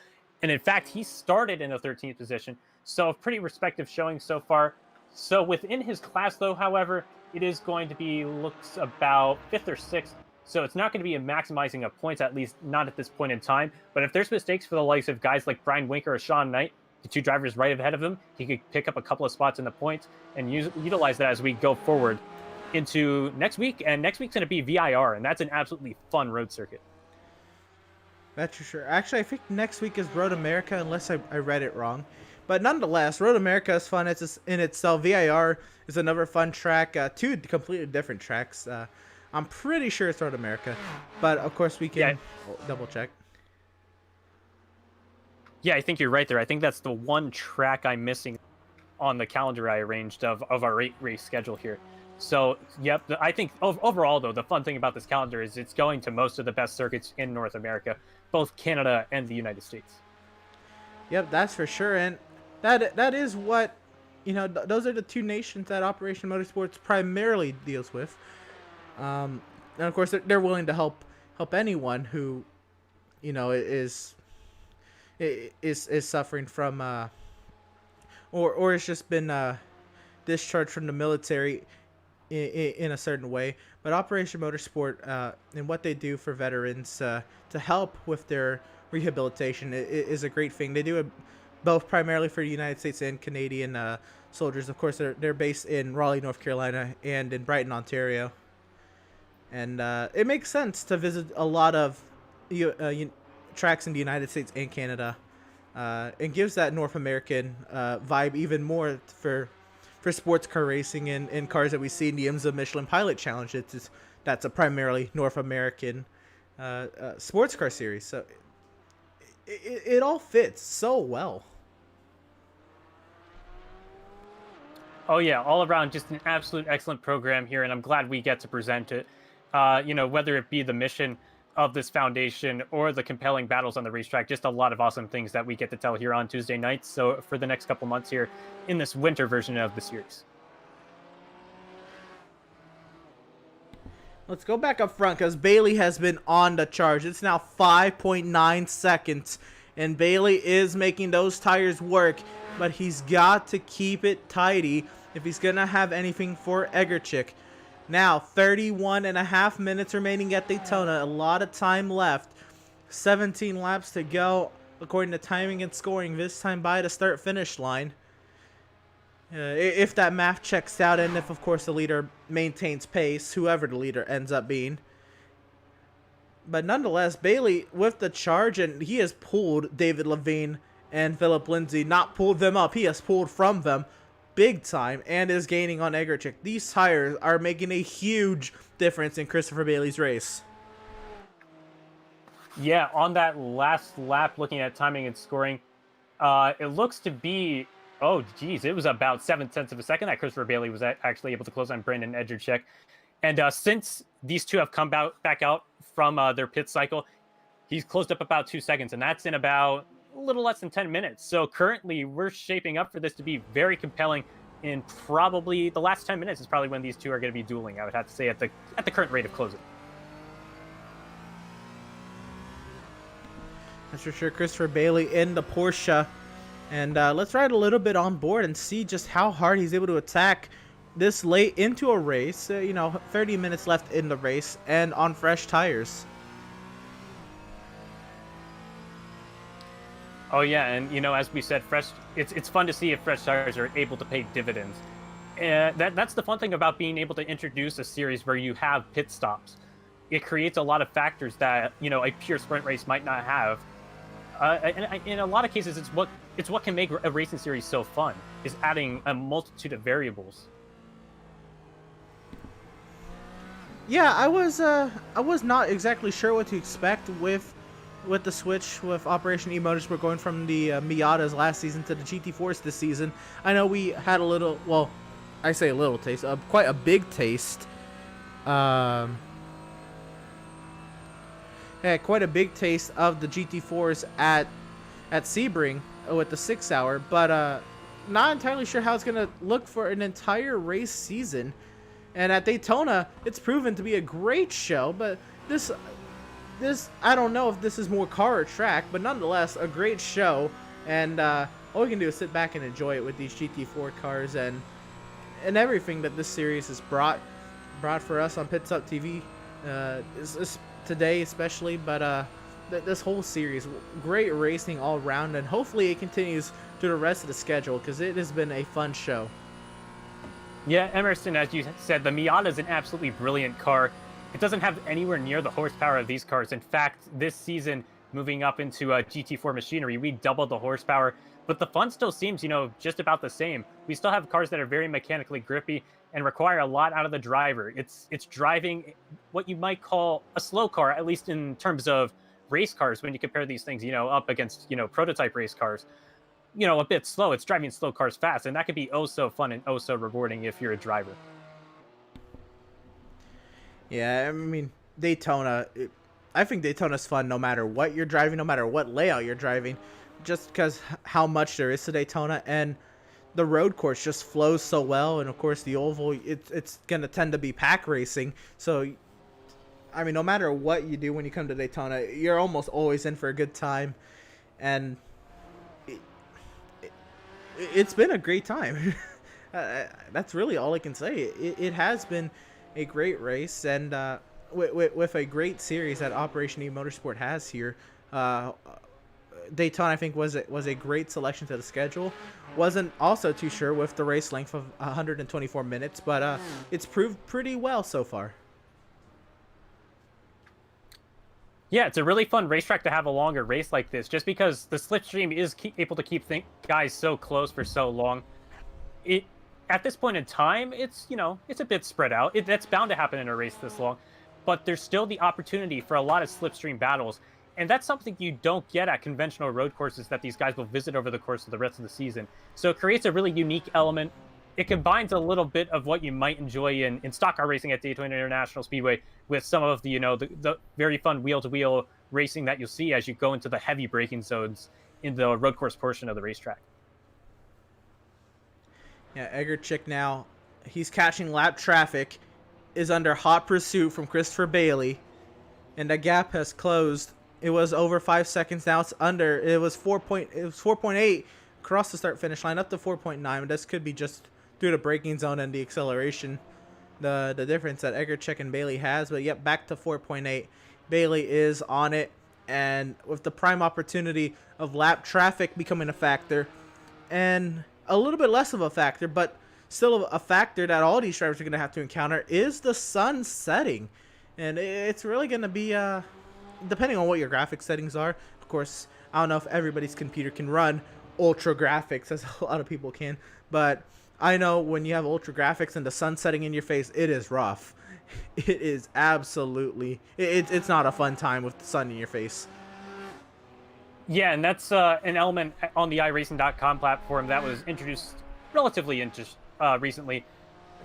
S3: And in fact, he started in the 13th position. So pretty respective showing so far. So within his class, though, however, it is going to be, looks about 5th or 6th. So it's not going to be a maximizing of points, at least not at this point in time. But if there's mistakes for the likes of guys like Brian Winker or Sean Knight, the 2 drivers right ahead of him, he could pick up a couple of spots in the points and utilize that as we go forward into next week. And next week's going to be VIR, and that's an absolutely fun road circuit.
S2: That's for sure. Actually, I think next week is Road America, unless I read it wrong. But nonetheless, Road America is fun. It's in itself. VIR is another fun track. 2 completely different tracks. I'm pretty sure it's North America, but of course we can double check.
S3: Yeah, I think you're right there. I think that's the one track I'm missing on the calendar I arranged of our race schedule here. So, yep, I think overall, though, the fun thing about this calendar is it's going to most of the best circuits in North America, both Canada and the United States.
S2: Yep, that's for sure. And that is what, those are the two nations that Operation Motorsports primarily deals with. And of course, they're willing to help anyone who, is suffering from or has just been discharged from the military in a certain way. But Operation Motorsport and what they do for veterans to help with their rehabilitation is a great thing. They do it both primarily for United States and Canadian soldiers. Of course, they're based in Raleigh, North Carolina, and in Brighton, Ontario. And it makes sense to visit a lot of tracks in the United States and Canada. It gives that North American vibe even more for sports car racing and cars that we see in the IMSA Michelin Pilot Challenge. That's a primarily North American sports car series. So it all fits so well.
S3: Oh yeah, all around just an absolute excellent program here, and I'm glad we get to present it. Whether it be the mission of this foundation or the compelling battles on the racetrack, just a lot of awesome things that we get to tell here on Tuesday nights. So for the next couple months here in this winter version of the series.
S2: Let's go back up front because Bailey has been on the charge. It's now 5.9 seconds, and Bailey is making those tires work, but he's got to keep it tidy if he's going to have anything for Egerchik. Now, 31 and a half minutes remaining at Daytona. A lot of time left. 17 laps to go, according to timing and scoring this time by the start-finish line. If that math checks out, and if, of course, the leader maintains pace, whoever the leader ends up being. But nonetheless, Bailey with the charge, and he has pulled David Levine and Philip Lindsay. Not pulled them up, he has pulled from them big time and is gaining on Egerchik. These tires are making a huge difference in Christopher Bailey's race.
S3: Yeah, on that last lap, looking at timing and scoring, it looks to be, it was about 7/10 of a second that Christopher Bailey was actually able to close on Brandon Egerchik. And since these two have come back out from their pit cycle, he's closed up about 2 seconds, and that's in about a little less than 10 minutes. So currently we're shaping up for this to be very compelling. In probably the last 10 minutes is probably when these two are going to be dueling, I would have to say, at the current rate of closing.
S2: That's for sure. Christopher Bailey in the Porsche. And let's ride a little bit on board and see just how hard he's able to attack this late into a race. 30 minutes left in the race and on fresh tires.
S3: Oh yeah, and as we said, it's fun to see if fresh tires are able to pay dividends. That's the fun thing about being able to introduce a series where you have pit stops. It creates a lot of factors that a pure sprint race might not have. And in a lot of cases, it's what can make a racing series so fun, is adding a multitude of variables.
S2: Yeah, I was not exactly sure what to expect with the switch with Operation eMotorsport going from the Miatas last season to the GT4s this season. I know we had a little, well, I say a little taste, quite a big taste. Quite a big taste of the GT4s at Sebring with the 6 hour, but not entirely sure how it's going to look for an entire race season. And at Daytona, it's proven to be a great show, but this I don't know if this is more car or track, but nonetheless a great show, and all we can do is sit back and enjoy it with these GT4 cars and everything that this series has brought for us on Pits Up TV today especially, but this whole series, great racing all around, and hopefully it continues through the rest of the schedule because it has been a fun show.
S3: Yeah, Emerson, as you said, the Miata is an absolutely brilliant car. It doesn't have anywhere near the horsepower of these cars. In fact, this season, moving up into GT4 machinery. We doubled the horsepower, but the fun still seems, just about the same. We still have cars that are very mechanically grippy and require a lot out of the driver. It's driving what you might call a slow car, at least in terms of race cars. When you compare these things, up against, prototype race cars, a bit slow. It's driving slow cars fast, and that can be oh so fun and oh so rewarding if you're a driver.
S2: Yeah, I mean, Daytona, I think Daytona's fun no matter what you're driving, no matter what layout you're driving, just because how much there is to Daytona, and the road course just flows so well. And of course the oval, it's going to tend to be pack racing. So, I mean, no matter what you do when you come to Daytona, you're almost always in for a good time. And it's been a great time. That's really all I can say. It has been a great race, and with a great series that Operation eMotorsport has here. Daytona, I think, was a great selection to the schedule. Wasn't also too sure with the race length of 124 minutes, but it's proved pretty well so far.
S3: Yeah, it's a really fun racetrack to have a longer race like this, just because the slipstream is able to keep guys so close for so long. At this point in time, it's a bit spread out. That's bound to happen in a race this long, but there's still the opportunity for a lot of slipstream battles, and that's something you don't get at conventional road courses that these guys will visit over the course of the rest of the season. So it creates a really unique element. It combines a little bit of what you might enjoy in stock car racing at Daytona International Speedway with some of the the very fun wheel-to-wheel racing that you'll see as you go into the heavy braking zones in the road course portion of the racetrack.
S2: Yeah, Egerchik now, he's catching lap traffic, is under hot pursuit from Christopher Bailey, and the gap has closed. It was over 5 seconds, now it's under. It was 4.8 across the start finish line up to 4.9. This could be just due to braking zone and the acceleration, the difference that Egerchik and Bailey has. But yep, back to 4.8. Bailey is on it, and with the prime opportunity of lap traffic becoming a factor, and a little bit less of a factor, but still a factor that all these drivers are going to have to encounter, is the sun setting. And it's really going to be, depending on what your graphics settings are. Of course, I don't know if everybody's computer can run ultra graphics, as a lot of people can, but I know when you have ultra graphics and the sun setting in your face, it is rough. It is absolutely, it's not a fun time with the sun in your face.
S3: Yeah, and that's an element on the iRacing.com platform that was introduced relatively recently.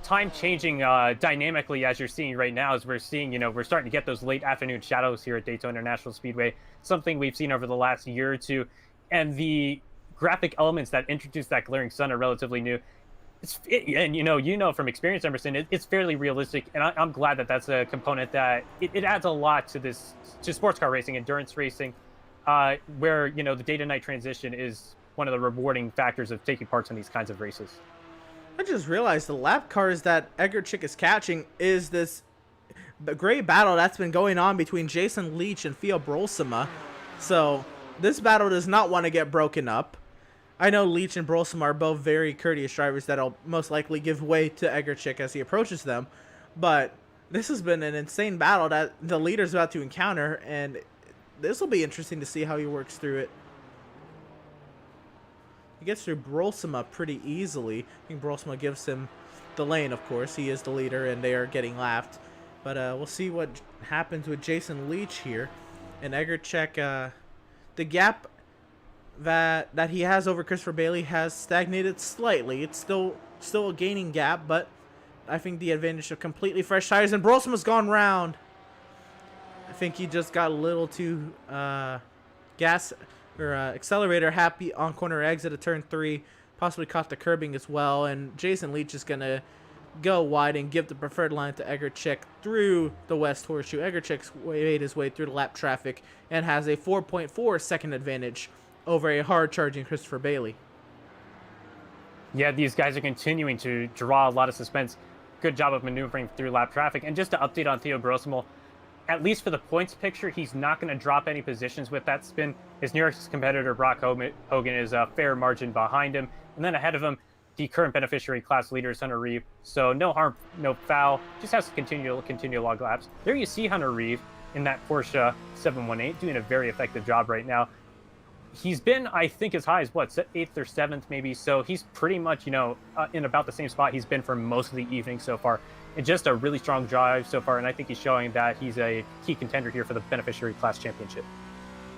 S3: Time changing dynamically, as you're seeing right now, as we're seeing, we're starting to get those late afternoon shadows here at Daytona International Speedway, something we've seen over the last year or two. And the graphic elements that introduce that glaring sun are relatively new. And from experience, Emerson, it's fairly realistic, and I'm glad that that's a component that it adds a lot to sports car racing, endurance racing, where the day to night transition is one of the rewarding factors of taking parts in these kinds of races.
S2: I just realized the lap cars that Egerchik is catching is this great battle that's been going on between Jason Leach and Theo Brolsema. So this battle does not want to get broken up. I know Leach and Brolsema are both very courteous drivers that'll most likely give way to Egerchik as he approaches them, but this has been an insane battle that the leader's about to encounter, and this will be interesting to see how he works through it. He gets through Brolsema pretty easily. I think Brolsema gives him the lane, of course. He is the leader, and they are getting lapped. But we'll see what happens with Jason Leach here. And Egerchik, the gap that he has over Christopher Bailey has stagnated slightly. It's still a gaining gap, but I think the advantage of completely fresh tires. And Brolsema's gone round. I think he just got a little too accelerator happy on corner exit of turn 3, possibly caught the curbing as well, and Jason Leach is gonna go wide and give the preferred line to Egerchik through the West Horseshoe. Egerchik's made his way through the lap traffic and has a 4.4 second advantage over a hard charging Christopher Bailey.
S3: Yeah, these guys are continuing to draw a lot of suspense. Good job of maneuvering through lap traffic. And just to update on Theo Brolsema, at least for the points picture, he's not going to drop any positions with that spin. His nearest competitor, Brock Hogan, is a fair margin behind him. And then ahead of him, the current beneficiary class leader is Hunter Reeve. So no harm, no foul. Just has to continue log laps. There you see Hunter Reeve. in that Porsche 718, doing a very effective job right now. He's been, I think, as high as what, 8th or 7th maybe. So he's pretty much, in about the same spot he's been for most of the evening so far. And just a really strong drive so far. And I think he's showing that he's a key contender here for the Beneficiary Class Championship.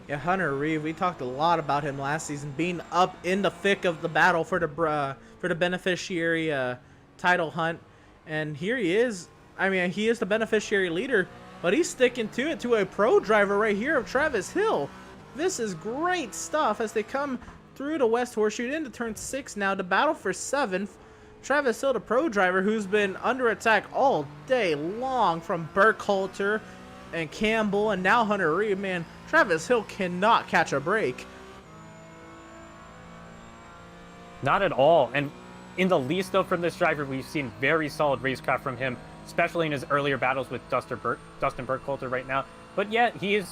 S2: Yeah, Hunter Reeve, we talked a lot about him last season, being up in the thick of the battle for the Beneficiary title hunt. And here he is. I mean, he is the beneficiary leader, but he's sticking to it, to a pro driver right here of Travis Hill. This is great stuff as they come through the West Horseshoe into turn 6 now to battle for 7th. Travis Hill, the pro driver, who's been under attack all day long from Burkhalter and Campbell and now Hunter Reeve. Man, Travis Hill cannot catch a break.
S3: Not at all. And in the least, though, from this driver, we've seen very solid racecraft from him, especially in his earlier battles with Dustin Burkhalter right now. But yeah, he is,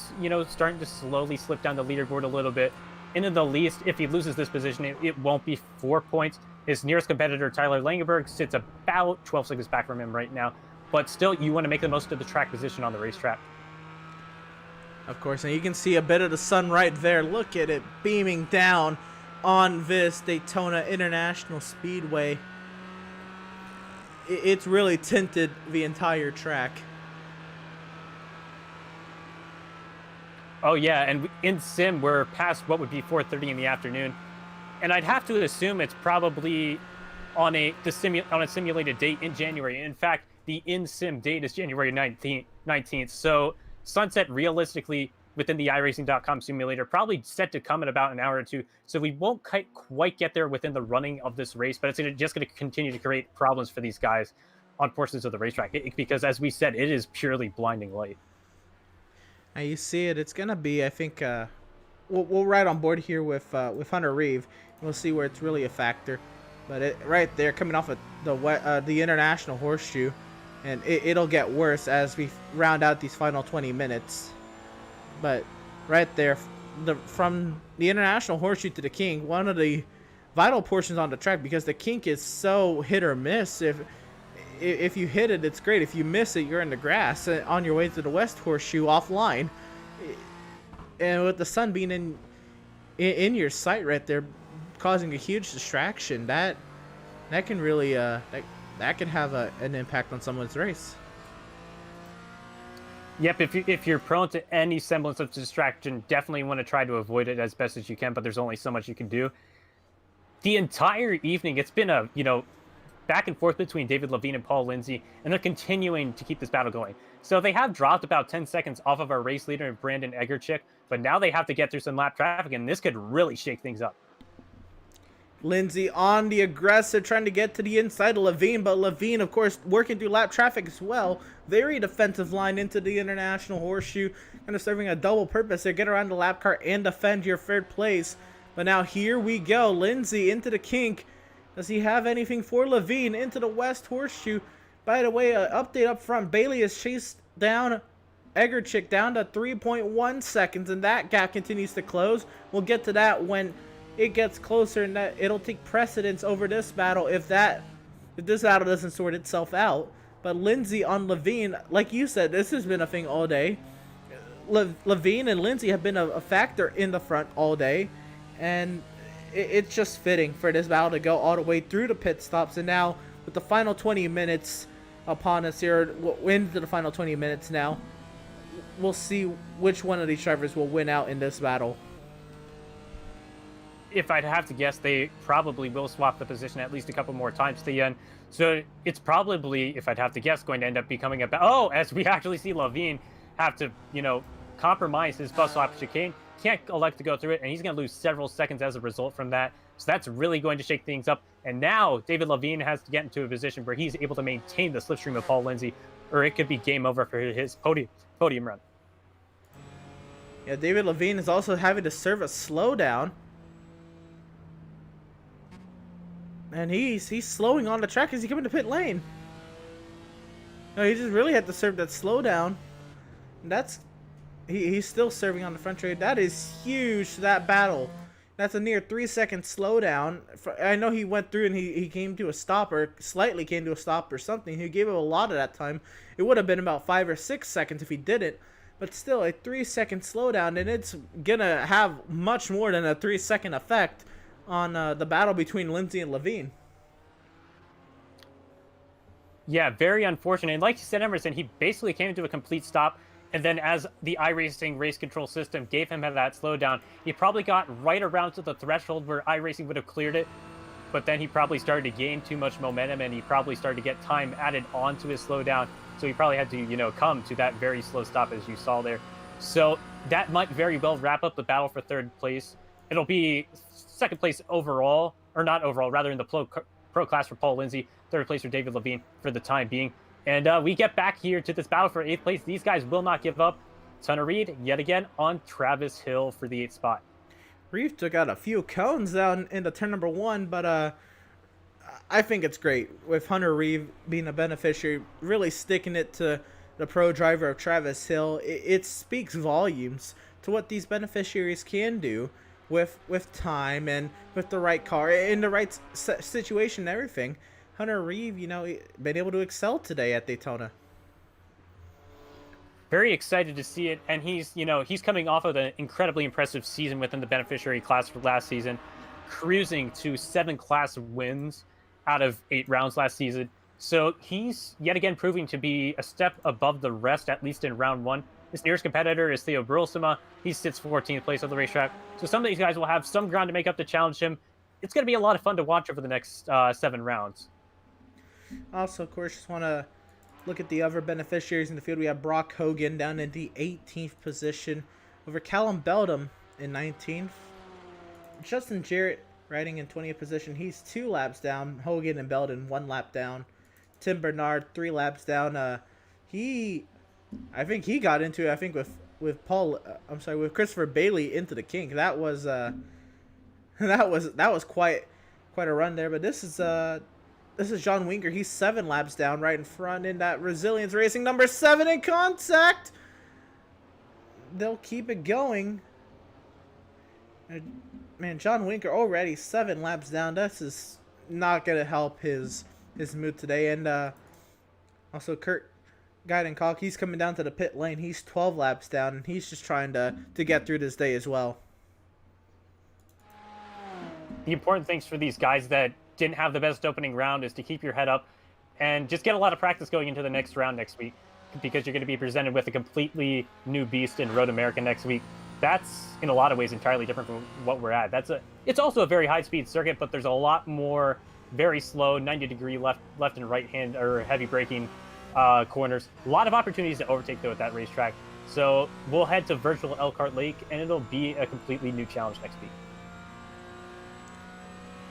S3: starting to slowly slip down the leaderboard a little bit. And in the least, if he loses this position, it won't be 4 points. His nearest competitor, Tyler Langenberg, sits about 12 seconds back from him right now. But still, you want to make the most of the track position on the racetrack.
S2: Of course, and you can see a bit of the sun right there. Look at it beaming down on this Daytona International Speedway. It's really tinted the entire track.
S3: Oh yeah, and in sim, we're past what would be 4:30 in the afternoon. And I'd have to assume it's probably on a simulated date in January. In fact, the in-sim date is January 19th. So sunset realistically within the iRacing.com simulator probably set to come in about an hour or two. So we won't quite get there within the running of this race, but it's just going to continue to create problems for these guys on portions of the racetrack because, as we said, it is purely blinding light.
S2: Now you see it. It's going to be, I think, we'll ride on board here with Hunter Reeve. We'll see where it's really a factor. But right there, coming off of the International Horseshoe, and it'll get worse as we round out these final 20 minutes. But right there, from the International Horseshoe to the Kink, one of the vital portions on the track, because the Kink is so hit or miss. If you hit it, it's great. If you miss it, you're in the grass on your way to the West Horseshoe offline. And with the sun being in your sight right there, causing a huge distraction, that can really that can have an impact on someone's race.
S3: Yep, if you're prone to any semblance of distraction, definitely want to try to avoid it as best as you can, but there's only so much you can do. The entire evening, it's been a, back and forth between David Levine and Paul Lindsay, and they're continuing to keep this battle going. So they have dropped about 10 seconds off of our race leader, Brandon Egerchik, but now they have to get through some lap traffic, and this could really shake things up.
S2: Lindsay on the aggressive, trying to get to the inside of Levine, but Levine, of course, working through lap traffic as well. Very defensive line into the International Horseshoe, kind of serving a double purpose there. Get around the lap car and defend your third place. But now here we go. Lindsay into the Kink. Does he have anything for Levine into the West Horseshoe? By the way, an update up front. Bailey has chased down Egerchik down to 3.1 seconds, and that gap continues to close. We'll get to that when it gets closer, and that it'll take precedence over this battle if this battle doesn't sort itself out. But Lindsay on Levine, like you said, this has been a thing all day. Levine and Lindsay have been a factor in the front all day, and it's just fitting for this battle to go all the way through the pit stops. And now with the final 20 minutes upon us here, into the final 20 minutes now, we'll see which one of these drivers will win out in this battle.
S3: If I'd have to guess, they probably will swap the position at least a couple more times to the end. So it's probably, if I'd have to guess, going to end up becoming as we actually see Levine have to, compromise his bus swap chicane. Can't elect to go through it, and he's going to lose several seconds as a result from that. So that's really going to shake things up. And now David Levine has to get into a position where he's able to maintain the slipstream of Paul Lindsay, or it could be game over for his podium run.
S2: Yeah, David Levine is also having to serve a slowdown. And he's slowing on the track as he comes into pit lane. No, he just really had to serve that slowdown. And he's still serving on the front straight. That is huge, that battle. That's a near 3-second slowdown. I know he went through and he came to a stop, or slightly came to a stop or something. He gave him a lot of that time. It would have been about 5 or 6 seconds if he didn't. but still a 3-second slowdown, and it's gonna have much more than a 3-second effect on the battle between Lindsay and Levine.
S3: Yeah, very unfortunate. And like you said, Emerson, he basically came to a complete stop. And then as the iRacing race control system gave him that slowdown, he probably got right around to the threshold where iRacing would have cleared it. But then he probably started to gain too much momentum, and he probably started to get time added onto his slowdown. So he probably had to, come to that very slow stop as you saw there. So that might very well wrap up the battle for third place. It'll be second place overall, or not overall, rather in the pro class for Paul Lindsay, third place for David Levine for the time being. And we get back here to this battle for 8th place. These guys will not give up. Hunter Reed, yet again, on Travis Hill for the 8th spot.
S2: Reed took out a few cones down into turn number 1, but I think it's great with Hunter Reed being a beneficiary, really sticking it to the pro driver of Travis Hill. It speaks volumes to what these beneficiaries can do with time and with the right car in the right situation and everything. Hunter Reed, been able to excel today at Daytona.
S3: Very excited to see it, and he's coming off of an incredibly impressive season within the beneficiary class for last season, cruising to 7 class wins out of 8 rounds last season. So he's yet again proving to be a step above the rest, at least in round 1. His nearest competitor is Theo Brulsema. He sits 14th place on the racetrack. So some of these guys will have some ground to make up to challenge him. It's going to be a lot of fun to watch over the next 7 rounds.
S2: Also, of course, just want to look at the other beneficiaries in the field. We have Brock Hogan down in the 18th position over Callum Beldam in 19th. Justin Jarrett riding in 20th position. He's 2 laps down. Hogan and Belden 1 lap down. Tim Bernard 3 laps down. I think he got into it. With Christopher Bailey into the kink. That was quite a run there. But this is John Winker. He's 7 laps down right in front in that Resilience Racing number 7 in contact. They'll keep it going. Man, John Winker already 7 laps down. This is not going to help his mood today. And also Kurt Guyden-Kalk, he's coming down to the pit lane. He's 12 laps down, and he's just trying to get through this day as well.
S3: The important things for these guys that didn't have the best opening round is to keep your head up and just get a lot of practice going into the next round next week, because you're going to be presented with a completely new beast in Road America next week. That's in a lot of ways entirely different from what we're at. It's also a very high-speed circuit, but there's a lot more very slow 90-degree left and right hand or heavy braking corners. A lot of opportunities to overtake though at that racetrack. So we'll head to virtual Elkhart Lake, and it'll be a completely new challenge next week.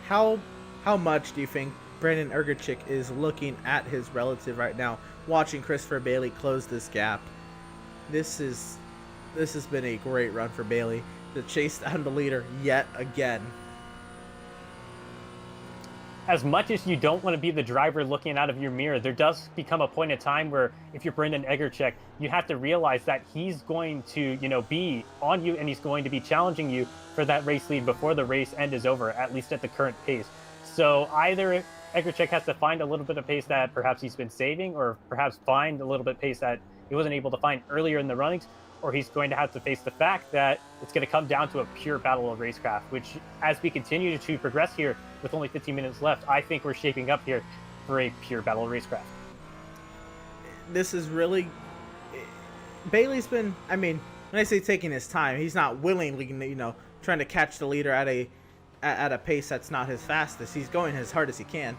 S2: How much do you think Brandon Ergerchik is looking at his relative right now, watching Christopher Bailey close this gap? This has been a great run for Bailey to chase down the leader yet again.
S3: As much as you don't want to be the driver looking out of your mirror, there does become a point in time where if you're Brendan Egerchek, you have to realize that he's going to, be on you, and he's going to be challenging you for that race lead before the race end is over, at least at the current pace. So either Egerchek has to find a little bit of pace that perhaps he's been saving, or perhaps find a little bit of pace that he wasn't able to find earlier in the runnings, or he's going to have to face the fact that it's going to come down to a pure battle of racecraft, which, as we continue to progress here with only 15 minutes left, I think we're shaping up here for a pure battle of racecraft.
S2: This is really... Bailey's been... when I say taking his time, he's not willingly, trying to catch the leader at a pace that's not his fastest. He's going as hard as he can.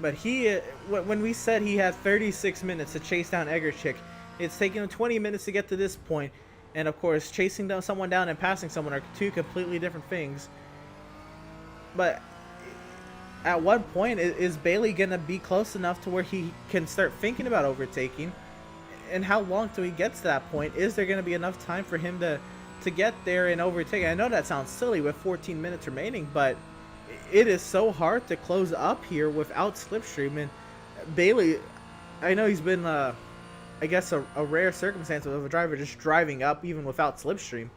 S2: But when we said he had 36 minutes to chase down Egerchik, it's taken him 20 minutes to get to this point. And of course, chasing someone down and passing someone are 2 completely different things. But at what point is Bailey going to be close enough to where he can start thinking about overtaking? And how long till he gets to that point? Is there going to be enough time for him to get there and overtake? I know that sounds silly with 14 minutes remaining, but it is so hard to close up here without slipstream. And Bailey, I know he's been... I guess a rare circumstance of a driver just driving up even without slipstream.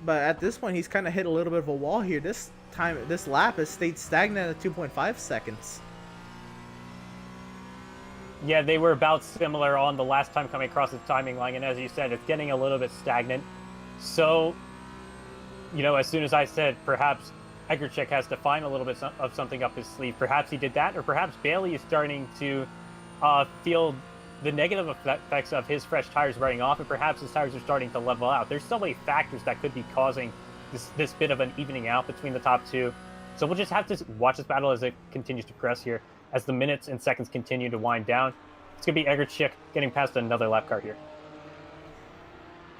S2: But at this point, he's kind of hit a little bit of a wall here. This lap has stayed stagnant at 2.5 seconds.
S3: Yeah, they were about similar on the last time coming across the timing line, and as you said, it's getting a little bit stagnant. So, as soon as I said perhaps Egerchik has to find a little bit of something up his sleeve, perhaps he did that, or perhaps Bailey is starting to feel the negative effects of his fresh tires wearing off, and perhaps his tires are starting to level out. There's so many factors that could be causing this bit of an evening out between the top two. So we'll just have to watch this battle as it continues to progress here. As the minutes and seconds continue to wind down, it's going to be Egerchik getting past another lap car here.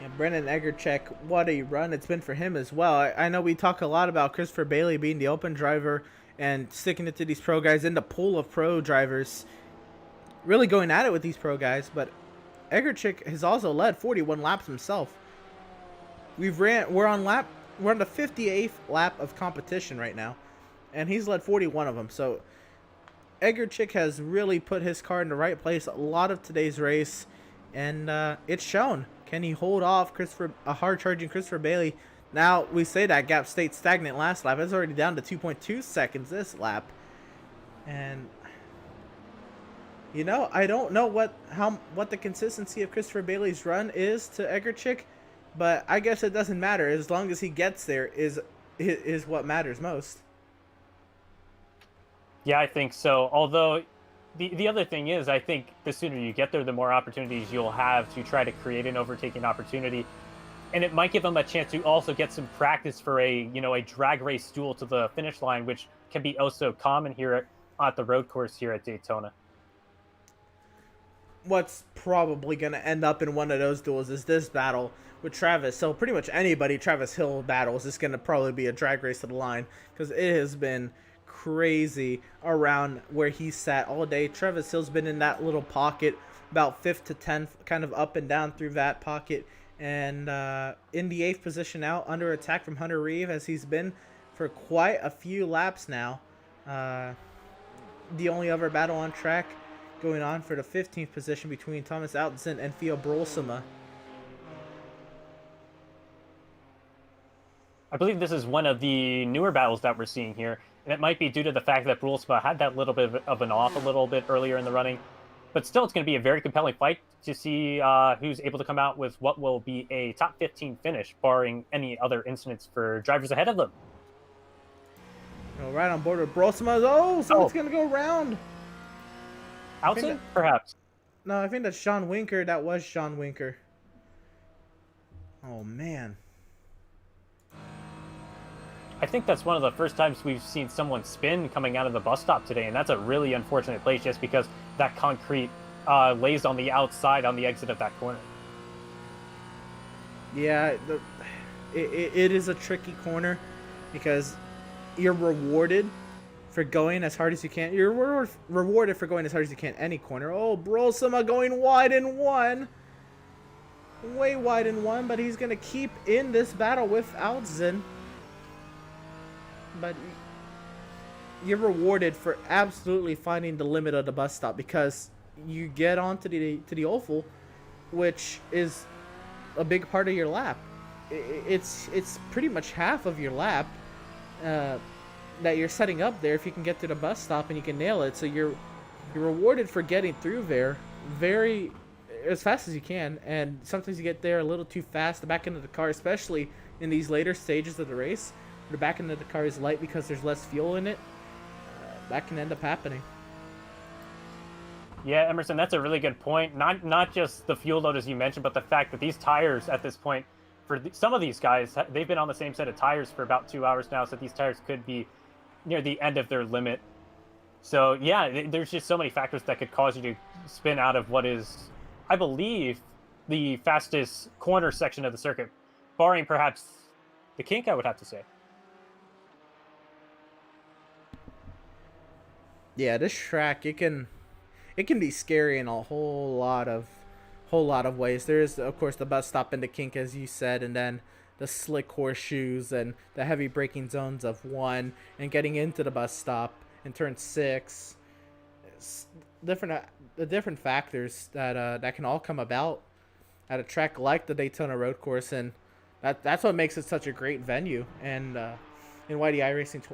S2: Yeah, Brendan Egerchik, what a run it's been for him as well. I know we talk a lot about Christopher Bailey being the open driver and sticking it to these pro guys in the pool of pro drivers, really going at it with these pro guys, but Egerchik has also led 41 laps himself. We're on the 58th lap of competition right now, and he's led 41 of them. So Egerchik has really put his car in the right place a lot of today's race, and it's shown. Can he hold off a hard-charging Christopher Bailey? Now, we say that gap stayed stagnant last lap. It's already down to 2.2 seconds this lap. And, I don't know what the consistency of Christopher Bailey's run is to Egerchik, but I guess it doesn't matter. As long as he gets there is what matters most.
S3: Yeah, I think so. Although the other thing is, I think the sooner you get there, the more opportunities you'll have to try to create an overtaking opportunity. And it might give them a chance to also get some practice for a drag race duel to the finish line, which can be oh so common here at the road course here at Daytona.
S2: What's probably going to end up in one of those duels is this battle with Travis. So pretty much anybody Travis Hill battles is going to probably be a drag race to the line, because it has been crazy around where he's sat all day. Travis Hill's been in that little pocket, about 5th to 10th, kind of up and down through that pocket, and in the 8th position now, under attack from Hunter Reeve, as he's been for quite a few laps now. The only other battle on track going on for the 15th position between Thomas Altensen and Theo Brolsema.
S3: I believe this is one of the newer battles that we're seeing here, and it might be due to the fact that Brulsma had that little bit of an off a little bit earlier in the running. But still, it's going to be a very compelling fight to see who's able to come out with what will be a top 15 finish, barring any other incidents for drivers ahead of them.
S2: Right on board with Brolsema. Someone's going to go around.
S3: Outside, perhaps.
S2: No, I think that's Sean Winker. That was Sean Winker. Oh, man.
S3: I think that's one of the first times we've seen someone spin coming out of the bus stop today, and that's a really unfortunate place just because that concrete lays on the outside on the exit of that corner.
S2: Yeah, it is a tricky corner because you're rewarded for going as hard as you can. You're rewarded for going as hard as you can any corner. Oh, Brolsema going wide in one. Way wide in one, but he's going to keep in this battle with Altzen. But you're rewarded for absolutely finding the limit of the bus stop, because you get onto the oval, which is a big part of your lap. It's pretty much half of your lap that you're setting up there if you can get to the bus stop and you can nail it. So you're rewarded for getting through there very as fast as you can, and sometimes you get there a little too fast. The back end of the car, especially in these later stages of the race, the back end of the car is light because there's less fuel in it. That can end up happening.
S3: Yeah, Emerson, that's a really good point. Not just the fuel load as you mentioned, but the fact that these tires at this point, for some of these guys, they've been on the same set of tires for about 2 hours now, so these tires could be near the end of their limit. So yeah, there's just so many factors that could cause you to spin out of what is, I believe, the fastest corner section of the circuit, barring perhaps the kink, I would have to say.
S2: Yeah, this track, it can be scary in a whole lot of ways. There is, of course, the bus stop and the kink, as you said, and then the slick horseshoes and the heavy braking zones of 1, and getting into the bus stop in turn 6. It's the different factors that can all come about at a track like the Daytona road course, and that's what makes it such a great venue. And why the iRacing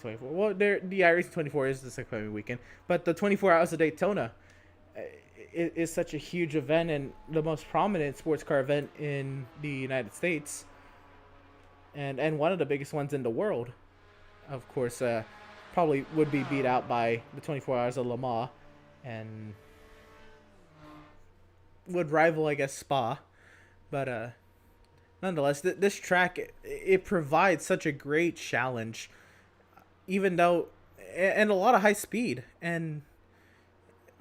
S2: 24. Well, the iRacing 24 is the Second weekend, but the 24 Hours of Daytona is such a huge event and the most prominent sports car event in the United States, and one of the biggest ones in the world. Of course, probably would be beat out by the 24 Hours of Le Mans, and would rival, I guess, Spa. But nonetheless, this track, it provides such a great challenge, even though, and a lot of high speed. And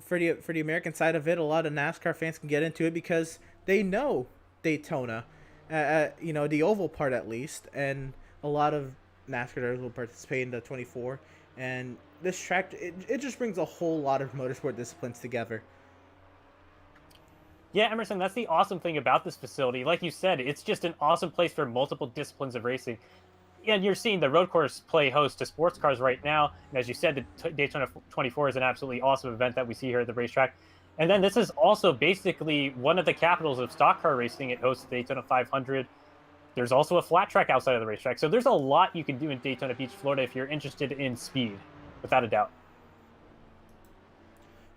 S2: for the American side of it, a lot of NASCAR fans can get into it because they know Daytona, the oval part at least, and a lot of NASCAR drivers will participate in the 24. And this track, it just brings a whole lot of motorsport disciplines together.
S3: Yeah, Emerson, that's the awesome thing about this facility. Like you said, it's just an awesome place for multiple disciplines of racing. And you're seeing the road course play host to sports cars right now. And as you said, the Daytona 24 is an absolutely awesome event that we see here at the racetrack. And then this is also basically one of the capitals of stock car racing. It hosts the Daytona 500. There's also a flat track outside of the racetrack. So there's a lot you can do in Daytona Beach, Florida if you're interested in speed, without a doubt.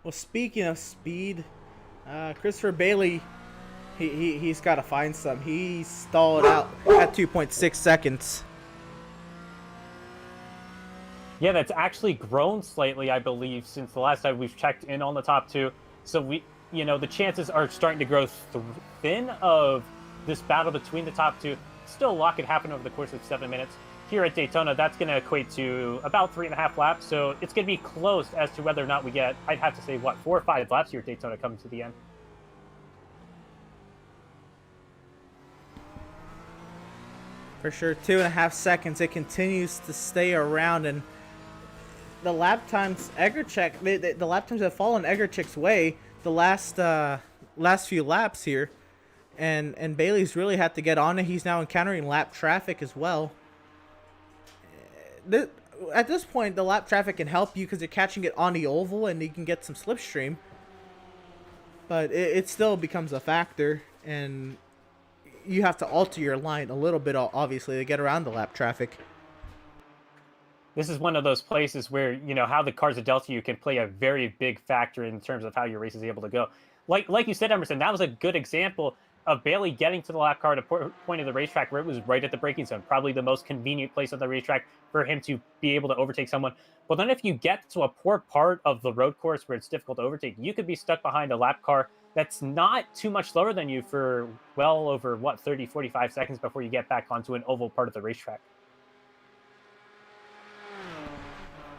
S2: Well, speaking of speed, Christopher Bailey, he's got to find some. He stalled out at 2.6 seconds.
S3: Yeah, that's actually grown slightly, I believe, since the last time we've checked in on the top two. So the chances are starting to grow thin of this battle between the top two. Still, a lot could happen over the course of 7 minutes. Here at Daytona, that's going to equate to about 3.5 laps. So it's going to be close as to whether or not we get, I'd have to say, 4 or 5 laps here at Daytona coming to the end.
S2: For sure, 2.5 seconds. It continues to stay around, and the lap times, the lap times have fallen Egerchik's way the last few laps here, and Bailey's really had to get on it. He's now encountering lap traffic as well. At this point, the lap traffic can help you because you're catching it on the oval and you can get some slipstream, but it still becomes a factor, and you have to alter your line a little bit, obviously, to get around the lap traffic.
S3: This is one of those places where, how the cars are dealt to you can play a very big factor in terms of how your race is able to go. Like you said, Emerson, that was a good example of Bailey getting to the lap car at a point of the racetrack where it was right at the braking zone, probably the most convenient place on the racetrack for him to be able to overtake someone. But then if you get to a poor part of the road course where it's difficult to overtake, you could be stuck behind a lap car that's not too much slower than you for well over, 30, 45 seconds before you get back onto an oval part of the racetrack.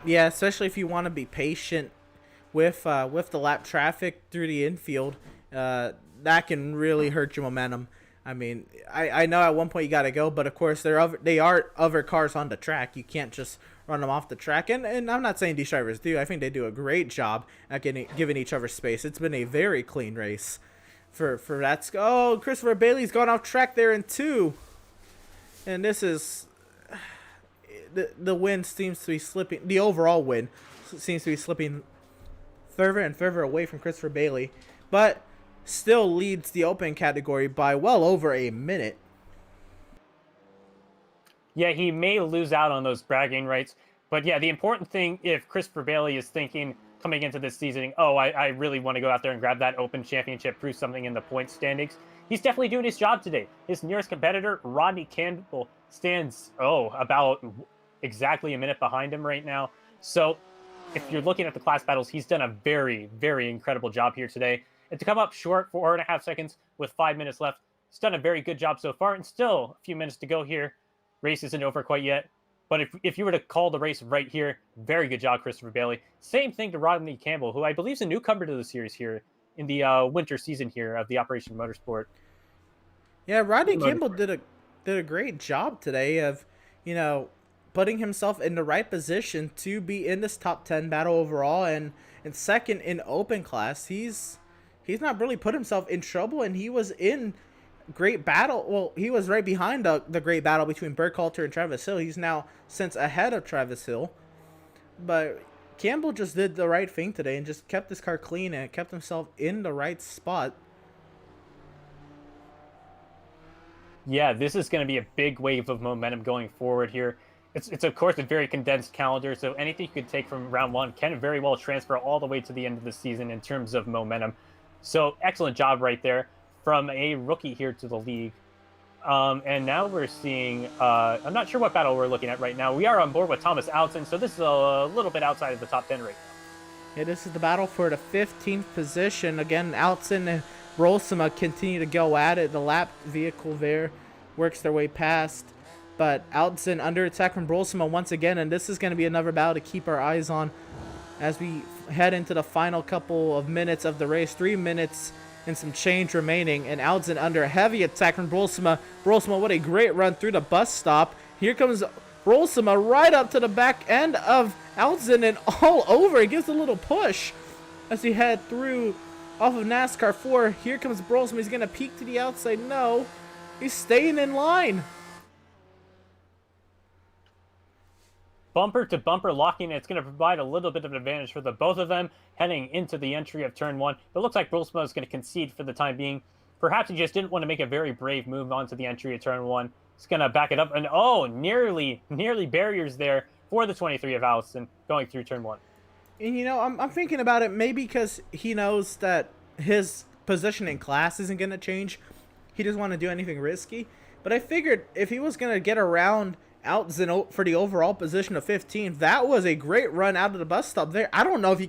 S2: Yeah, especially if you want to be patient with the lap traffic through the infield, that can really hurt your momentum. I mean, I know at one point you got to go, but of course they are other cars on the track. You can't just run them off the track. And I'm not saying these drivers do. I think they do a great job at giving each other space. It's been a very clean race for that. Oh, Christopher Bailey's gone off track there in 2. And this is... The win seems to be slipping. The overall win seems to be slipping further and further away from Christopher Bailey, but still leads the open category by well over a minute.
S3: Yeah, he may lose out on those bragging rights, but yeah, the important thing, if Christopher Bailey is thinking coming into this season, I really want to go out there and grab that open championship, prove something in the point standings, he's definitely doing his job today. His nearest competitor, Rodney Campbell, stands about exactly a minute behind him right now. So if you're looking at the class battles, he's done a very, very incredible job here today. And to come up short 4.5 seconds with 5 minutes left, he's done a very good job so far, and still a few minutes to go here. Race isn't over quite yet. But if you were to call the race right here, very good job, Christopher Bailey. Same thing to Rodney Campbell, who I believe is a newcomer to the series here in the winter season here of the Operation Motorsport.
S2: Yeah, Rodney Campbell did a great job today of, putting himself in the right position to be in this top 10 battle overall, and second in open class. He's not really put himself in trouble, and he was in great battle. Well, he was right behind the great battle between Burkhalter and Travis Hill. He's now since ahead of Travis Hill, but Campbell just did the right thing today and just kept his car clean and kept himself in the right spot.
S3: Yeah, this is going to be a big wave of momentum going forward here. it's of course a very condensed calendar, so anything you could take from round one can very well transfer all the way to the end of the season in terms of momentum. So excellent job right there from a rookie here to the league. And now we're seeing, I'm not sure what battle we're looking at right now. We are on board with Thomas Allison, so this is a little bit outside of the top 10 right now.
S2: Yeah, this is the battle for the 15th position. Again, Allison and Brolsema continue to go at it. The lap vehicle there works their way past. But Allison under attack from Brolsema once again, and this is going to be another battle to keep our eyes on as we head into the final couple of minutes of the race. 3 minutes and some change remaining, and Allison under a heavy attack from Brolsema. Brolsema, what a great run through the bus stop. Here comes Brolsema right up to the back end of Allison and all over. He gives a little push as he head through off of NASCAR 4. Here comes Brolsema. He's going to peek to the outside. No, he's staying in line.
S3: Bumper to bumper locking. It's going to provide a little bit of an advantage for the both of them heading into the entry of turn one. It looks like Brolsema is going to concede for the time being. Perhaps he just didn't want to make a very brave move onto the entry of turn one. He's going to back it up, and nearly barriers there for the 23 of Allison going through turn one.
S2: And you know, I'm thinking about it maybe because he knows that his position in class isn't going to change. He doesn't want to do anything risky. But I figured if he was going to get around Allison for the overall position of 15, that was a great run out of the bus stop there. I don't know if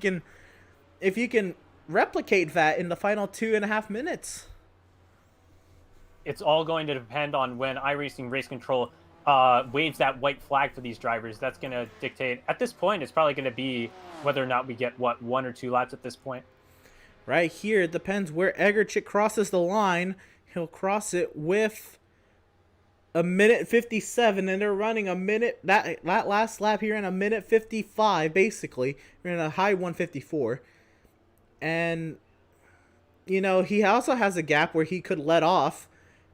S2: you can replicate that in the final 2.5 minutes.
S3: It's all going to depend on when iRacing Race Control waves that white flag for these drivers. That's going to dictate. At this point, it's probably going to be whether or not we get, 1 or 2 laps at this point.
S2: Right here, it depends where Egerchik crosses the line. He'll cross it with a minute 57, and they're running a minute, that last lap here in a minute 55, basically. We're in a high 154. And, you know, he also has a gap where he could let off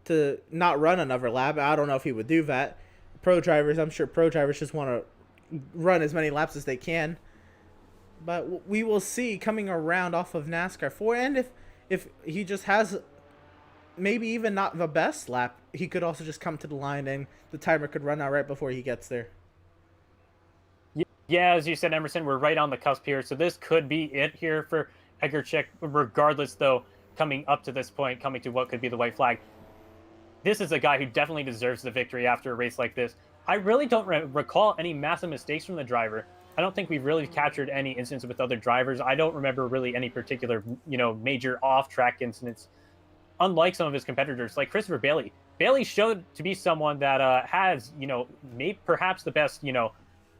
S2: to not run another lap. I don't know if he would do that. I'm sure pro drivers just want to run as many laps as they can. But we will see coming around off of NASCAR 4. And if he just has maybe even not the best lap, he could also just come to the line and the timer could run out right before he gets there.
S3: Yeah, as you said, Emerson, we're right on the cusp here. So this could be it here for Egerchik. Regardless, though, coming up to this point, coming to what could be the white flag, this is a guy who definitely deserves the victory after a race like this. I really don't recall any massive mistakes from the driver. I don't think we've really captured any incidents with other drivers. I don't remember really any particular, major off-track incidents. Unlike some of his competitors, like Christopher Bailey. Bailey showed to be someone that has, maybe perhaps the best,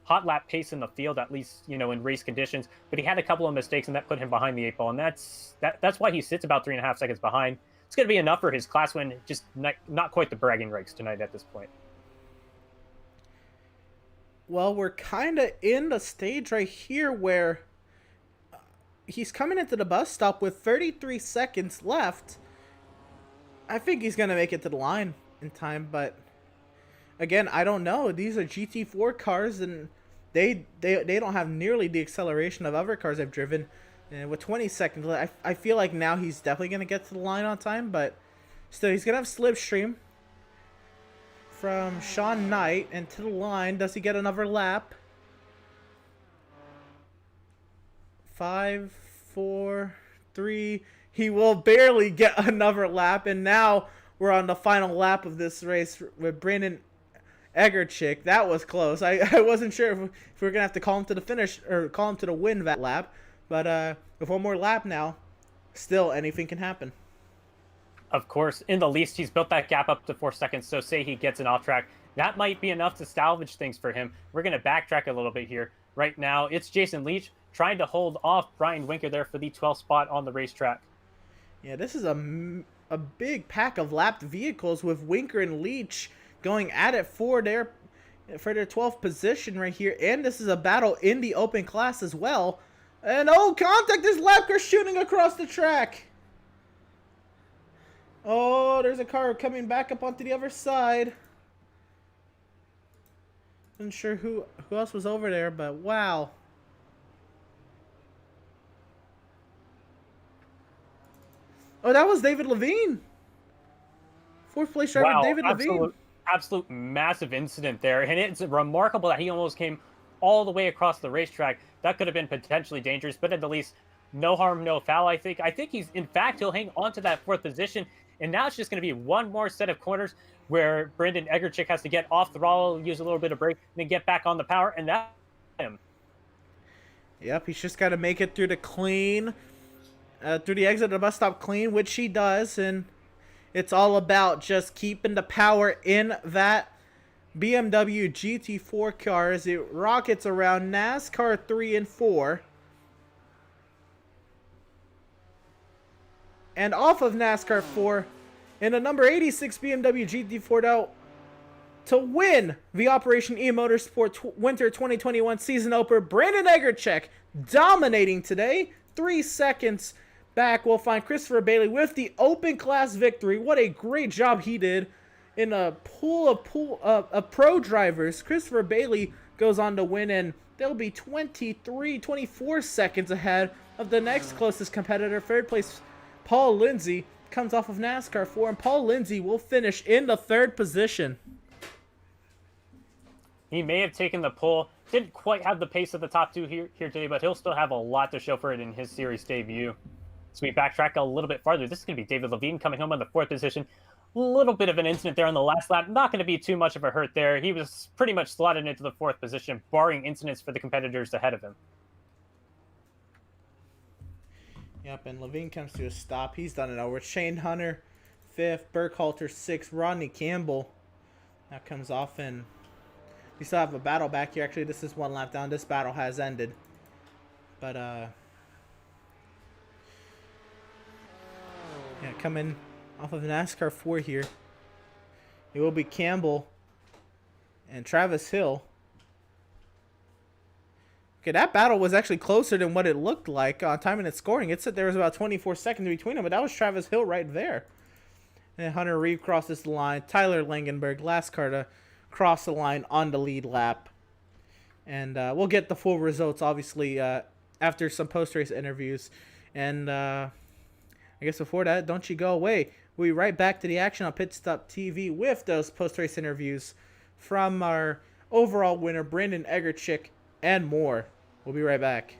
S3: hot lap pace in the field, at least, in race conditions. But he had a couple of mistakes, and that put him behind the 8 ball. And that's why he sits about 3.5 seconds behind. It's going to be enough for his class win, just not quite the bragging rights tonight at this point.
S2: Well, we're kind of in the stage right here where he's coming into the bus stop with 33 seconds left. I think he's going to make it to the line in time, but again, I don't know. These are GT4 cars, and they don't have nearly the acceleration of other cars I've driven. And with 20 seconds left, I feel like now he's definitely going to get to the line on time, but still, he's going to have slipstream from Sean Knight, and to the line. Does he get another lap? 5, 4, 3. He will barely get another lap, and now we're on the final lap of this race with Brandon Egerchik. That was close. I wasn't sure if we were going to have to call him to the finish or call him to the win that lap, but with one more lap now, still anything can happen.
S3: Of course, in the least, he's built that gap up to 4 seconds, so say he gets an off track. That might be enough to salvage things for him. We're going to backtrack a little bit here. Right now, it's Jason Leach trying to hold off Brian Winker there for the 12th spot on the racetrack.
S2: Yeah, this is a big pack of lapped vehicles with Winker and Leach going at it for their 12th position right here. And this is a battle in the open class as well. And contact! This lap car shooting across the track. Oh, there's a car coming back up onto the other side. Not sure who else was over there, but wow. Oh, that was David Levine. 4th place driver,
S3: Wow,
S2: David Levine.
S3: absolute massive incident there, and it's remarkable that he almost came all the way across the racetrack. That could have been potentially dangerous, but at the least, no harm, no foul. I think in fact, he'll hang on to that fourth position, and now it's just going to be one more set of corners where Brandon Egerchik has to get off the throttle, use a little bit of brake, and then get back on the power, and that's him.
S2: Yep, he's just got to make it through the clean, through the exit of the bus stop clean, which he does, and it's all about just keeping the power in that BMW GT4 car as it rockets around NASCAR 3 and 4. And off of NASCAR 4, in a number 86 BMW GT4 now to win the Operation eMotorsport Winter 2021 season opener, Brandon Egerchik dominating today. 3 seconds back, we'll find Christopher Bailey with the open class victory. What a great job he did in a pool of pro drivers. Christopher Bailey goes on to win, and they'll be 24 seconds ahead of the next closest competitor. Third place, Paul Lindsay, comes off of NASCAR 4, and Paul Lindsay will finish in the third position.
S3: He may have taken the pole. Didn't quite have the pace of the top two here today, but he'll still have a lot to show for it in his series debut. So we backtrack a little bit farther. This is going to be David Levine coming home on the fourth position. A little bit of an incident there on the last lap. Not going to be too much of a hurt there. He was pretty much slotted into the fourth position, barring incidents for the competitors ahead of him.
S2: Yep, and Levine comes to a stop. He's done it over. Shane Hunter, 5th. Burkhalter, 6th. Rodney Campbell now comes off, and we still have a battle back here. Actually, this is one lap down. This battle has ended. But, yeah, coming off of NASCAR 4 here, it will be Campbell and Travis Hill. Okay, that battle was actually closer than what it looked like on timing and scoring. It said there was about 24 seconds between them, but that was Travis Hill right there. And Hunter Reeve crosses the line. Tyler Langenberg, last car to cross the line on the lead lap. And we'll get the full results, obviously, after some post-race interviews. And I guess before that, don't you go away. We'll be right back to the action on Pit Stop TV with those post-race interviews from our overall winner, Brandon Egerchik, and more. We'll be right back.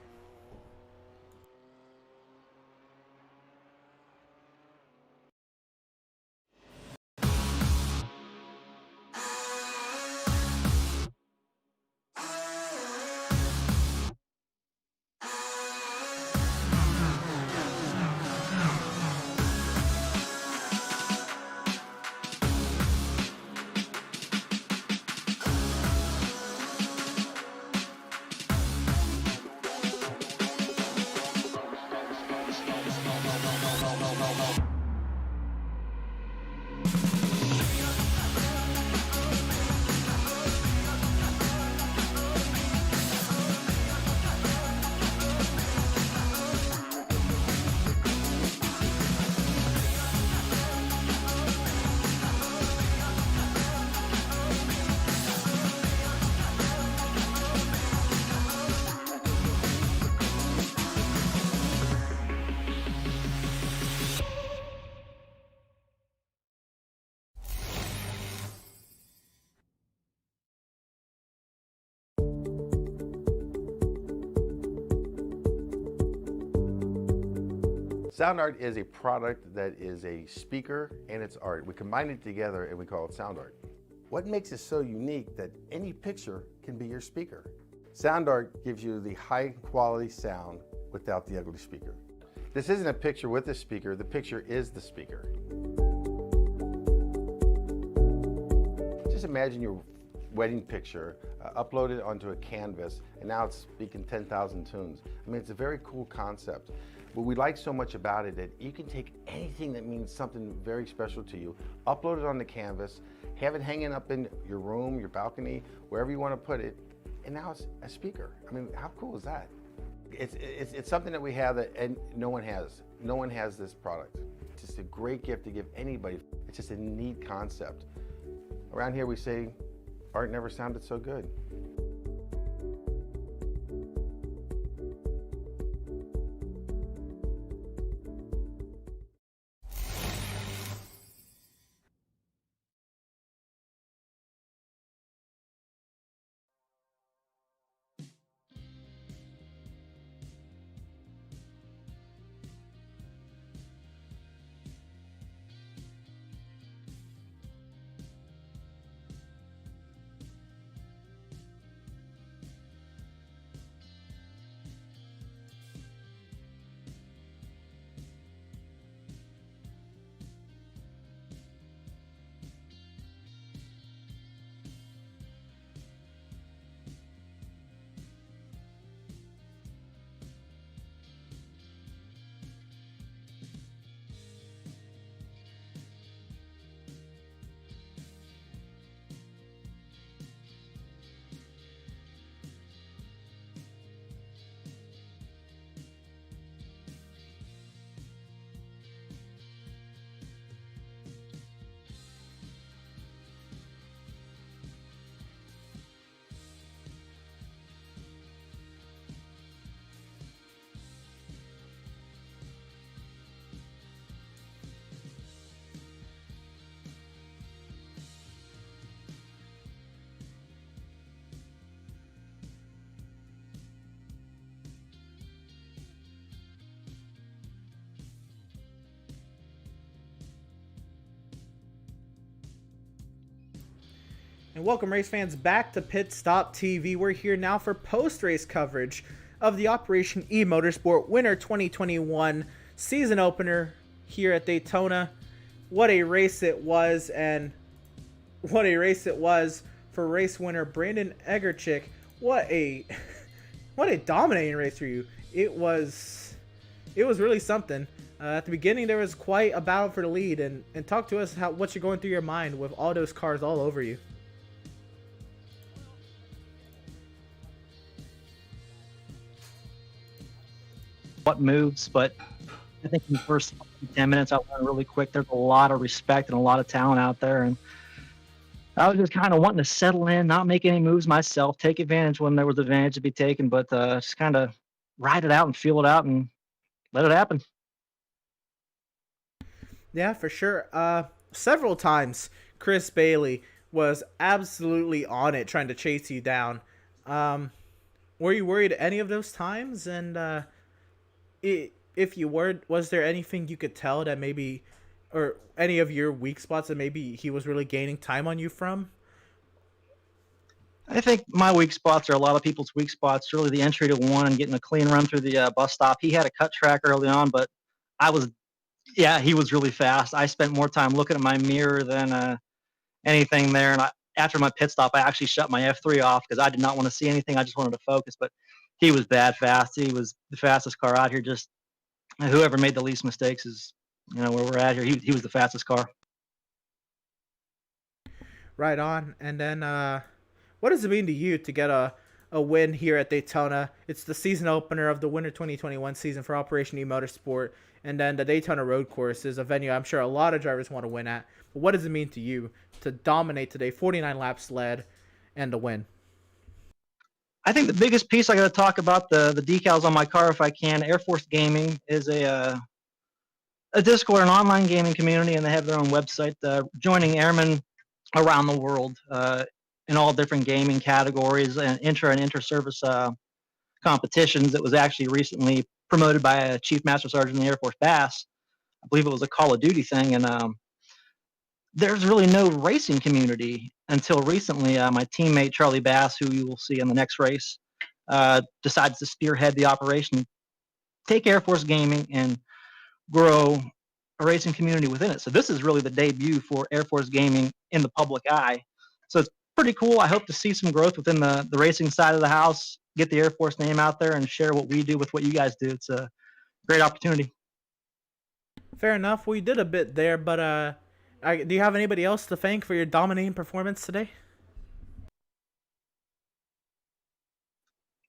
S1: Sound art is a product that is a speaker and it's art. We combine it together and we call it sound art. What makes it so unique that any picture can be your speaker? Sound art gives you the high quality sound without the ugly speaker. This isn't a picture with a speaker, the picture is the speaker. Just imagine your wedding picture uploaded onto a canvas and now it's speaking 10,000 tunes. I mean, it's a very cool concept. What we like so much about it that you can take anything that means something very special to you, upload it on the canvas, have it hanging up in your room, your balcony, wherever you want to put it, and now it's a speaker. I mean, how cool is that? It's something that we have that and no one has. No one has this product. It's just a great gift to give anybody. It's just a neat concept. Around here we say, art never sounded so good.
S2: And welcome, race fans, back to Pit Stop TV. We're here now for post-race coverage of the Operation eMotorsport Winter 2021 season opener here at Daytona. What a race it was, and what a race it was for race winner Brandon Egerchik. What a dominating race for you. It was really something. At the beginning, there was quite a battle for the lead, and talk to us what you're going through your mind with all those cars all over you.
S4: What moves, but I think in the first 10 minutes I learned really quick there's a lot of respect and a lot of talent out there, and I was just kind of wanting to settle in, not make any moves myself, take advantage when there was advantage to be taken, but just kind of ride it out and feel it out and let it happen.
S2: Yeah, for sure. Several times Chris Bailey was absolutely on it, trying to chase you down. Were you worried any of those times? And if you were, was there anything you could tell that maybe, or any of your weak spots that maybe he was really gaining time on you from?
S4: I think my weak spots are a lot of people's weak spots. Really, the entry to one and getting a clean run through the bus stop. He had a cut track early on, but he was really fast. I spent more time looking at my mirror than anything there. And after my pit stop, I actually shut my F3 off because I did not want to see anything. I just wanted to focus. But he was that fast. He was the fastest car out here. Just whoever made the least mistakes is, where we're at here. He was the fastest car.
S2: Right on. And then, what does it mean to you to get a win here at Daytona? It's the season opener of the Winter 2021 season for Operation eMotorsport. And then the Daytona Road Course is a venue I'm sure a lot of drivers want to win at. But what does it mean to you to dominate today, 49 laps led, and to win?
S4: I think the biggest piece I got to talk about the decals on my car if I can. Air Force Gaming is a Discord, an online gaming community, and they have their own website. Joining airmen around the world in all different gaming categories and inter-service competitions. It was actually recently promoted by a Chief Master Sergeant in the Air Force Bass. I believe it was a Call of Duty thing, and there's really no racing community until recently. My teammate Charlie Bass, who you will see in the next race, decides to spearhead the operation, take Air Force Gaming, and grow a racing community within it. So this is really the debut for Air Force Gaming in the public eye. So it's pretty cool. I hope to see some growth within the racing side of the house, get the Air Force name out there, and share what we do with what you guys do. It's a great opportunity.
S2: Fair enough. We did a bit there, but do you have anybody else to thank for your dominating performance today?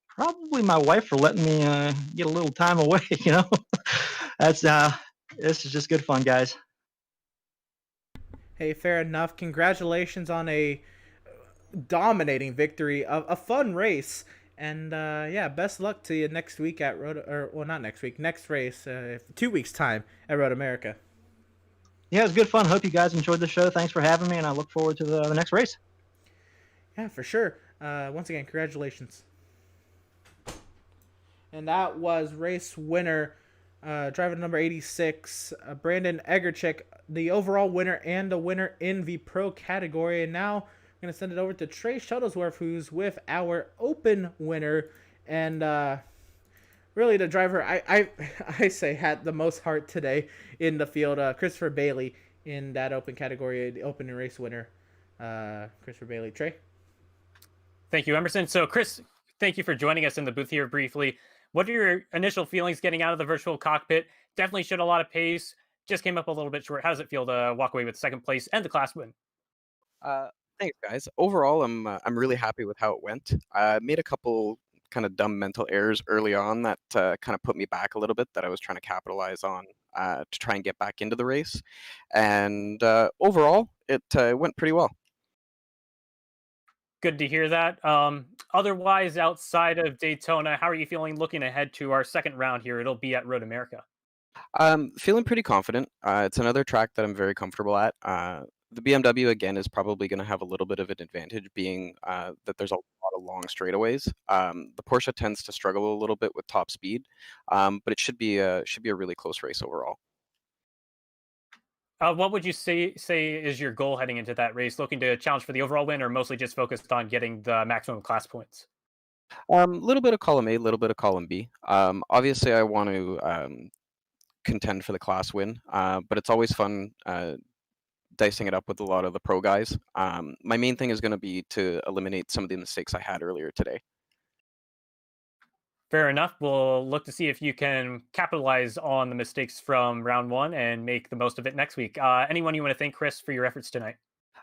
S4: Probably my wife for letting me get a little time away. That's this is just good fun, guys.
S2: Hey, fair enough. Congratulations on a dominating victory, a fun race, and yeah, best luck to you next week at not next week, next race, 2 weeks time at Road America.
S4: Yeah, it was good fun. Hope you guys enjoyed the show. Thanks for having me, and I look forward to the next race.
S2: Yeah, for sure. Once again, congratulations. And that was race winner, driver number 86, Brandon Egerchik, the overall winner and the winner in the pro category. And now I'm going to send it over to Trey Shuttlesworth, who's with our open winner. And really the driver I say had the most heart today in the field, Christopher Bailey, in that open category, the open race winner, Christopher Bailey. Trey?
S3: Thank you, Emerson. So, Chris, thank you for joining us in the booth here briefly. What are your initial feelings getting out of the virtual cockpit? Definitely showed a lot of pace. Just came up a little bit short. How does it feel to walk away with second place and the class win?
S5: Thanks, guys. Overall, I'm really happy with how it went. I made a couple kind of dumb mental errors early on that kind of put me back a little bit that I was trying to capitalize on to try and get back into the race. And overall, it went pretty well.
S3: Good to hear that. Otherwise, outside of Daytona, how are you feeling looking ahead to our second round here? It'll be at Road America.
S5: Feeling pretty confident. It's another track that I'm very comfortable at. The BMW, again, is probably going to have a little bit of an advantage, being that there's a lot of long straightaways. The Porsche tends to struggle a little bit with top speed, but it should be a really close race overall.
S3: What would you say is your goal heading into that race? Looking to challenge for the overall win, or mostly just focused on getting the maximum class points?
S5: Little bit of column A, little bit of column B. Obviously, I want to contend for the class win, but it's always fun dicing it up with a lot of the pro guys. My main thing is going to be to eliminate some of the mistakes I had earlier today.
S3: Fair enough. We'll look to see if you can capitalize on the mistakes from round one and make the most of it next week. Anyone you want to thank, Chris, for your efforts tonight?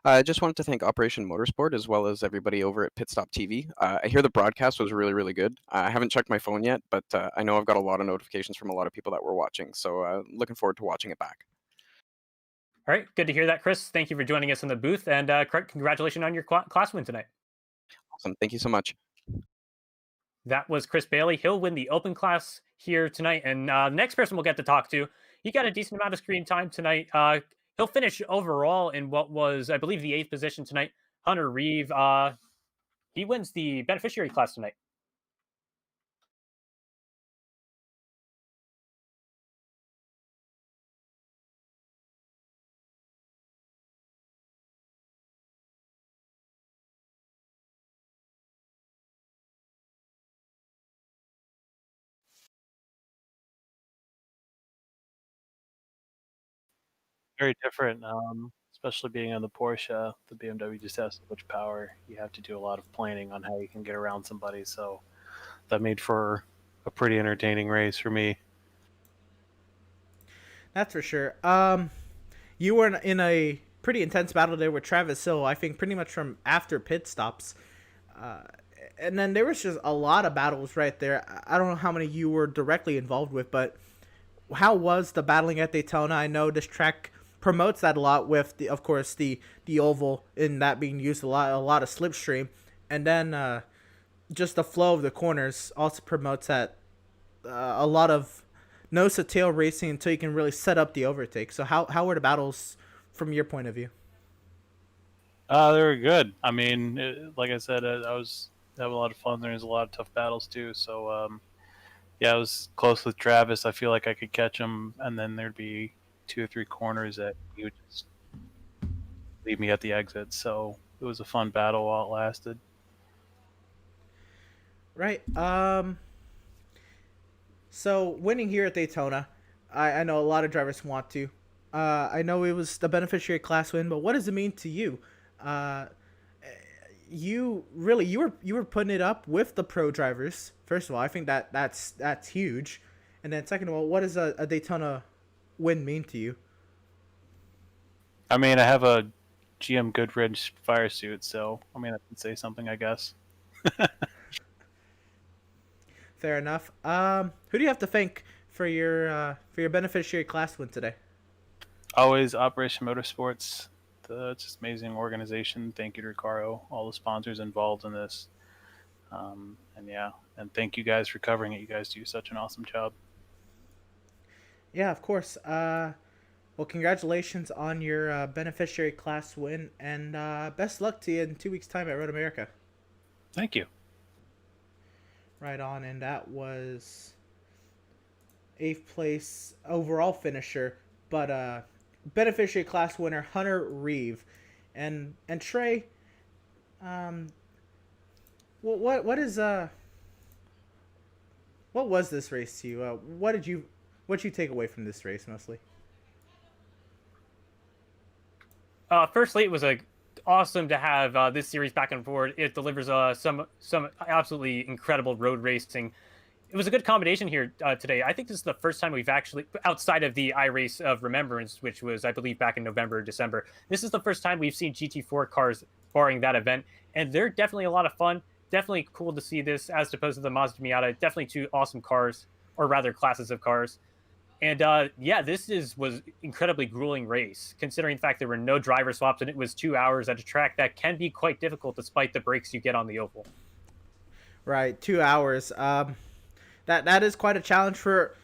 S5: I just wanted to thank Operation Motorsport as well as everybody over at Pit Stop TV. I hear the broadcast was really, really good. I haven't checked my phone yet, but I know I've got a lot of notifications from a lot of people that were watching. So looking forward to watching it back.
S3: All right, good to hear that, Chris. Thank you for joining us in the booth, and congratulations on your class win tonight.
S5: Awesome. Thank you so much.
S3: That was Chris Bailey. He'll win the open class here tonight. And the next person we'll get to talk to, he got a decent amount of screen time tonight. He'll finish overall in what was, I believe, the 8th position tonight. Hunter Reeve. He wins the beneficiary class tonight.
S6: Very different, especially being on the Porsche. The BMW just has so much power. You have to do a lot of planning on how you can get around somebody. So that made for a pretty entertaining race for me.
S2: That's for sure. You were in a pretty intense battle there with Travis Hill, I think pretty much from after pit stops. And then there was just a lot of battles right there. I don't know how many you were directly involved with, but how was the battling at Daytona? I know this track promotes that a lot with, of course, the oval and that being used a lot of slipstream. And then just the flow of the corners also promotes that a lot of nose to tail racing until you can really set up the overtake. So how were the battles from your point of view?
S6: They were good. I mean, like I said, I was having a lot of fun. There's a lot of tough battles too. So yeah, I was close with Travis. I feel like I could catch him, and then there'd be 2 or 3 corners that he would just leave me at the exit. So it was a fun battle while it lasted.
S2: Right. So winning here at Daytona, I know a lot of drivers want to. I know it was the beneficiary class win, but what does it mean to you? You were putting it up with the pro drivers. First of all, I think that's huge, and then second of all, what does a Daytona win mean to you?
S6: I mean, I have a GM Goodrich fire suit, so I mean, I can say something, I guess.
S2: Fair enough. Who do you have to thank for your beneficiary class win today?
S6: Always Operation Motorsports. It's just amazing organization. Thank you to Recaro, all the sponsors involved in this. And yeah, and thank you guys for covering it. You guys do such an awesome job.
S2: Yeah, of course. Well, congratulations on your beneficiary class win, and best luck to you in 2 weeks' time at Road America.
S6: Thank you.
S2: Right on, and that was 8th place overall finisher, but beneficiary class winner Hunter Reeve, and Trey. What was this race to you? What you take away from this race mostly?
S3: Firstly, it was awesome to have this series back and forward. It delivers some absolutely incredible road racing. It was a good combination here today. I think this is the first time we've actually, outside of the iRace of Remembrance, which was, I believe, back in November or December, this is the first time we've seen GT4 cars barring that event, and they're definitely a lot of fun. Definitely cool to see this as opposed to the Mazda Miata. Definitely 2 awesome cars, or rather classes of cars. And yeah, was incredibly grueling race, considering the fact there were no driver swaps and it was 2 hours at a track that can be quite difficult despite the breaks you get on the oval.
S2: Right, 2 hours. That is quite a challenge for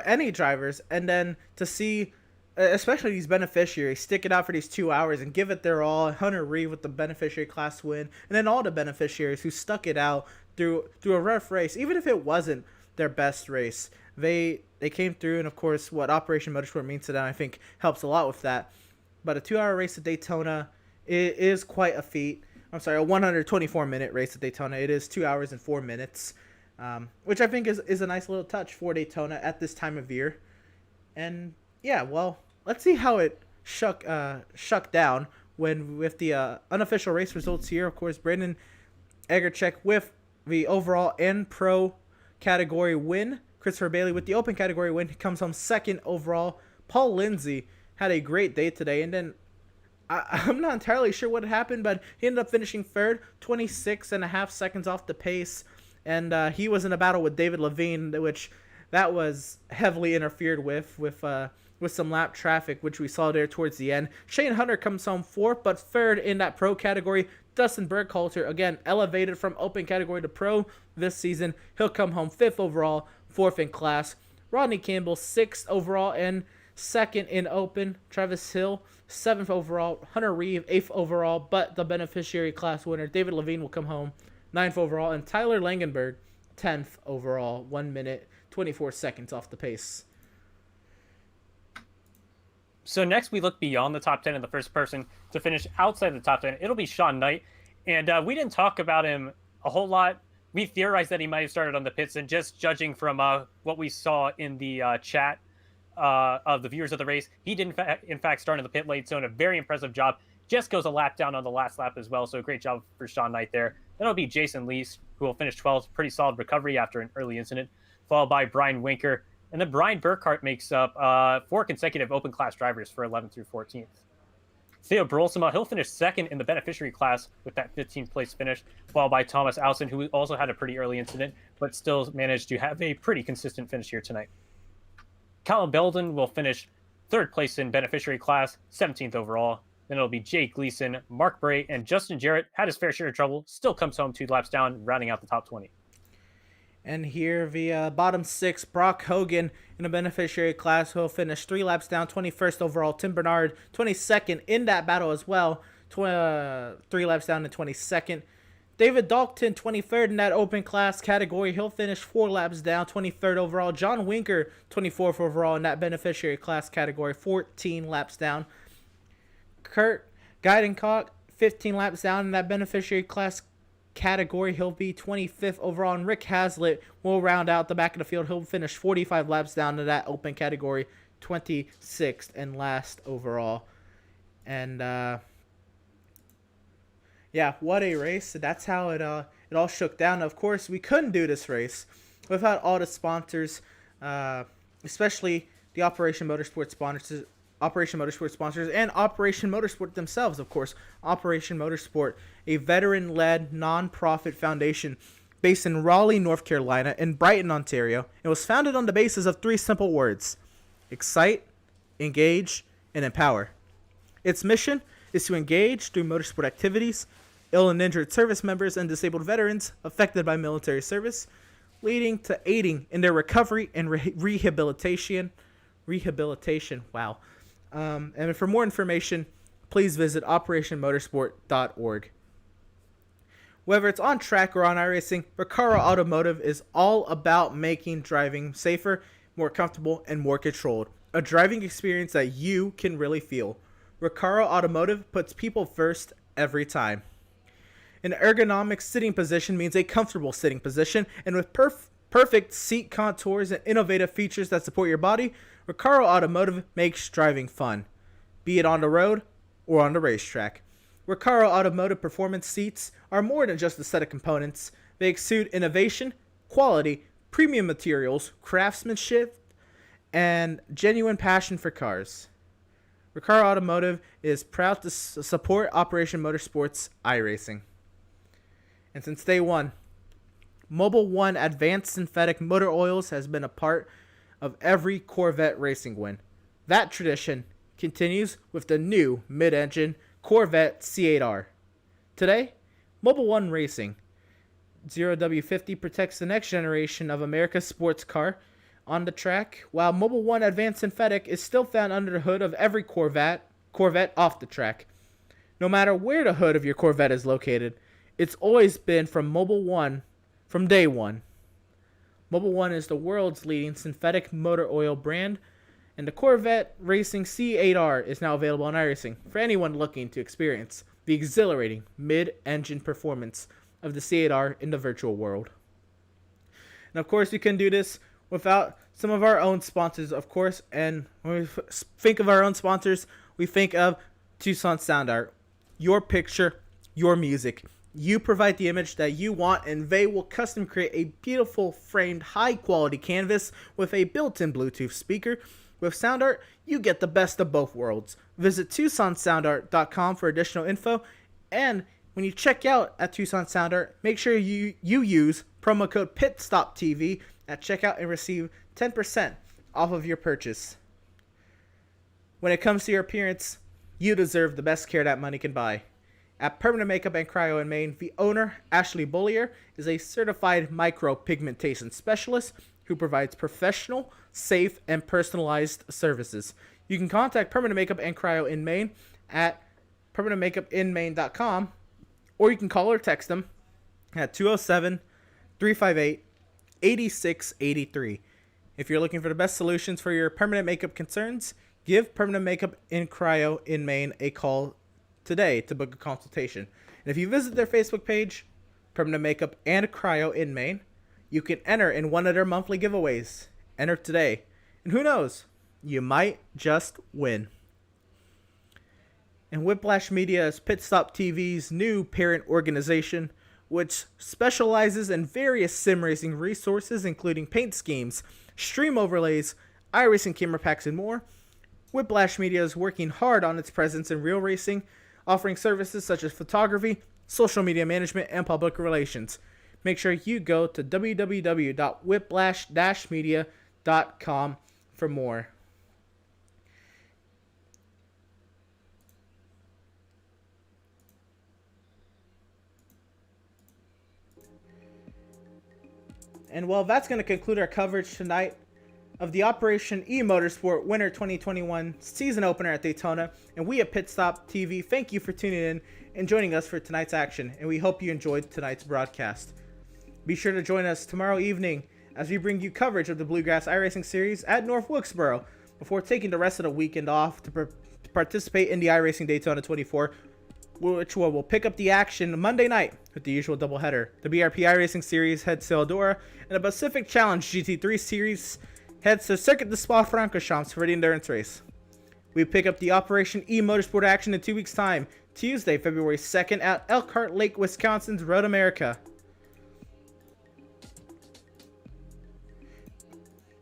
S2: any drivers, and then to see, especially these beneficiaries, stick it out for these 2 hours and give it their all. Hunter Reeve with the beneficiary class win, and then all the beneficiaries who stuck it out through a rough race, even if it wasn't their best race. They came through, and of course, what Operation Motorsport means to them, I think, helps a lot with that. but a 2-hour race at Daytona is quite a feat. I'm sorry, a 124-minute race at Daytona. It is 2 hours and 4 minutes, which I think is a nice little touch for Daytona at this time of year. And yeah, well, let's see how it shuck down with the unofficial race results here. Of course, Brandon Egerchek with the overall and pro category win. Christopher Bailey with the open category win. He comes home second overall. Paul Lindsay had a great day today, and then I'm not entirely sure what happened, but he ended up finishing third, 26.5 seconds off the pace, and he was in a battle with David Levine, which that was heavily interfered with some lap traffic, which we saw there towards the end. Shane Hunter comes home fourth, but third in that pro category. Dustin Burkhalter, again, elevated from open category to pro this season. He'll come home fifth overall, fourth in class. Rodney Campbell, sixth overall and second in open. Travis Hill, seventh overall. Hunter Reeve, eighth overall, but the beneficiary class winner. David Levine will come home ninth overall. And Tyler Langenberg, 10th overall, 1 minute, 24 seconds off the pace.
S3: So next we look beyond the top 10, and the first person to finish outside the top 10, it'll be Sean Knight. And we didn't talk about him a whole lot. We theorized that he might have started on the pits, and just judging from what we saw in the chat of the viewers of the race, he did in fact start in the pit lane, so a very impressive job. Just goes a lap down on the last lap as well, so great job for Sean Knight there. Then it'll be Jason Lees, who will finish 12th. Pretty solid recovery after an early incident, followed by Brian Winker. And then Brian Burkhart makes up 4 consecutive open class drivers for 11th through 14th. Theo Brolsema, he'll finish second in the beneficiary class with that 15th place finish, followed by Thomas Alson, who also had a pretty early incident, but still managed to have a pretty consistent finish here tonight. Callum Belden will finish third place in beneficiary class, 17th overall. Then it'll be Jake Gleason, Mark Bray, and Justin Jarrett had his fair share of trouble, still comes home 2 laps down, rounding out the top 20.
S2: And here, the bottom 6, Brock Hogan in the beneficiary class will finish 3 laps down, 21st overall. Tim Bernard, 22nd in that battle as well, 3 laps down and 22nd. David Dalton, 23rd in that open class category. He'll finish 4 laps down, 23rd overall. John Winker, 24th overall in that beneficiary class category, 14 laps down. Kurt Geidencock, 15 laps down in that beneficiary class category. He'll be 25th overall, and Rick Hazlitt will round out the back of the field. He'll finish 45 laps down to that open category, 26th and last overall. And yeah, what a race. That's how it all shook down. Of course, we couldn't do this race without all the sponsors, especially the Operation Motorsport sponsors, and Operation Motorsport themselves, of course. Operation Motorsport, a veteran-led non-profit foundation based in Raleigh, North Carolina, and Brighton, Ontario. It was founded on the basis of 3 simple words: excite, engage, and empower. Its mission is to engage through motorsport activities ill and injured service members and disabled veterans affected by military service, leading to aiding in their recovery and rehabilitation. Wow. And for more information, please visit operationmotorsport.org. Whether it's on track or on iRacing, Recaro Automotive is all about making driving safer, more comfortable, and more controlled. A driving experience that you can really feel. Recaro Automotive puts people first every time. An ergonomic sitting position means a comfortable sitting position, and with perfect seat contours and innovative features that support your body, Recaro Automotive makes driving fun, be it on the road or on the racetrack. Recaro Automotive performance seats are more than just a set of components. They exude innovation, quality, premium materials, craftsmanship, and genuine passion for cars. Recaro Automotive is proud to support Operation Motorsport's iRacing. And since day one, Mobil 1 Advanced Synthetic Motor Oils has been a part of every Corvette racing win. That tradition continues with the new mid-engine Corvette C8R. Today, Mobil 1 Racing 0W50 protects the next generation of America's sports car on the track, while Mobil 1 Advanced Synthetic is still found under the hood of every Corvette off the track. No matter where the hood of your Corvette is located, it's always been from Mobil 1 from day one. Mobil 1 is the world's leading synthetic motor oil brand And the Corvette Racing C8R is now available on iRacing for anyone looking to experience the exhilarating mid-engine performance of the C8R in the virtual world. And of course, we couldn't do this without some of our own sponsors, of course. And when we think of our own sponsors, we think of Tucson Sound Art. Your picture, your music. You provide the image that you want, and they will custom create a beautiful framed high-quality canvas with a built-in Bluetooth speaker. With Sound Art, you get the best of both worlds. Visit TucsonSoundArt.com for additional info, and when you check out at Tucson Sound Art, make sure you use promo code PITSTOPTV at checkout and receive 10% off of your purchase. When it comes to your appearance, you deserve the best care that money can buy. At Permanent Makeup and Cryo in Maine, the owner, Ashley Bollier, is a certified micropigmentation specialist who provides professional, safe, and personalized services. You can contact Permanent Makeup and Cryo in Maine at permanentmakeupinmaine.com, or you can call or text them at 207-358-8683. If you're looking for the best solutions for your permanent makeup concerns, give Permanent Makeup in Cryo in Maine a call today to book a consultation. And if you visit their Facebook page, Permanent Makeup and Cryo in Maine, you can enter in one of their monthly giveaways. Enter today. And who knows? You might just win. And Whiplash Media is Pit Stop TV's new parent organization, which specializes in various sim racing resources, including paint schemes, stream overlays, iRacing camera packs, and more. Whiplash Media is working hard on its presence in real racing, offering services such as photography, social media management, and public relations. Make sure you go to www.whiplash-media.com for more. And well, that's going to conclude our coverage tonight of the Operation eMotorsport Winter 2021 season opener at Daytona. And we at Pit Stop TV thank you for tuning in and joining us for tonight's action. And we hope you enjoyed tonight's broadcast. Be sure to join us tomorrow evening as we bring you coverage of the Bluegrass iRacing Series at North Wilkesboro before taking the rest of the weekend off to participate in the iRacing Daytona 24, which will pick up the action Monday night with the usual doubleheader. The BRP iRacing Series heads to Eldora, and the Pacific Challenge GT3 Series heads to Circuit de Spa-Francorchamps for the endurance race. We pick up the Operation eMotorsport action in 2 weeks' time, Tuesday, February 2nd at Elkhart Lake, Wisconsin's Road America.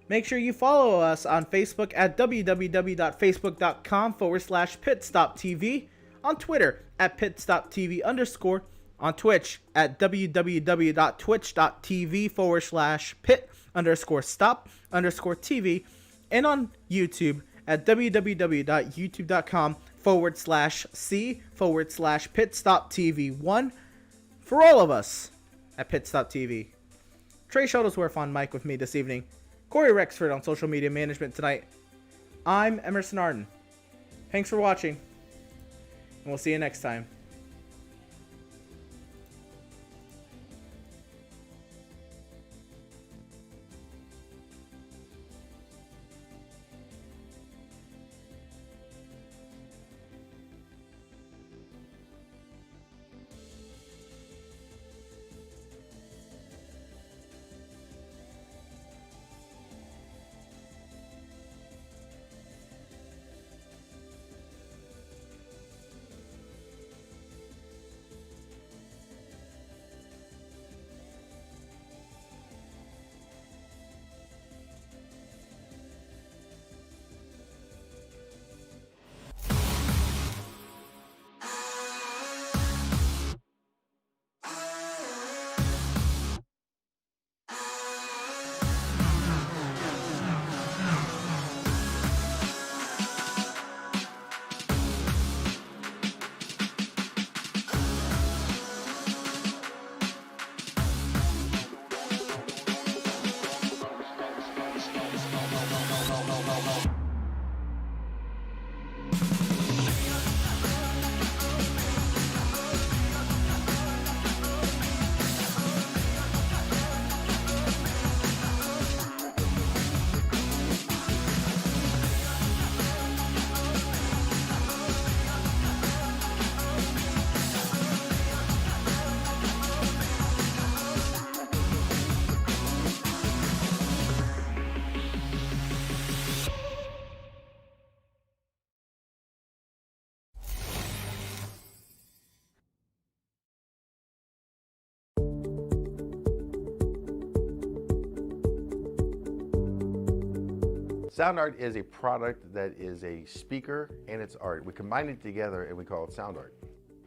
S2: Make sure you follow us on Facebook at www.facebook.com/pitstoptv, on Twitter at pitstoptv_, on Twitch at www.twitch.tv/pit_stop_TV, and on YouTube at www.youtube.com/c/pitstoptv1 for all of us at Pitstop TV. Trey Shuttlesworth on mic with me this evening. Corey Rexford on social media management tonight. I'm Emerson Arden. Thanks for watching, and we'll see you next time.
S1: Sound art is a product that is a speaker and it's art. We combine it together and we call it sound art.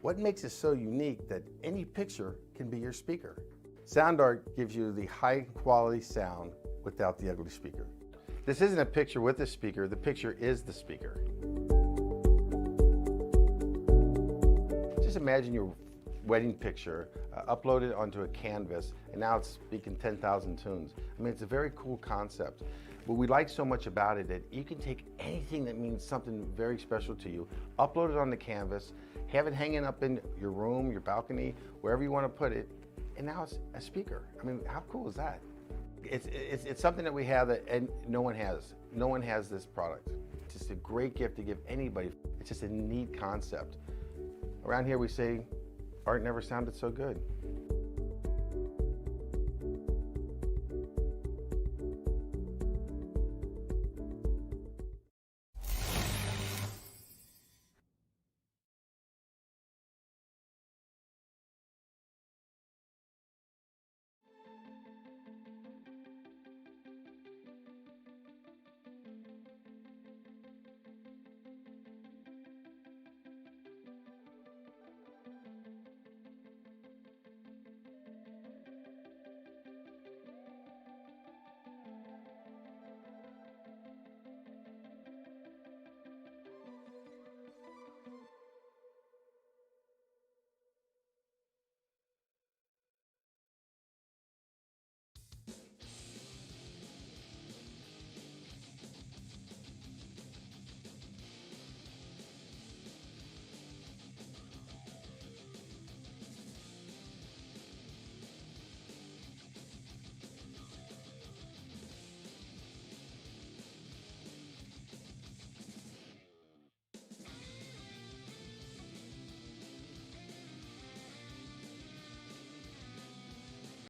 S1: What makes it so unique that any picture can be your speaker? Sound art gives you the high quality sound without the ugly speaker. This isn't a picture with a speaker, the picture is the speaker. Just imagine your wedding picture uploaded onto a canvas and now it's speaking 10,000 tunes. I mean, it's a very cool concept. What we like so much about it that you can take anything that means something very special to you, upload it on the canvas, have it hanging up in your room, your balcony, wherever you want to put it, and now it's a speaker. I mean, how cool is that? It's something that we have that and no one has. No one has this product. It's just a great gift to give anybody. It's just a neat concept. Around here we say, art never sounded so good.